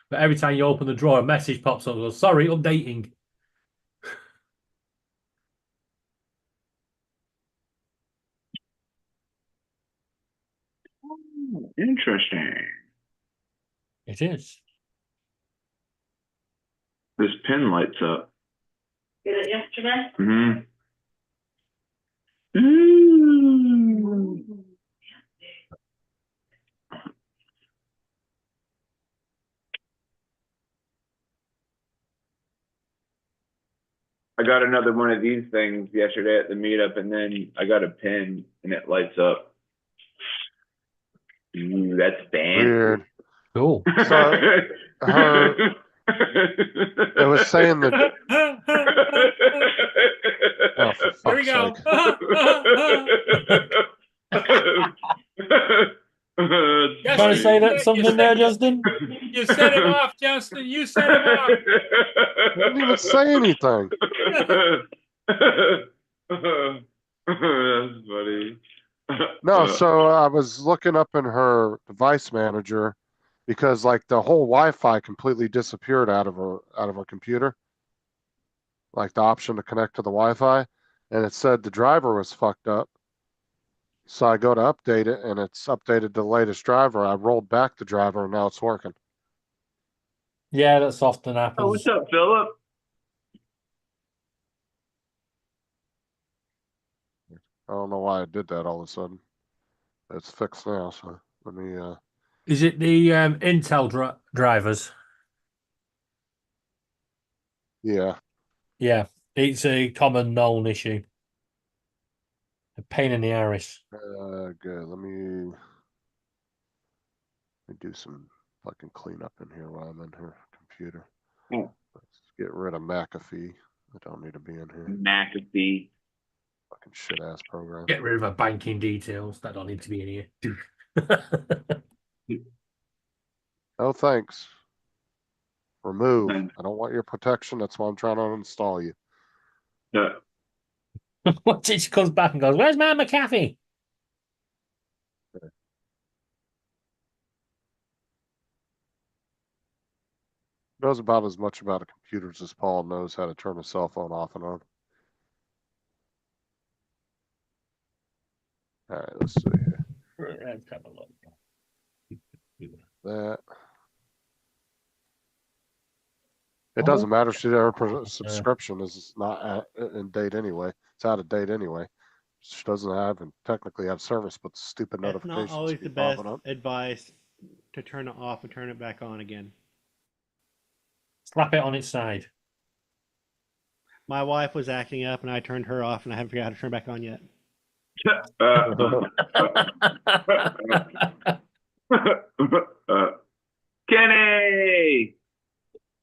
H: But every time you open the drawer, a message pops up and goes, sorry, updating.
C: Interesting.
H: It is.
C: This pin lights up.
I: Did it yesterday?
C: Mm-hmm. Ooh. I got another one of these things yesterday at the meetup, and then I got a pin, and it lights up. Ooh, that's fancy.
A: Weird.
H: Cool.
A: So it was saying that. Oh, for
B: Here we
A: fuck's
B: go.
A: sake!
H: Trying to say that something there, Justin?
B: You set him off, Justin. You set him off.
A: I didn't even say anything.
C: That's funny.
A: No, so I was looking up in her device manager because like the whole Wi-Fi completely disappeared out of her computer. Like the option to connect to the Wi-Fi, and it said the driver was fucked up. So I go to update it, and it's updated the latest driver. I rolled back the driver, and now it's working.
H: Yeah, that's often happens.
C: Oh, what's up, Philip?
A: I don't know why I did that all of a sudden. It's fixed now, so let me.
H: Is it the Intel drivers?
A: Yeah.
H: Yeah, it's a common known issue. A pain in the arse.
A: Good. Let me do some fucking cleanup in here while I'm in her computer.
C: Oh.
A: Let's get rid of McAfee. I don't need to be in here.
C: McAfee.
A: Fucking shit ass program.
H: Get rid of our banking details. That don't need to be in here.
A: Oh, thanks. Remove.
C: Fine.
A: I don't want your protection. That's why I'm trying to uninstall you.
C: Yeah.
H: What she comes back and goes, "Where's my McAfee?"
A: Knows about as much about computers as Paul knows how to turn a cell phone off and on. All right, let's see here.
H: Let's have a look.
A: That. It doesn't matter. She her subscription is not in date anyway. It's out of date anyway. She doesn't have and technically have service, but stupid
G: That's
A: notifications
G: not always the
A: keep
G: best
A: popping up.
G: advice to turn it off and turn it back on again.
H: Slap it on its side.
G: My wife was acting up and I turned her off and I haven't figured out how to turn it back on yet.
C: Kenny.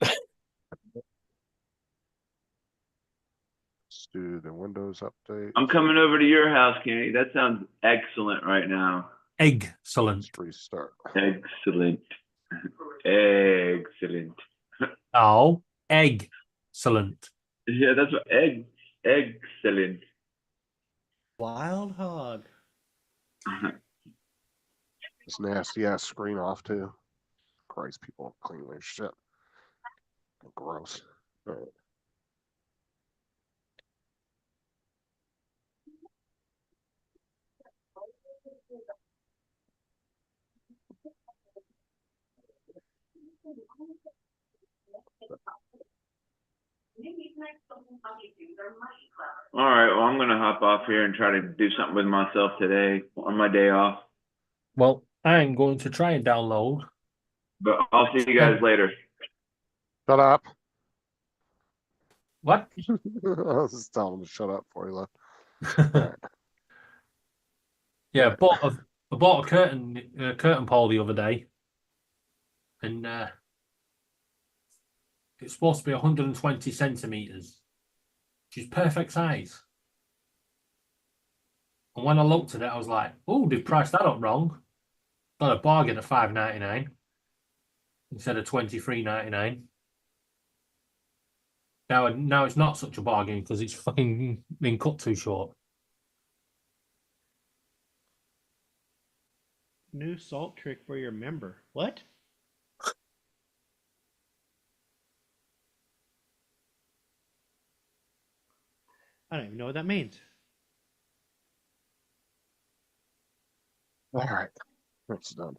A: Let's do the Windows update.
C: I'm coming over to your house, Kenny. That sounds excellent right now.
H: Excellent.
A: Let's restart.
C: Excellent. Excellent.
H: Oh, excellent.
C: Yeah, that's what excellent.
G: Wild hog.
A: This nasty ass screen off too. Christ, people clean their shit. Gross. All right.
C: All right, well, I'm gonna hop off here and try to do something with myself today on my day off.
H: Well, I'm going to try and download.
C: But I'll see you guys later.
A: Shut up.
H: What?
A: I was just telling him to shut up before he left.
H: Yeah, I bought a curtain pole the other day, and it's supposed to be 120 centimeters, which is perfect size. And when I looked at it, I was like, "Oh, they've priced that up wrong. Got a bargain at $5.99 instead of $23.99." Now it's not such a bargain because it's fucking been cut too short.
G: New salt trick for your member. What? I don't even know what that means.
A: All right. That's done.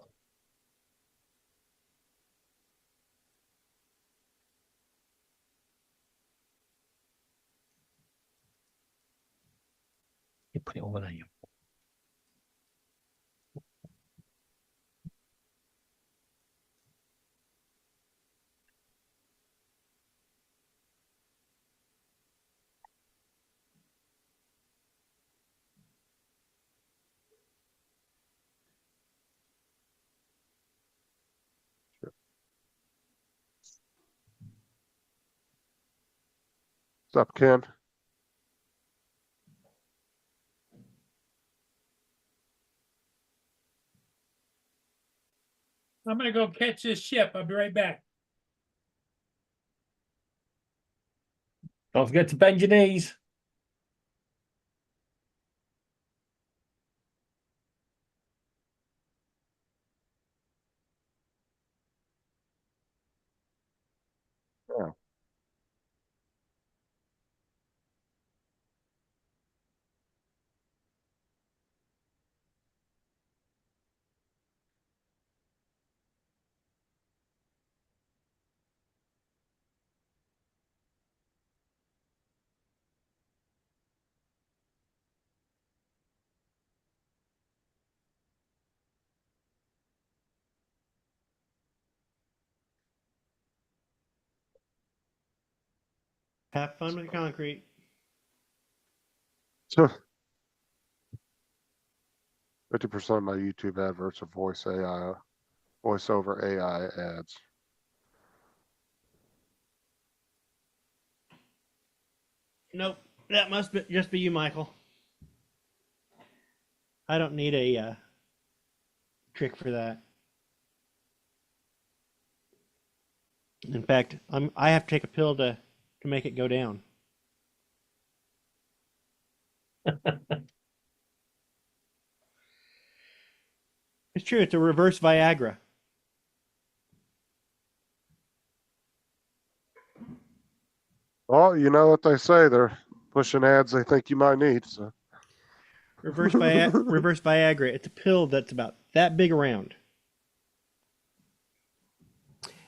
H: You put it over there.
A: What's up, Ken?
B: I'm gonna go catch this ship. I'll be right back.
H: Don't forget to bend your knees.
A: Yeah.
G: Have fun with concrete.
A: So 50% of my YouTube adverts are voice over AI ads.
G: Nope, that must just be you, Michael. I don't need a trick for that. In fact, I have to take a pill to make it go down. It's true. It's a reverse Viagra.
A: Well, you know what they say. They're pushing ads they think you might need. So.
G: Reverse Viagra. It's a pill that's about that big around.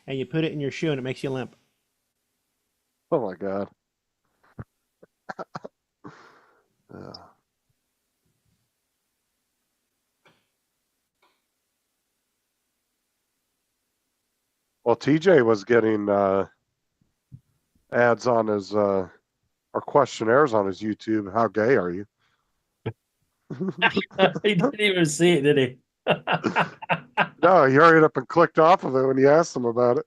G: And you put it in your shoe and it makes you limp.
A: Oh my God. Yeah. Well, TJ was getting ads on his or questionnaires on his YouTube. How gay are you?
H: He didn't even see it, did he?
A: No, he hurried up and clicked off of it when you asked him about it.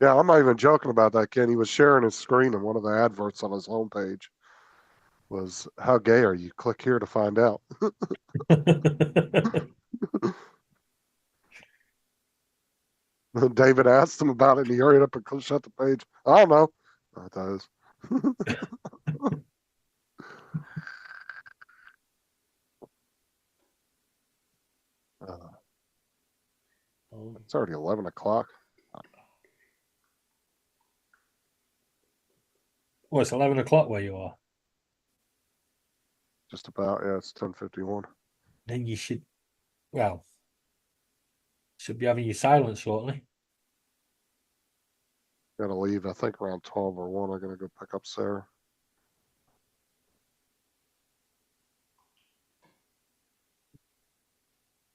A: Yeah, I'm not even joking about that, Ken. He was sharing his screen, and one of the adverts on his homepage was, "How gay are you? Click here to find out." David asked him about it, and he hurried up and shut the page. I don't know. Oh, that is. It's already 11 o'clock.
H: Well, it's 11 o'clock where you are.
A: Just about. Yeah, it's 10:51.
H: Then you should, well, should be having your silence shortly.
A: Gotta leave. I think around 12 or 1. I'm gonna go pick up Sarah.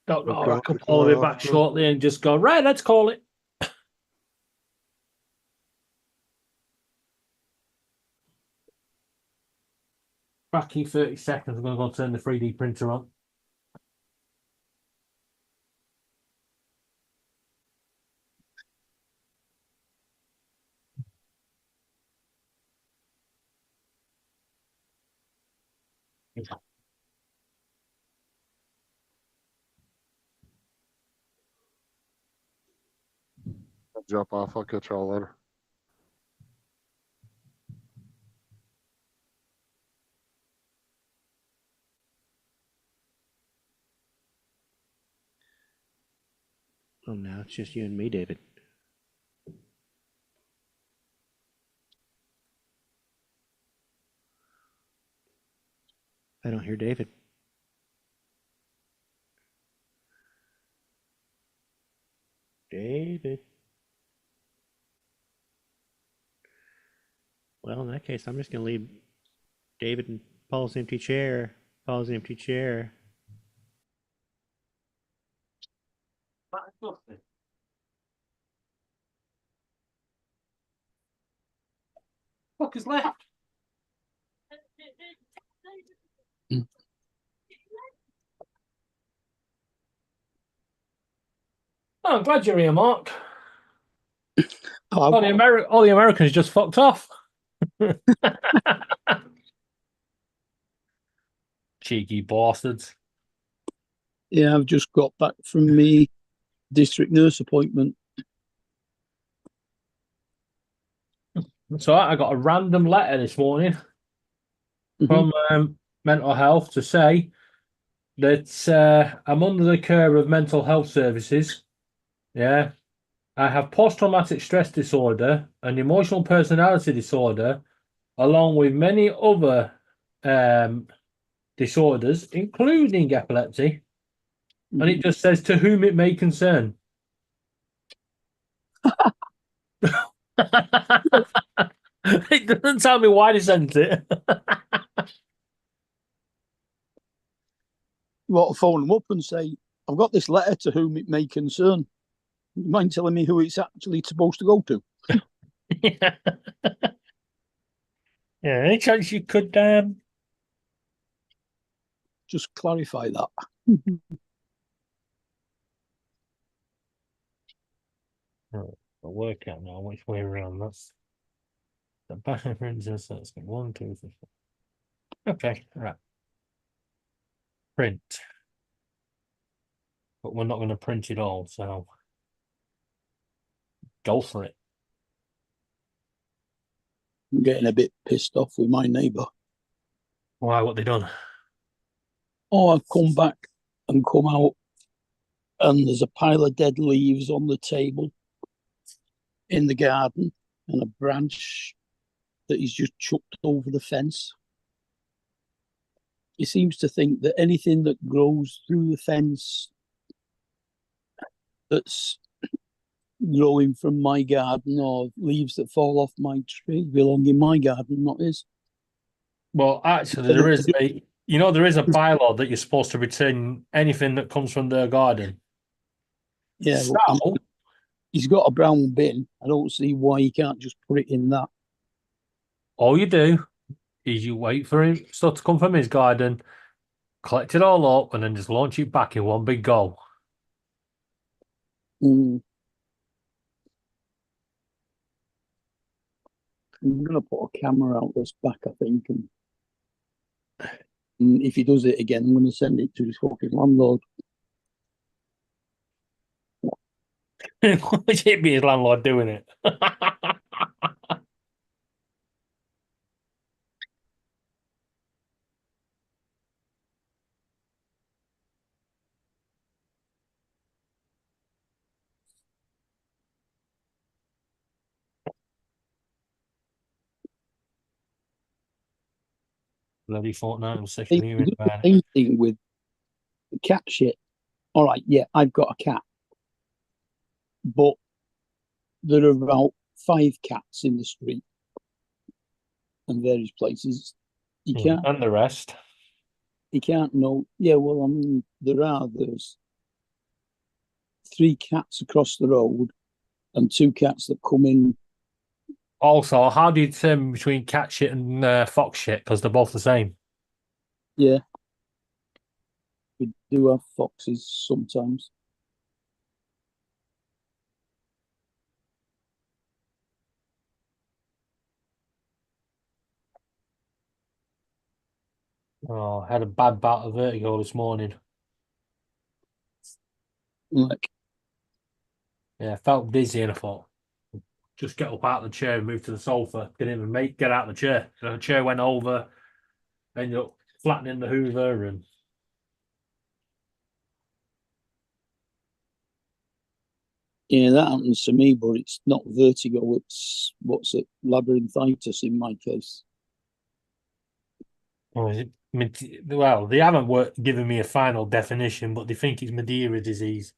H: Don't know.
A: Okay,
H: I could probably be back shortly and just go, right, let's call it. Back in 30 seconds. I'm going to go turn the 3D printer on.
A: I'll jump off. I'll catch y'all later.
G: Oh, now it's just you and me, David. I don't hear David. David. Well, in that case, I'm just going to leave David in Paul's empty chair. Paul's empty chair.
H: Fuck is left? Oh, I'm glad you're here, Mark. All the Americans just fucked off. Cheeky bastards.
D: Yeah, I've just got back from me district nurse appointment.
H: So I got a random letter this morning from mental health to say that I'm under the care of mental health services. Yeah. I have post-traumatic stress disorder and emotional personality disorder, along with many other disorders, including epilepsy. And it just says, to whom it may concern. It doesn't tell me why they sent it.
D: Well, I'll phone them up and say, I've got this letter to whom it may concern. You mind telling me who it's actually supposed to go to?
H: Yeah. Yeah, any chance you could
D: just clarify that?
H: I'll work out now which way around that's the back of so it's 1, 2, 3, 4. Okay, right. Print. But we're not going to print it all, so go for it.
D: I'm getting a bit pissed off with my neighbour.
H: Why? What they done?
D: Oh, I've come back and come out, and there's a pile of dead leaves on the table in the garden, and a branch that he's just chucked over the fence. He seems to think that anything that grows through the fence that's growing from my garden or leaves that fall off my tree belong in my garden, not his.
H: Well, actually, there is there is a bylaw that you're supposed to return anything that comes from their garden.
D: Yeah,
H: So,
D: he's got a brown bin. I don't see why he can't just put it in that.
H: all you do is you wait for him stuff to come from his garden, collect it all up, and then just launch it back in one big go.
D: Mm. I'm gonna put a camera out this back, I think, and if he does it again, I'm gonna send it to his fucking landlord.
H: It'd be his landlord doing it. Bloody fortnight was sick of hearing about it.
D: Same thing with the cat shit. All right, yeah, I've got a cat, but there are about 5 cats in the street and various places. You can't,
H: And the rest.
D: you can't know. Yeah, well, I mean, there's 3 cats across the road and 2 cats that come in.
H: Also, how do you determine between cat shit and fox shit? Because they're both the same.
D: Yeah, we do have foxes sometimes.
H: Oh, I had a bad bout of vertigo this morning.
D: Like,
H: Yeah, I felt dizzy and I thought, just get up out of the chair and move to the sofa. Didn't even get out of the chair. The chair went over, ended up flattening the Hoover, and
D: yeah, that happens to me, but it's not vertigo. It's labyrinthitis in my case.
H: well, they haven't given me a final definition, but they think it's Madeira disease.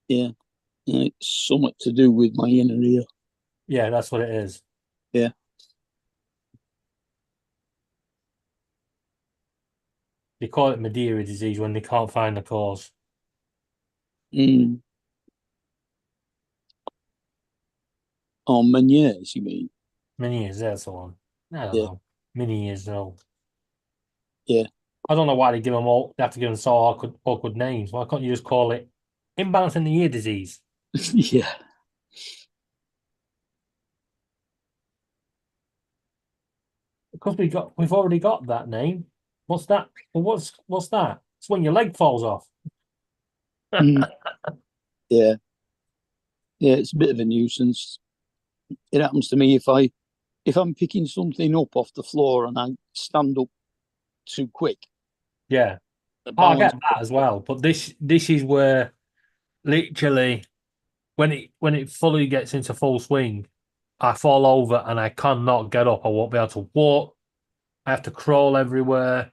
D: Yeah, it's something to do with my inner ear.
H: Yeah, that's what it is.
D: Yeah.
H: They call it Madeira disease when they can't find the cause.
D: Mm. Oh, Meniere's, you mean?
H: Many years, that's the one. I don't
D: Yeah.
H: know. Many years old.
D: Yeah.
H: I don't know why they have to give them so awkward names. Why can't you just call it imbalance in the ear disease?
D: Yeah.
H: Because we've already got that name. What's that? Well, what's that? It's when your leg falls off.
D: Mm. Yeah. Yeah, it's a bit of a nuisance. It happens to me if I'm picking something up off the floor and I stand up too quick.
H: Yeah.
D: the
H: Oh, I get
D: balance-
H: that as well. But this is where literally when it fully gets into full swing, I fall over and I cannot get up. I won't be able to walk. I have to crawl everywhere.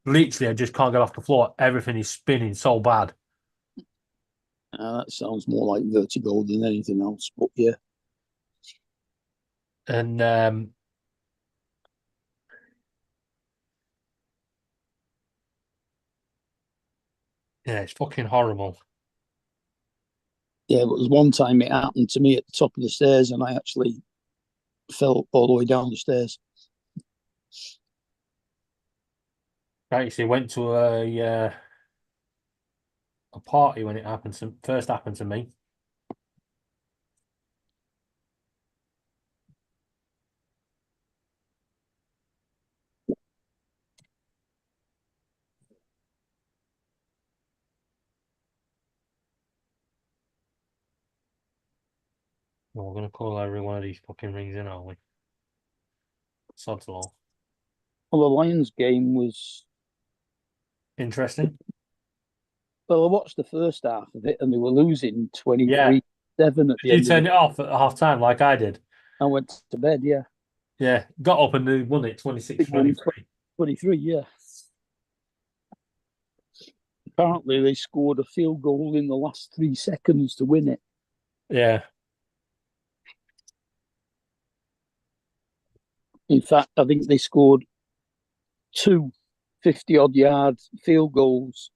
H: Literally, I just can't get off the floor. Everything is spinning so bad.
D: that sounds more like vertigo than anything else, but yeah.
H: And yeah, it's fucking horrible.
D: Yeah, but there's one time it happened to me at the top of the stairs and I actually fell all the way down the stairs.
H: I actually went to a party when it first happened to me. Well, we're gonna call every one of these fucking rings in, aren't we? Sod's law.
D: Well, the Lions game was.
H: Interesting.
D: Well, I watched the first half of it and they were losing 23-7
H: Yeah.
D: at the
H: You
D: end.
H: turned it off at half time like I did.
D: I went to bed, yeah.
H: Yeah. Got up and they won it 26-23.
D: 23, yeah. apparently they scored a field goal in the last 3 seconds to win it.
H: Yeah.
D: In fact, I think they scored 2 50-odd yard field goals,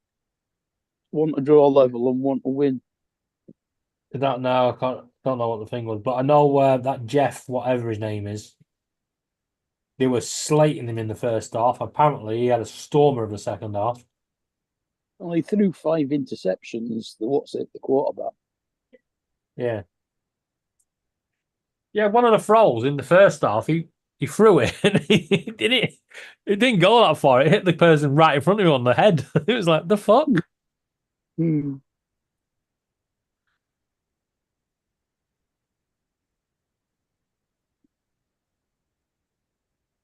D: one to draw level and one to win.
H: I don't know. Don't know what the thing was, but I know that Jeff, whatever his name is, they were slating him in the first half. Apparently, he had a stormer of the second half.
D: And they threw 5 interceptions. The quarterback.
H: Yeah. Yeah, one of the throws in the first half, he threw it and it didn't go that far. It hit the person right in front of him on the head. It was like, the fuck?
D: Hmm.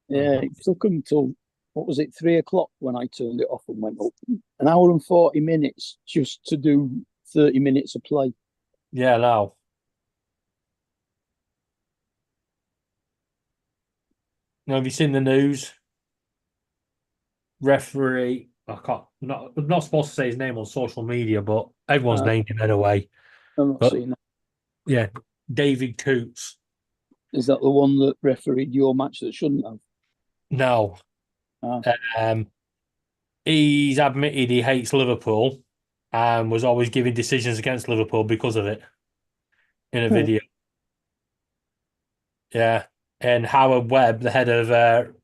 D: Yeah, it took them till, what was it, 3 o'clock when I turned it off and went up. An hour and 40 minutes just to do 30 minutes of play.
H: Yeah, no. Now, have you seen the news? Referee, I'm not supposed to say his name on social media, but everyone's named him anyway.
D: I'm not
H: But,
D: seeing that.
H: yeah, David Coots.
D: Is that the one that refereed your match that shouldn't have?
H: No.
D: Ah.
H: He's admitted he hates Liverpool and was always giving decisions against Liverpool because of it in a video. Yeah. And Howard Webb, the head of the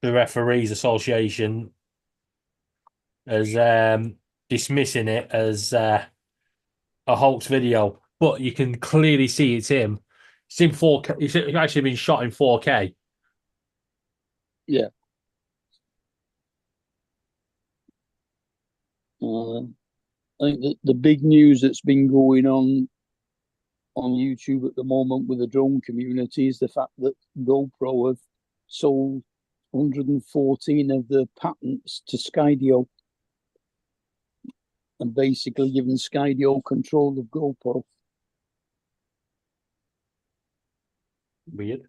H: Referees Association, is dismissing it as a hoax video. But you can clearly see it's him. It's in 4K. It's actually been shot in 4K.
D: Yeah. I think the big news that's been going on YouTube at the moment with the drone community is the fact that GoPro have sold 114 of the patents to Skydio and basically given Skydio control of GoPro.
H: Weird.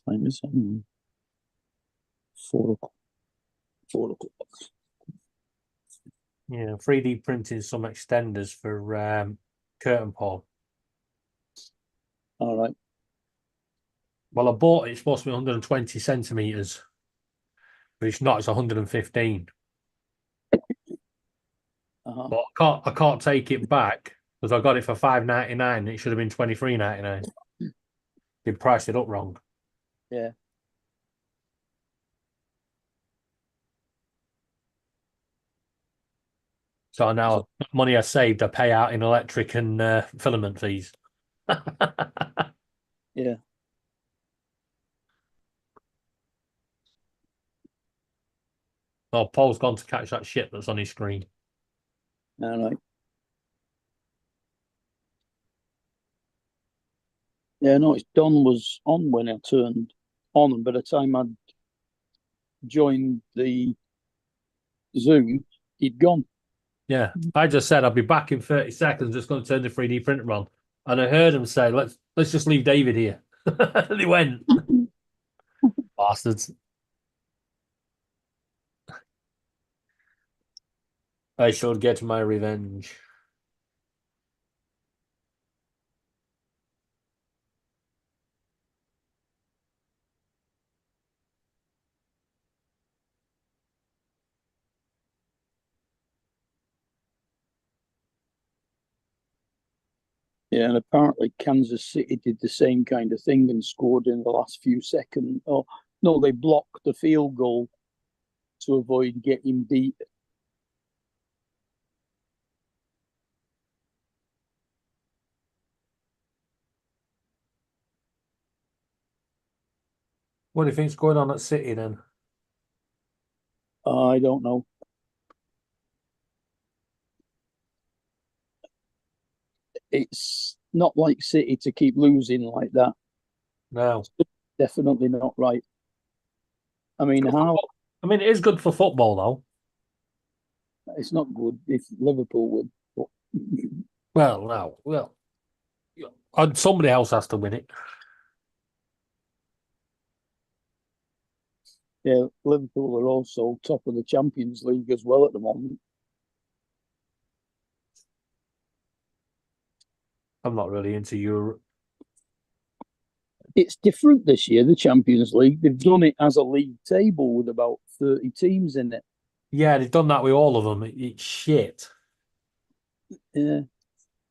D: Time is 4 o'clock. 4 o'clock.
H: Yeah, 3D printing some extenders for curtain pole.
D: All right.
H: Well, I bought it. It's supposed to be 120 centimeters, but it's not. It's 115. But I can't take it back because I got it for $5.99. It should have been $23.99. They priced it up wrong.
D: Yeah.
H: So now money I saved, I pay out in electric and filament fees.
D: Yeah.
H: Oh, Paul's gone to catch that shit that's on his screen.
D: All right. Yeah, no, it's Don was on when I turned on, and by the time I'd joined the Zoom, he'd gone.
H: Yeah, I just said I'll be back in 30 seconds. Just going to turn the 3D printer on, and I heard him say, "Let's just leave David here." And he went, bastards. I shall get my revenge.
D: Yeah, and apparently Kansas City did the same kind of thing and scored in the last few seconds. Oh, no, they blocked the field goal to avoid getting beat.
H: What do you think's going on at City then?
D: I don't know. It's not like City to keep losing like that.
H: No.
D: Definitely not right. I mean, how
H: I mean, it is good for football, though.
D: it's not good if Liverpool win. But
H: Well, no. Well, and somebody else has to win it.
D: yeah, Liverpool are also top of the Champions League as well at the moment.
H: I'm not really into Europe.
D: It's different this year, the Champions League. They've done it as a league table with about 30 teams in it.
H: Yeah, they've done that with all of them. It's shit.
D: Yeah.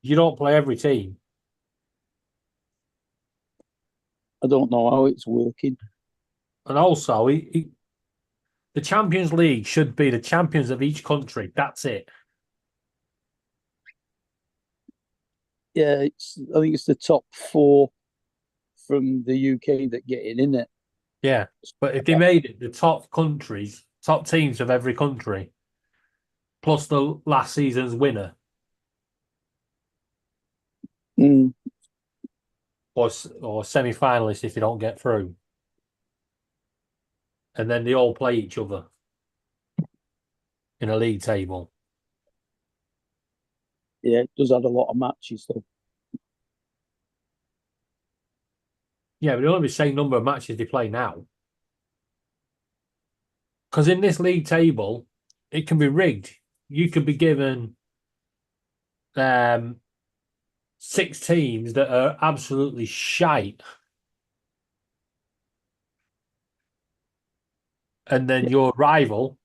H: You don't play every team.
D: I don't know how it's working.
H: And also, the Champions League should be the champions of each country. That's it.
D: Yeah, I think it's the top 4 from the UK that get in it?
H: Yeah. But if they made it the top countries, top teams of every country, plus the last season's winner,
D: Mm.
H: or semi-finalist if you don't get through, and then they all play each other in a league table.
D: Yeah, it does add a lot of matches though.
H: Yeah, but it'll only be the same number of matches they play now. Because in this league table, it can be rigged. You could be given 6 teams that are absolutely shite. And then your rival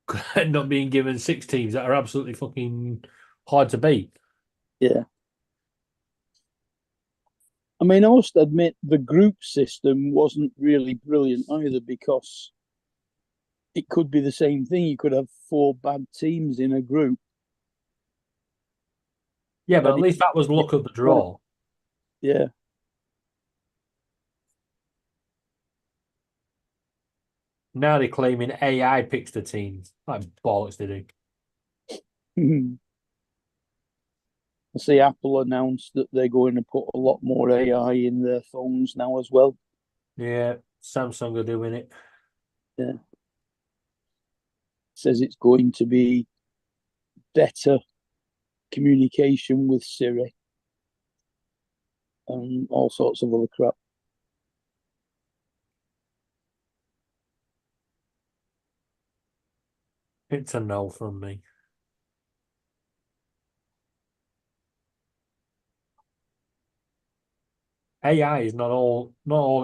H: could end up being given 6 teams that are absolutely fucking hard to beat.
D: Yeah. I mean, I must admit the group system wasn't really brilliant either because it could be the same thing. You could have 4 bad teams in a group.
H: Yeah, but at least that was luck of the draw.
D: Yeah.
H: Now they're claiming AI picks the teams. Like bollocks they do.
D: I see Apple announced that they're going to put a lot more AI in their phones now as well.
H: Yeah, Samsung are doing it.
D: Yeah. Says it's going to be better communication with Siri and all sorts of other crap.
H: It's a no from me. AI is not all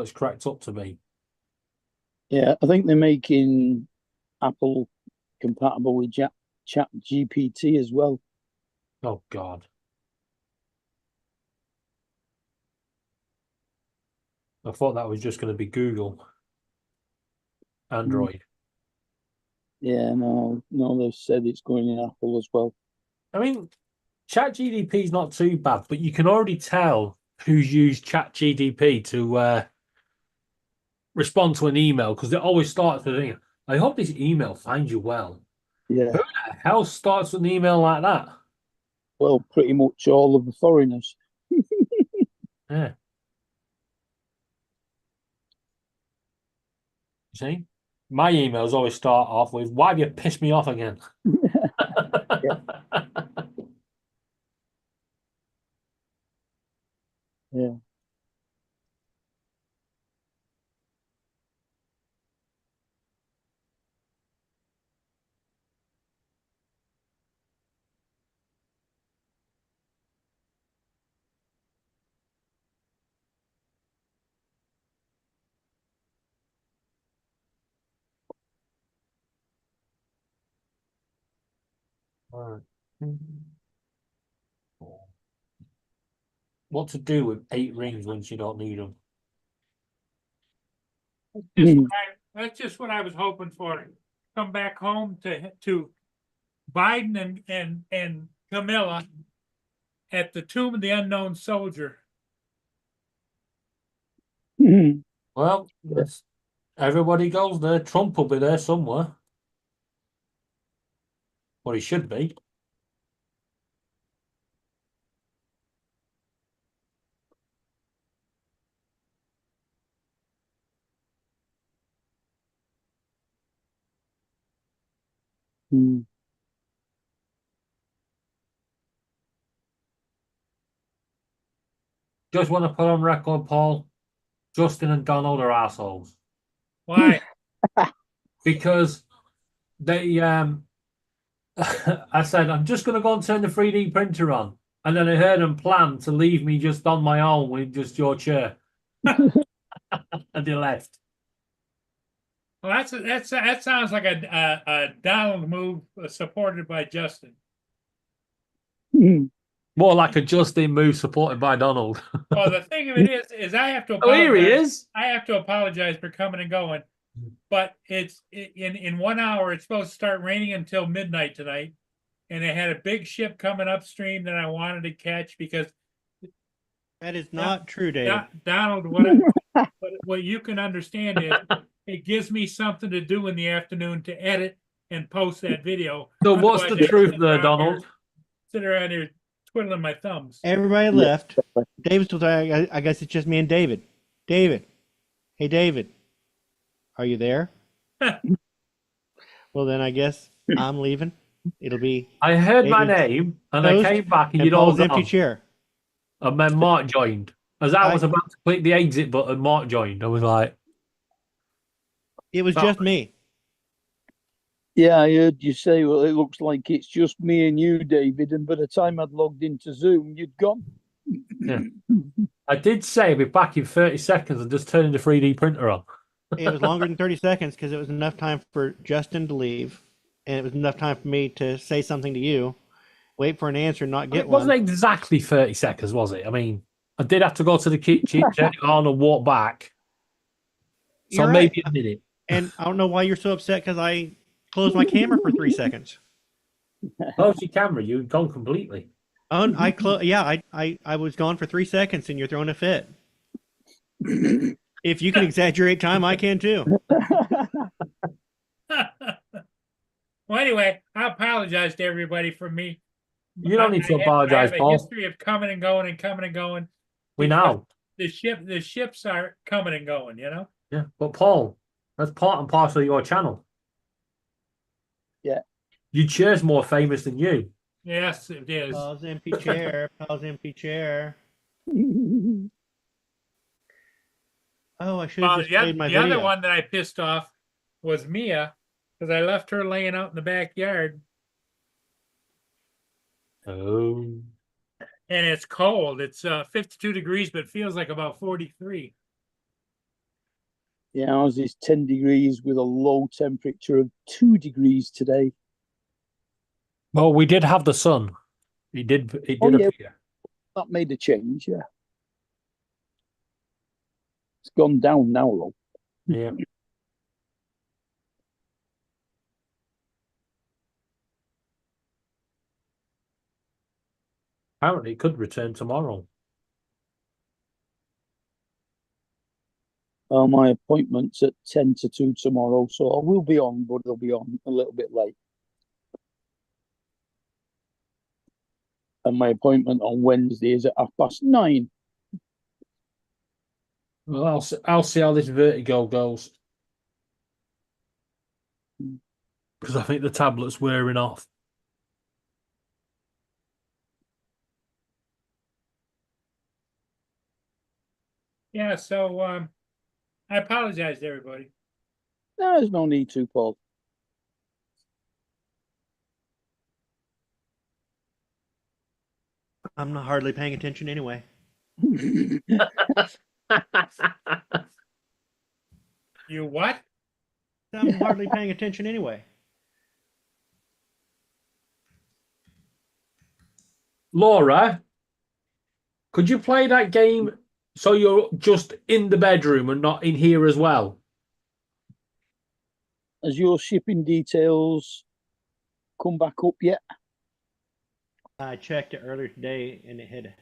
H: it's cracked up to be.
D: Yeah, I think they're making Apple compatible with Chat GPT as well.
H: Oh God. I thought that was just going to be Google. Android.
D: Yeah, no, they've said it's going in Apple as well.
H: I mean, ChatGDP is not too bad, but you can already tell who's used ChatGDP to respond to an email because it always starts with, I hope this email finds you well.
D: Yeah.
H: Who the hell starts with an email like that?
D: Well, pretty much all of the foreigners.
H: Yeah. See? My emails always start off with, why have you pissed me off again?
D: Yeah.
H: Right. What to do with 8 rings once you don't need them?
B: That's just what I was hoping for. Come back home to Biden and Camilla at the Tomb of the Unknown Soldier.
H: Well, everybody goes there. Trump will be there somewhere. Well, he should be.
D: Hmm.
H: Just want to put on record, Paul. Justin and Donald are assholes
B: Why?
H: because they. I said I'm just going to go and turn the 3D printer on, and then I heard them plan to leave me just on my own with just your chair, and they left.
B: Well, that sounds like a Donald move supported by Justin.
H: More like a Justin move supported by Donald.
B: Well, the thing of it is I have to
H: Oh, here he
B: apologize.
H: is.
B: I have to apologize for coming and going, but it's in 1 hour. It's supposed to start raining until midnight tonight, and I had a big ship coming upstream that I wanted to catch because
G: That is not true, David.
B: Donald, what you can understand is it gives me something to do in the afternoon to edit and post that video.
H: So what's
B: Otherwise,
H: the
B: I
H: truth
B: sit
H: there,
B: around
H: Donald?
B: Sit around here twiddling my thumbs.
G: Everybody left. David's still talking. I guess it's just me and David. David. Hey, David. Are you there? Well, then I guess I'm leaving. It'll be
H: I heard my
G: David's
H: name and
G: toast
H: I came back and
G: and
H: you'd all
G: Paul's empty
H: gone.
G: chair.
H: And then Mark joined. As I was about to click the exit button, Mark joined. I was like,
G: It was
H: Oh.
G: just me.
D: Yeah, I heard you say, well, it looks like it's just me and you, David. And by the time I'd logged into Zoom, you'd gone.
H: Yeah. I did say I'd be back in 30 seconds and just turning the 3D printer on.
G: It was longer than 30 seconds because it was enough time for Justin to leave, and it was enough time for me to say something to you, wait for an answer, not get
H: It wasn't
G: one.
H: exactly 30 seconds, was it? I mean, I did have to go to the kitchen, turn it on, and walk back. So
G: You're
H: maybe
G: right.
H: a minute.
G: And I don't know why you're so upset because I closed my camera for 3 seconds.
H: Close your camera. You've gone completely.
G: I was gone for 3 seconds, and you're throwing a fit. If you can exaggerate time, I can too.
B: Well, anyway, I apologize to everybody for me.
H: You don't need to
B: I
H: apologize,
B: have a
H: Paul.
B: history of coming and going and coming and going.
H: We
B: because
H: know.
B: the ships are coming and going, you know?
H: Yeah. But Paul, that's part and parcel of your channel.
D: Yeah.
H: Your chair's more famous than you.
B: Yes, it is.
G: Paul's empty chair. Paul's empty chair. Oh, I should have just played my
B: the
G: video.
B: other one that I pissed off was Mia because I left her laying out in the backyard
H: Oh.
B: and it's cold. It's 52 degrees, but feels like about 43.
D: Yeah, ours is 10 degrees with a low temperature of 2 degrees today.
H: Well, we did have the sun. It did
D: Oh, yeah.
H: appear.
D: That made a change, yeah. It's gone down now, though.
H: Yeah. Apparently, it could return tomorrow.
D: My appointment's at 10 to 2 tomorrow, so I will be on, but it'll be on a little bit late. And my appointment on Wednesday is at 9:30.
H: Well, I'll see how this vertigo goes. Because I think the tablet's wearing off.
B: Yeah, so I apologize to everybody.
D: No, there's no need to, Paul.
G: I'm not hardly paying attention anyway.
B: You what?
G: I'm hardly paying attention anyway.
H: Laura, could you play that game so you're just in the bedroom and not in here as well?
D: Has your shipping details come back up yet?
G: I checked it earlier today and it had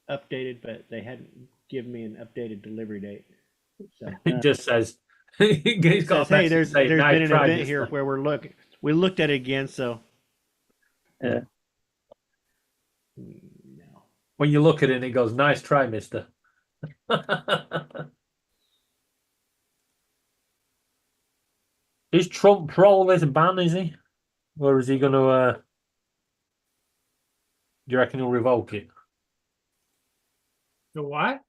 G: updated, but they hadn't given me an updated delivery date. So
H: It just says He's got
G: Says,
H: a
G: hey,
H: message
G: there's
H: saying,
G: been
H: "Nice
G: an
H: try,
G: event here
H: mister."
G: where we looked at it again, so
D: Yeah.
G: no.
H: When you look at it, it goes, "Nice try, mister." Is Trump pro this ban, is he? Or is he going to, do you reckon he'll revoke it?
B: The what?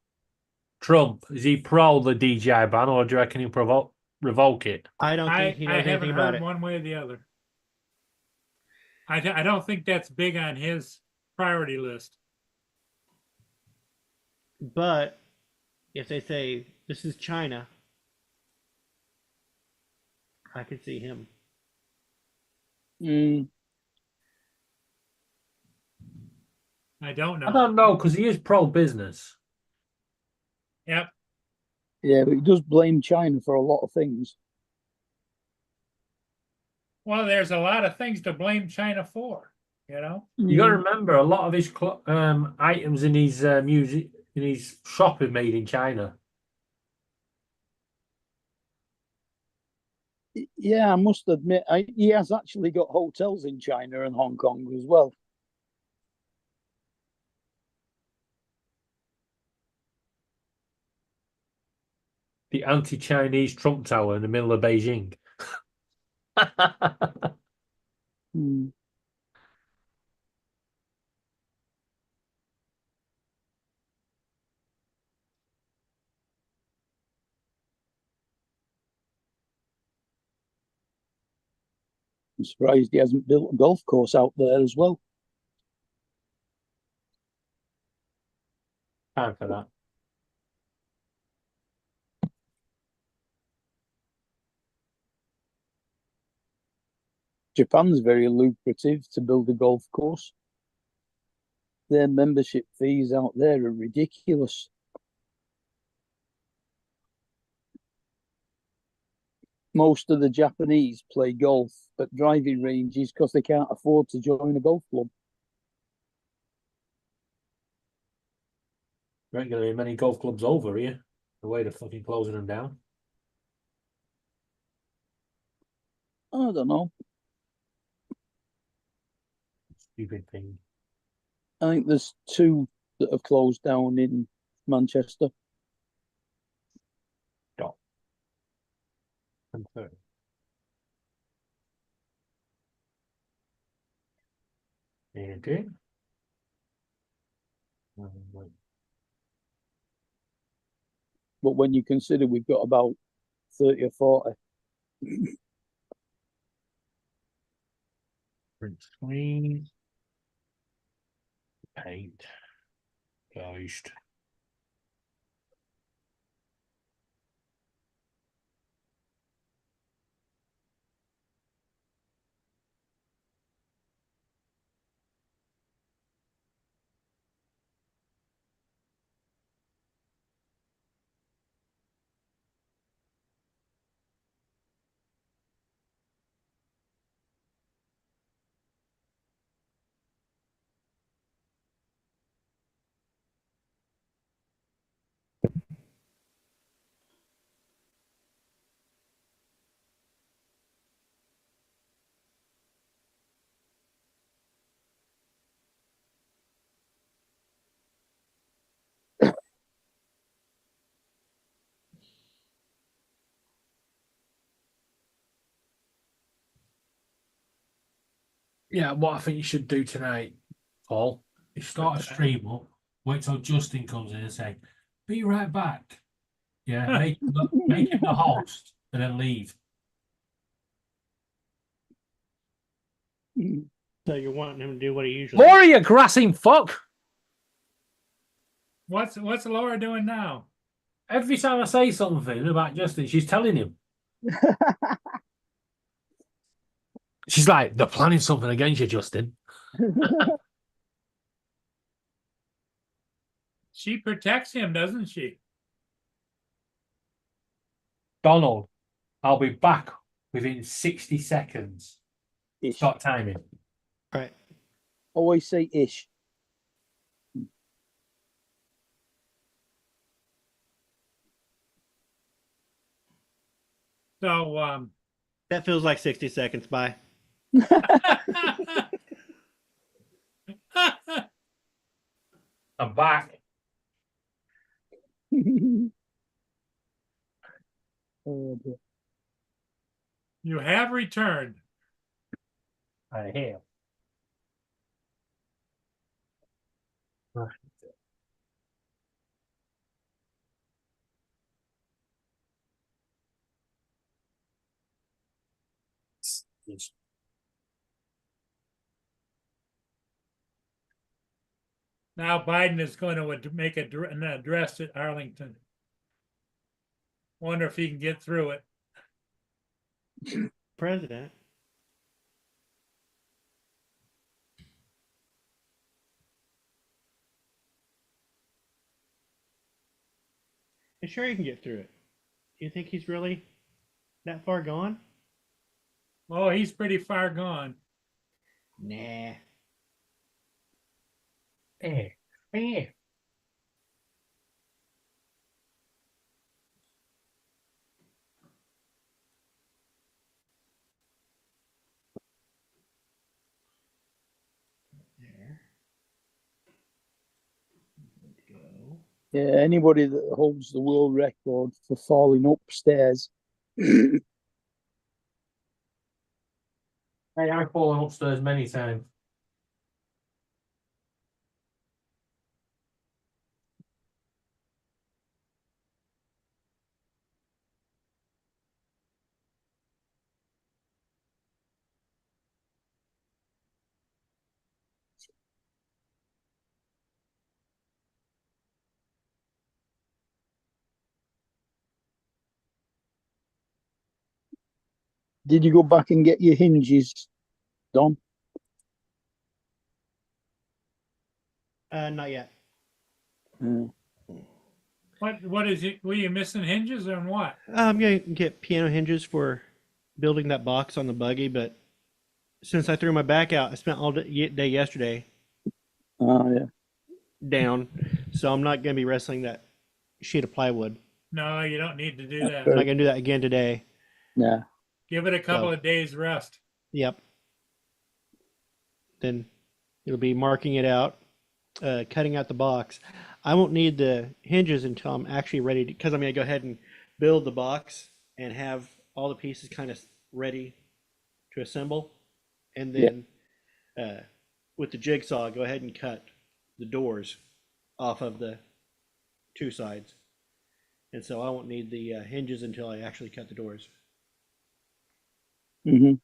H: Trump, is he pro the DJI ban, or do you reckon he'll revoke it?
G: I don't think he
B: I
G: knows
B: haven't
G: anything about
B: heard
G: it.
B: one way or the other. I don't think that's big on his priority list.
G: But if they say this is China, I could see him.
D: Mm,
B: I don't
H: I
B: know.
H: don't know, because he is pro business.
B: Yep.
D: yeah, but he does blame China for a lot of things.
B: Well, there's a lot of things to blame China for, you know?
H: You got to remember, a lot of his items in his music, in his shop are made in China.
D: Yeah, I must admit, he has actually got hotels in China and Hong Kong as well.
H: The anti-Chinese Trump Tower in the middle of Beijing.
D: Mm. I'm surprised he hasn't built a golf course out there as well.
H: Time for that.
D: Japan's very lucrative to build a golf course. Their membership fees out there are ridiculous. Most of the Japanese play golf at driving ranges because they can't afford to join a golf club.
H: There ain't going to be many golf clubs over here. The way they're fucking closing them down.
D: I don't know.
H: Stupid thing.
D: I think there's 2 that have closed down in Manchester.
H: Confirmed. Okay.
D: But when you consider we've got about 30 or 40,
H: Print screen. Paint. Ghost. Yeah, what I think you should do tonight, Paul, is start a stream up, wait till Justin comes in and say, "Be right back." Yeah, make him the host and then leave.
G: So you're wanting him to do what he usually
H: Laura, you grassing fuck!
B: What's Laura doing now?
H: Every time I say something about Justin, she's telling him. She's like, "They're planning something against you, Justin."
B: She protects him, doesn't she?
H: Donald, I'll be back within 60 seconds.
D: ish.
H: Start timing.
G: Right.
D: Always say ish.
B: So,
G: That feels like 60 seconds. Bye.
H: I'm back.
D: Oh, dear.
B: you have returned.
H: I have. Right. Yes.
B: Now Biden is going to make an address at Arlington. Wonder if he can get through it.
G: President. And sure, you can get through it. You think he's really that far gone?
B: Oh, he's pretty far gone.
G: Nah.
H: Eh, eh.
G: There. Good to go.
D: Yeah, anybody that holds the world record for falling upstairs.
H: Hey, I've fallen upstairs many times.
D: Did you go back and get your hinges, Don?
G: Not yet.
B: What is it? Were you missing hinges or what?
G: I'm gonna get piano hinges for building that box on the buggy, but since I threw my back out, I spent all day yesterday
D: Oh, yeah.
G: down, so I'm not gonna be wrestling that sheet of plywood.
B: No, you don't need to do that.
G: I'm not gonna do that again today.
D: Yeah.
B: Give it a couple
G: So-
B: of days rest.
G: Yep. Then it'll be marking it out, cutting out the box. I won't need the hinges until I'm actually ready to, because I'm gonna go ahead and build the box and have all the pieces kind of ready to assemble, and then with the jigsaw, go ahead and cut the doors off of the two sides. And so I won't need the hinges until I actually cut the doors.
D: Mm-hmm.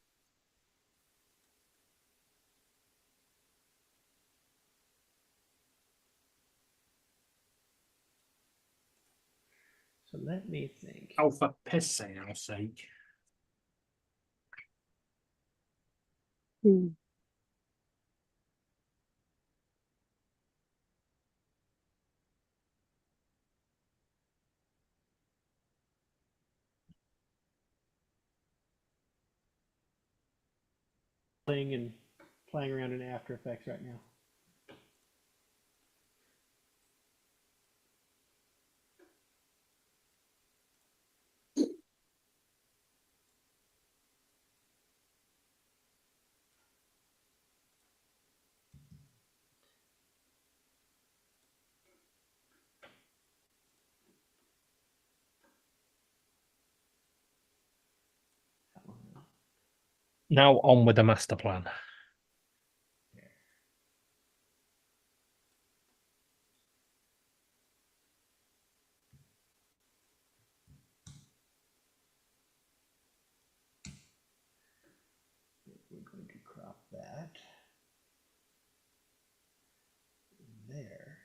G: So let me think.
H: Oh, for piss sake.
G: Playing around in After Effects right now.
H: Now on with the master plan.
G: We're going to crop that there.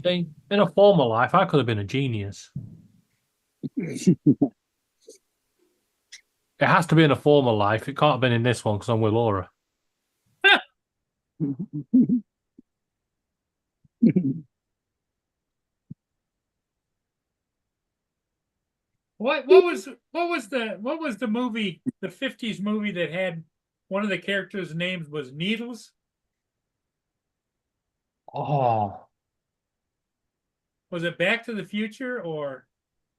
H: See, in a former life, I could have been a genius. It has to be in a former life. It can't have been in this one because I'm with Laura.
B: What was the movie, the 50s movie that had one of the characters' names was Needles?
H: Oh
B: Was it Back to the Future or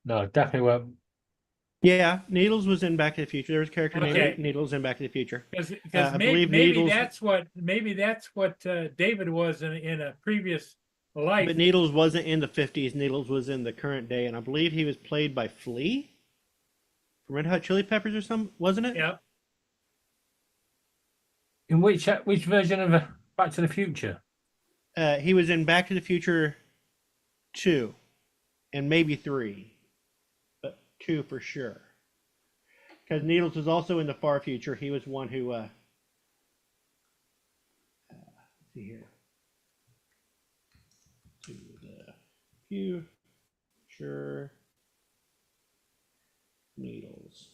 H: no, definitely weren't.
G: Yeah, Needles was in Back to the Future. There was a character
B: Okay.
G: named Needles in Back to the Future.
B: because
G: I
B: maybe,
G: believe Needles-
B: maybe that's what David was in a previous life.
G: But Needles wasn't in the 50s. Needles was in the current day, and I believe he was played by Flea from Red Hot Chili Peppers or something, wasn't it?
B: Yeah.
H: In which version of Back to the Future?
G: He was in Back to the Future 2 and maybe 3, but 2 for sure. Because Needles was also in the far future. He was one who, let's see here. To the future Needles.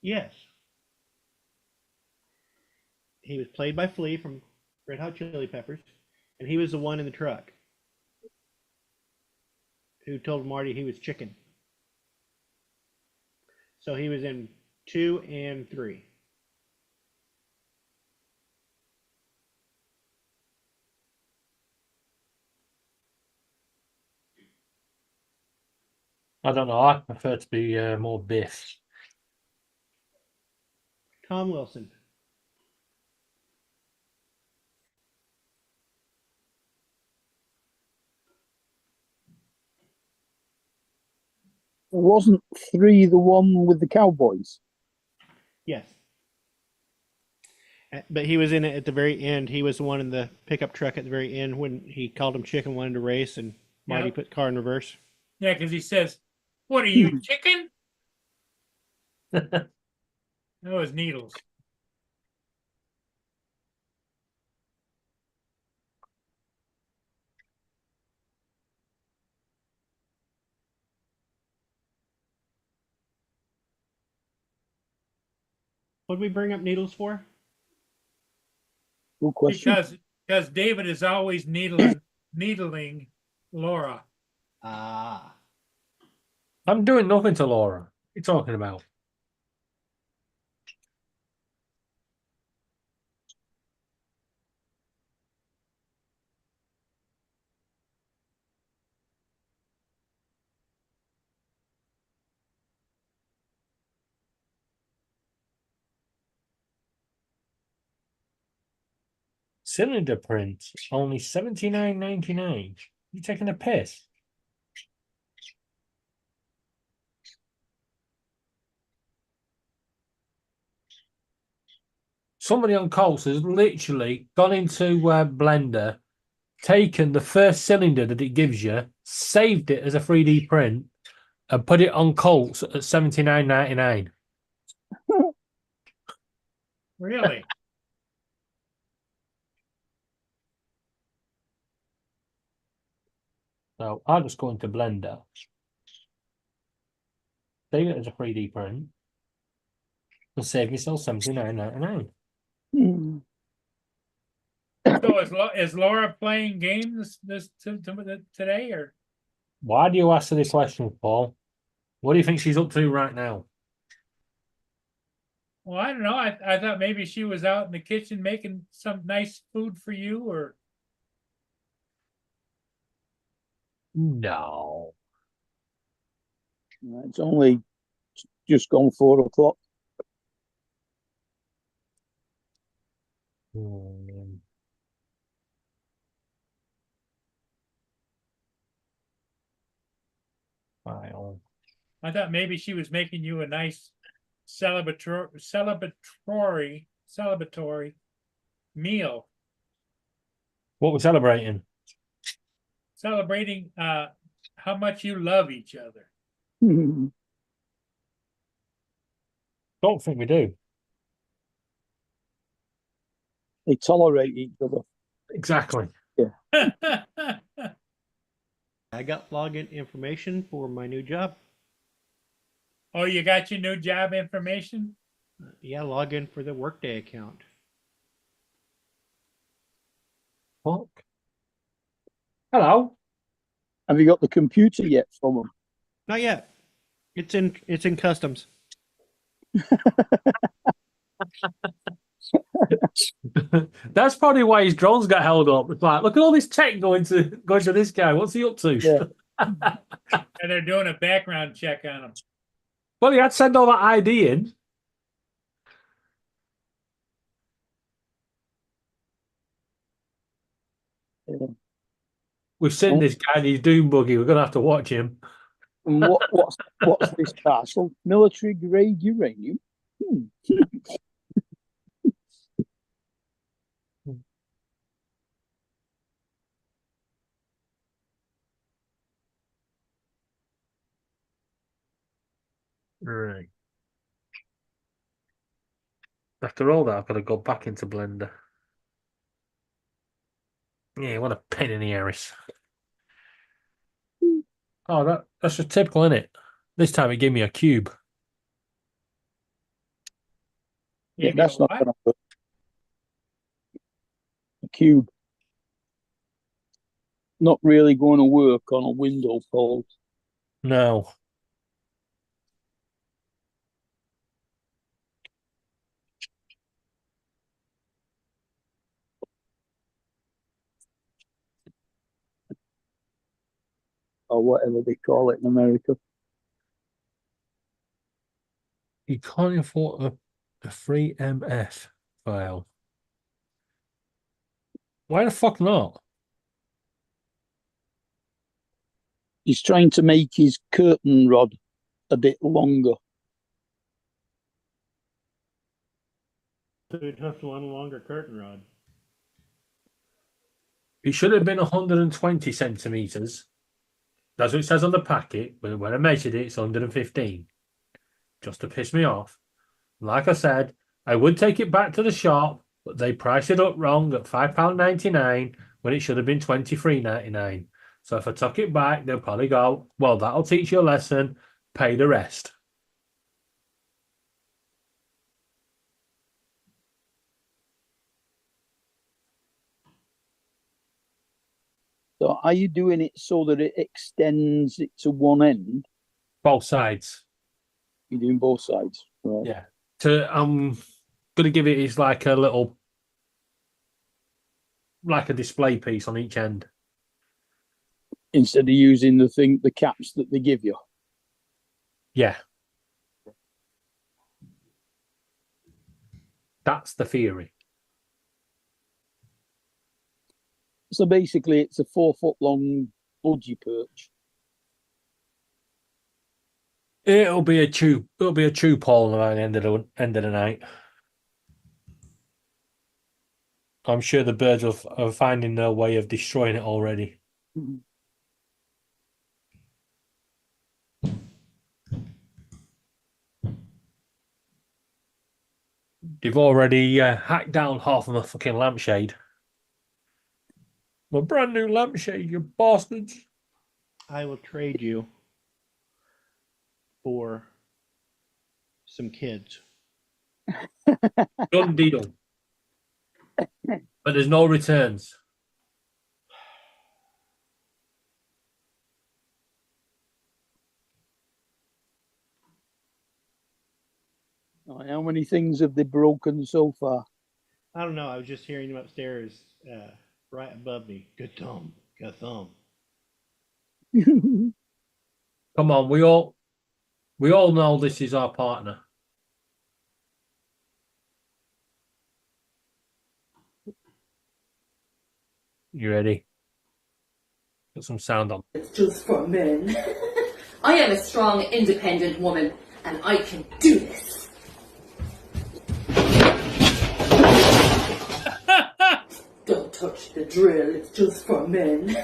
G: Yes. He was played by Flea from Red Hot Chili Peppers, and he was the one in the truck who told Marty he was chicken. So he was in 2 and 3.
H: I don't know. I prefer to be more Biff.
G: Tom Wilson.
D: Wasn't 3 the one with the cowboys?
G: Yes. But he was in it at the very end. He was the one in the pickup truck at the very end when he called him chicken, wanted to race, and Marty
B: Yeah.
G: put the car in reverse.
B: Yeah, because he says, "What are you, chicken?" That was Needles.
G: What did we bring up Needles for?
D: Good question.
B: Because David is always needling Laura.
G: Ah.
H: I'm doing nothing to Laura. What are you talking about? Cylinder print, only $79.99. You taking a piss? Somebody on Coles has literally gone into Blender, taken the first cylinder that it gives you, saved it as a 3D print, and put it on Coles at $79.99.
B: Really?
H: So I'll just go into Blender, save it as a 3D print, and save yourself $79.99.
D: Hmm.
B: So is Laura playing games today or?
H: Why do you ask her this question, Paul? What do you think she's up to right now?
B: Well, I don't know. I thought maybe she was out in the kitchen making some nice food for you, or
H: No.
D: It's only just gone 4 o'clock.
H: File.
B: I thought maybe she was making you a nice celebratory meal,
H: What we're celebrating?
B: celebrating how much you love each other.
D: Hmm.
H: Don't think we do.
D: They tolerate each other.
H: Exactly.
G: I got login information for my new job.
B: Oh, you got your new job information?
G: Yeah, login for the Workday account.
H: Fuck. Hello.
D: Have you got the computer yet from them?
G: Not yet. It's in customs.
H: That's probably why his drones got held up. It's like, look at all this tech going to this guy. What's he up to?
D: Yeah.
B: And they're doing a background check on him.
H: Well, he had to send all that ID in.
D: Yeah.
H: We've seen this guy and he's doom buggy. We're gonna have to watch him.
D: And what's this castle? Military grade uranium.
H: Right. After all that, I've got to go back into Blender. Yeah, what a pain in the arse. Oh, that's just typical, isn't it? This time it gave me a cube.
D: Yeah,
B: Gave you
D: that's
B: a
D: not
B: what?
D: gonna work. A cube. Not really going to work on a window called.
H: No.
D: Or whatever they call it in America.
H: You can't afford a free MF file. Why the fuck not?
D: He's trying to make his curtain rod a bit longer.
G: So you'd have to want a longer curtain rod.
H: It should have been 120 centimeters. That's what it says on the packet. But when I measured it, it's 115. Just to piss me off. Like I said, I would take it back to the shop, but they priced it up wrong at £5.99 when it should have been £23.99. So if I took it back, they'll probably go, well, that'll teach you a lesson, pay the rest.
D: So are you doing it so that it extends it to one end?
H: Both sides.
D: You're doing both sides, right?
H: Yeah. I'm gonna give it is like a little, like a display piece on each end.
D: Instead of using the caps that they give you.
H: Yeah. That's the theory.
D: So basically, it's a 4 foot long budgie perch.
H: It'll be a chew pole around the end of the night. I'm sure the birds are finding their way of destroying it already. They've already hacked down half of my fucking lampshade. My brand new lampshade, you bastards.
G: I will trade you for some kids.
H: Done deal. But there's no returns.
D: How many things have they broken so far?
G: I don't know. I was just hearing them upstairs, right above me. Good thumb. Good thumb.
H: Come on, we all know this is our partner. You ready? Got some sound on.
I: It's just for men. I am a strong, independent woman, and I can do this. Don't touch the drill, it's just for men.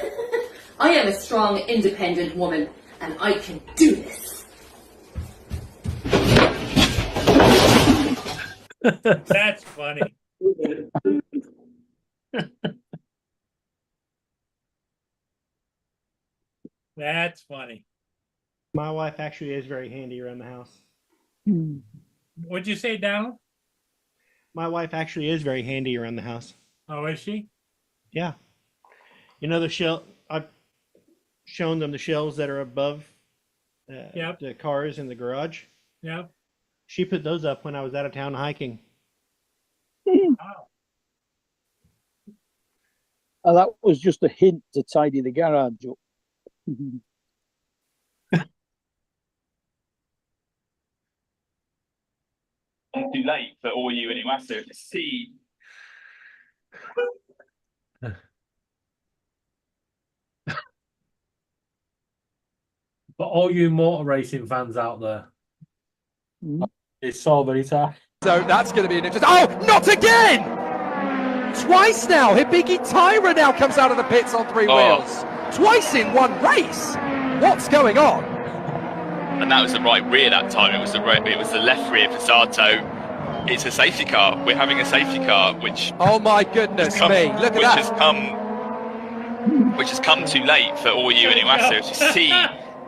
I: I am a strong, independent woman, and I can do this.
B: That's funny. That's funny.
G: My wife actually is very handy around the house.
B: What'd you say, Donald?
G: My wife actually is very handy around the house.
B: Oh, is she?
G: Yeah. You know the shell, I've shown them the shelves that are above
B: Yep.
G: the cars in the garage.
B: Yeah.
G: She put those up when I was out of town hiking.
B: Wow.
D: Oh, that was just a hint to tidy the garage up.
K: Too late for all you in Iwasa to see.
H: But all you motor racing fans out there, it's so many times.
L: So that's going to be an interesting. Oh, not again! Twice now. Hibiki Tyra now comes out of the pits on three wheels. Twice in one race. What's going on?
K: And that was the right rear that time. It was the left rear for Sato. It's a safety car. We're having a safety car, which
L: Oh my goodness me! Look at that.
K: Which has come too late for all you in Iwasa to see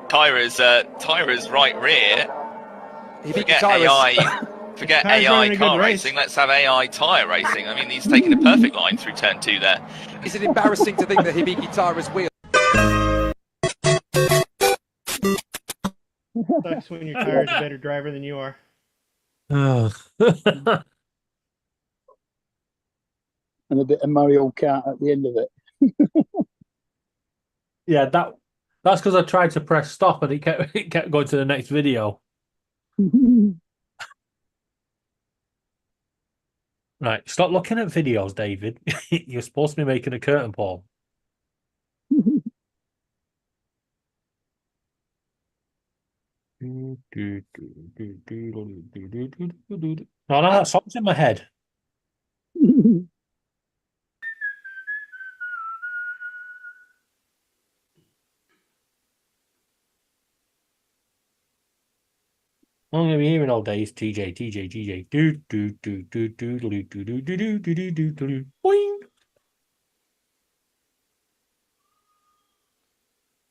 K: Tyra's right rear. Forget AI. Forget
G: Tyra's
K: AI
G: running a
K: car
G: good race.
K: racing. Let's have AI tyre racing. I mean, he's taken a perfect line through turn 2 there.
L: Is it embarrassing to think that Hibiki Tyra's wheel?
G: Sucks when your tire's a better driver than you are.
H: Oh.
D: And a bit of Mario Kart at the end of it.
H: Yeah, that's because I tried to press stop and it kept going to the next video. Right, stop looking at videos, David. You're supposed to be making a curtain call. No, that song's in my head. I'm gonna be hearing all day is TJ. Do do do do do do do do do do do do do. Boing.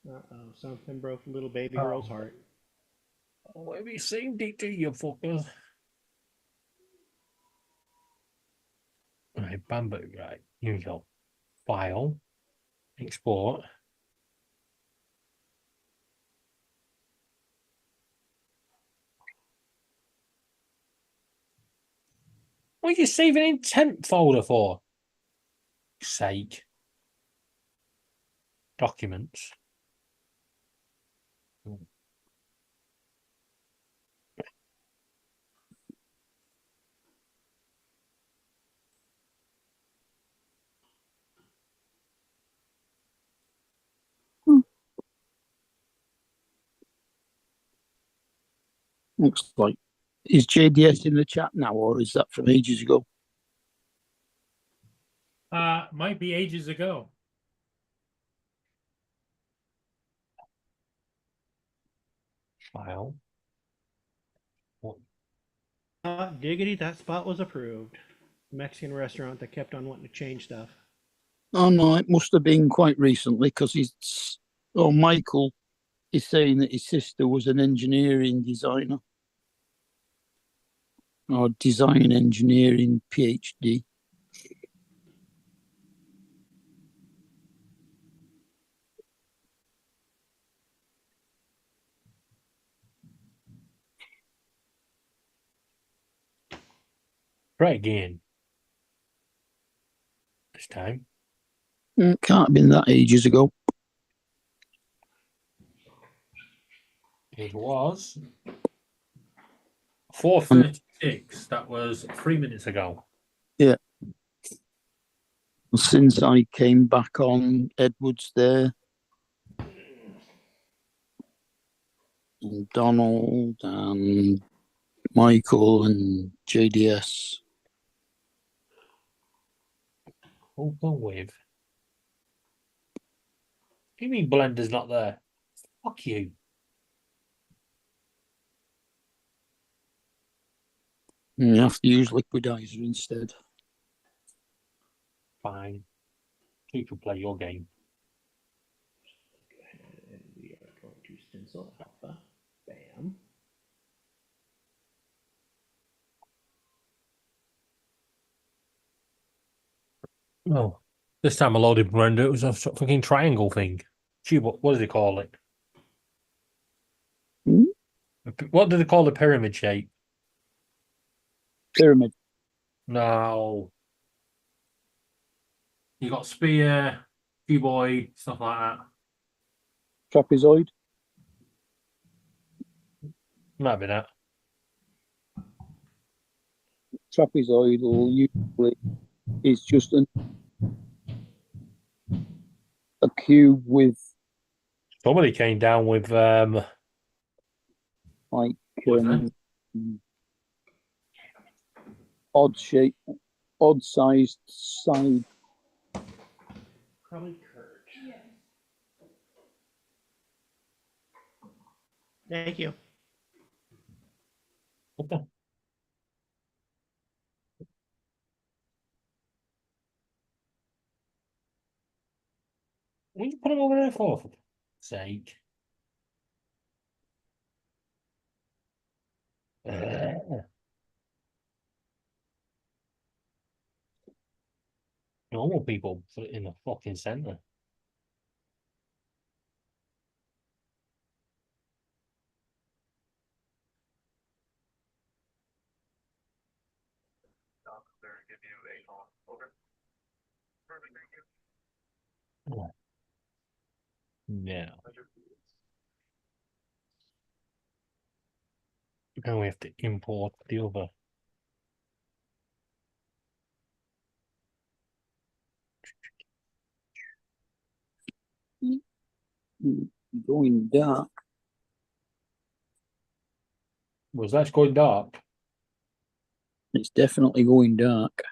G: Uh-oh, something broke little baby girl's heart.
H: Oh, let me sing DT, you fuckers. Right, bamboo, right. Here we go. File. Export. What are you saving in temp folder for? Sake. Documents.
D: Looks like. Is JDS in the chat now, or is that from ages ago?
B: Might be ages ago.
H: File.
G: Diggity, that spot was approved. Mexican restaurant that kept on wanting to change stuff.
D: Oh no, it must have been quite recently because Michael is saying that his sister was an engineering designer or design engineering PhD.
H: Try again. This time.
D: Can't have been that ages ago.
H: It was 4:36. That was 3 minutes ago.
D: Yeah. Since I came back on, Edward's there. And Donald and Michael and JDS.
H: Open with. What do you mean Blender's not there? Fuck you.
D: You have to use Liquidizer instead.
H: Fine. You can play your game.
G: And we are going to stencil alpha. Bam.
H: Oh, this time I loaded Blender. It was a fucking triangle thing. Gee, what does he call it? What do they call the pyramid shape?
D: Pyramid.
H: No. You got spear, cuboid, stuff like that.
D: Trapezoid.
H: Might be that.
D: Trapezoidal usually is just a cube with
H: Somebody came down with
D: like
H: What's that?
D: odd shape, odd sized side.
G: Probably Kurt. Thank you.
H: What the? What did you put him over there for fuck's sake? Normal people put it in the fucking center. Yeah. Now we have to import the other.
D: Going dark.
H: Was that going dark?
D: It's definitely going dark.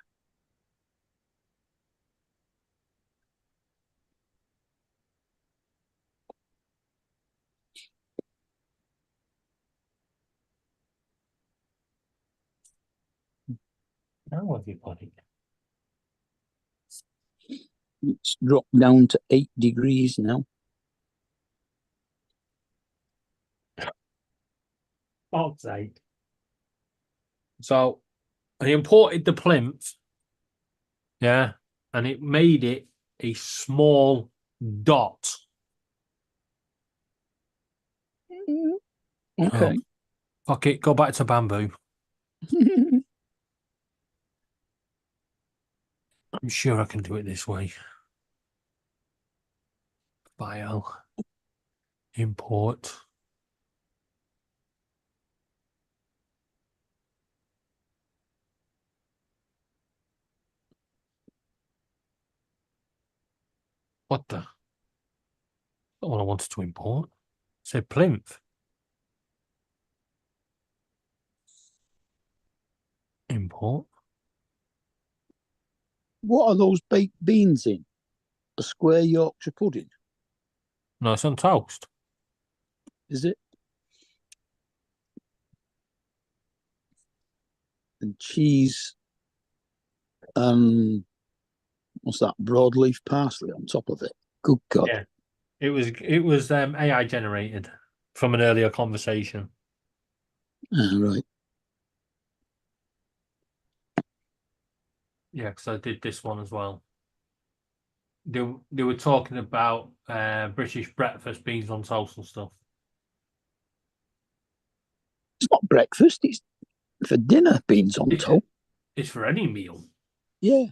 H: Now have you put it?
D: It's dropped down to 8 degrees now.
H: Outside. So I imported the plinth. Yeah. And it made it a small dot.
D: Okay.
H: Oh, fuck it, go back to bamboo. I'm sure I can do it this way. File. Import. What the? Not what I wanted to import. Say plinth. Import.
D: What are those baked beans in? A square Yorkshire pudding,
H: No, it's on toast.
D: is it? And cheese. What's that? Broadleaf parsley on top of it. Good God.
H: Yeah. It was AI generated from an earlier conversation.
D: Right.
H: Yeah, because I did this one as well. They were talking about British breakfast, beans on toast and stuff.
D: It's not breakfast, it's for dinner, beans on toast.
H: It's for any meal.
D: Yeah.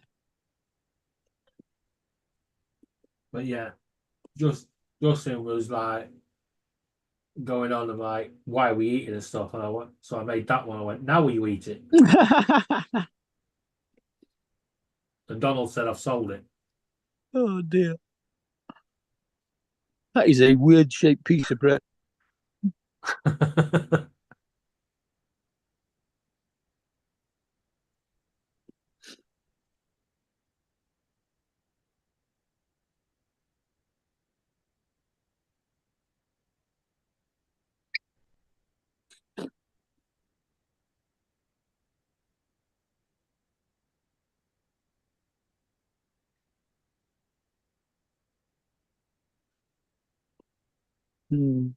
H: But yeah, Justin was like going on and like, why are we eating and stuff? And I went, so I made that one. I went, now will you eat it? And Donald said, I've sold it.
D: Oh dear. That is a weird shaped piece of bread. Hmm.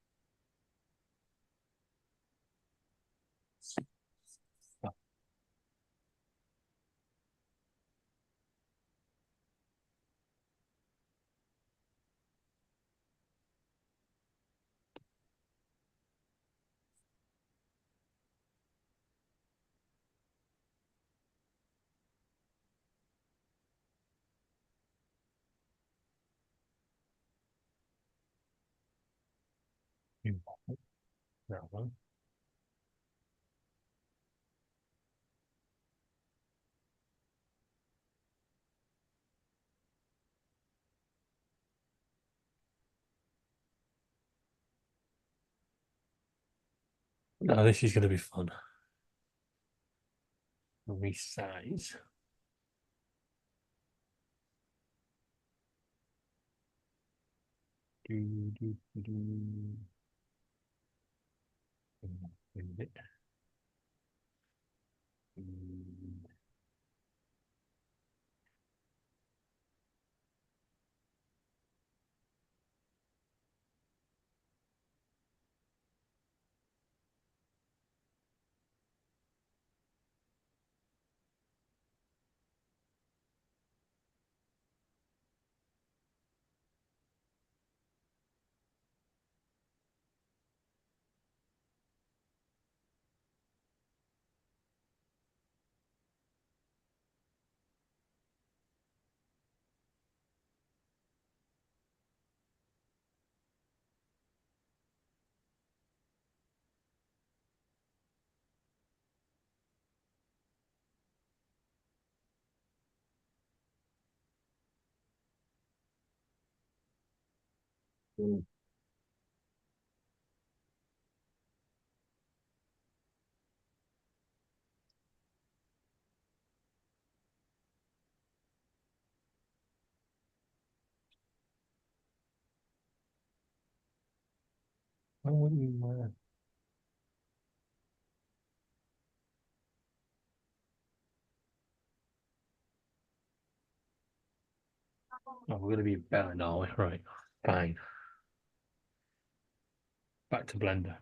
H: That one. No, this is going to be fun. Resize. Move it. Why wouldn't you, oh, we're gonna be better now, right? Fine. Back to Blender.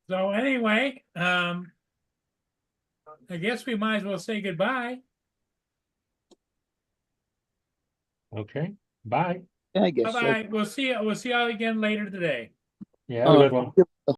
B: So anyway, I guess we might as well say goodbye.
H: Okay. Bye.
D: I guess so.
B: Bye-bye. We'll see you all again later today.
H: Yeah, have a good one.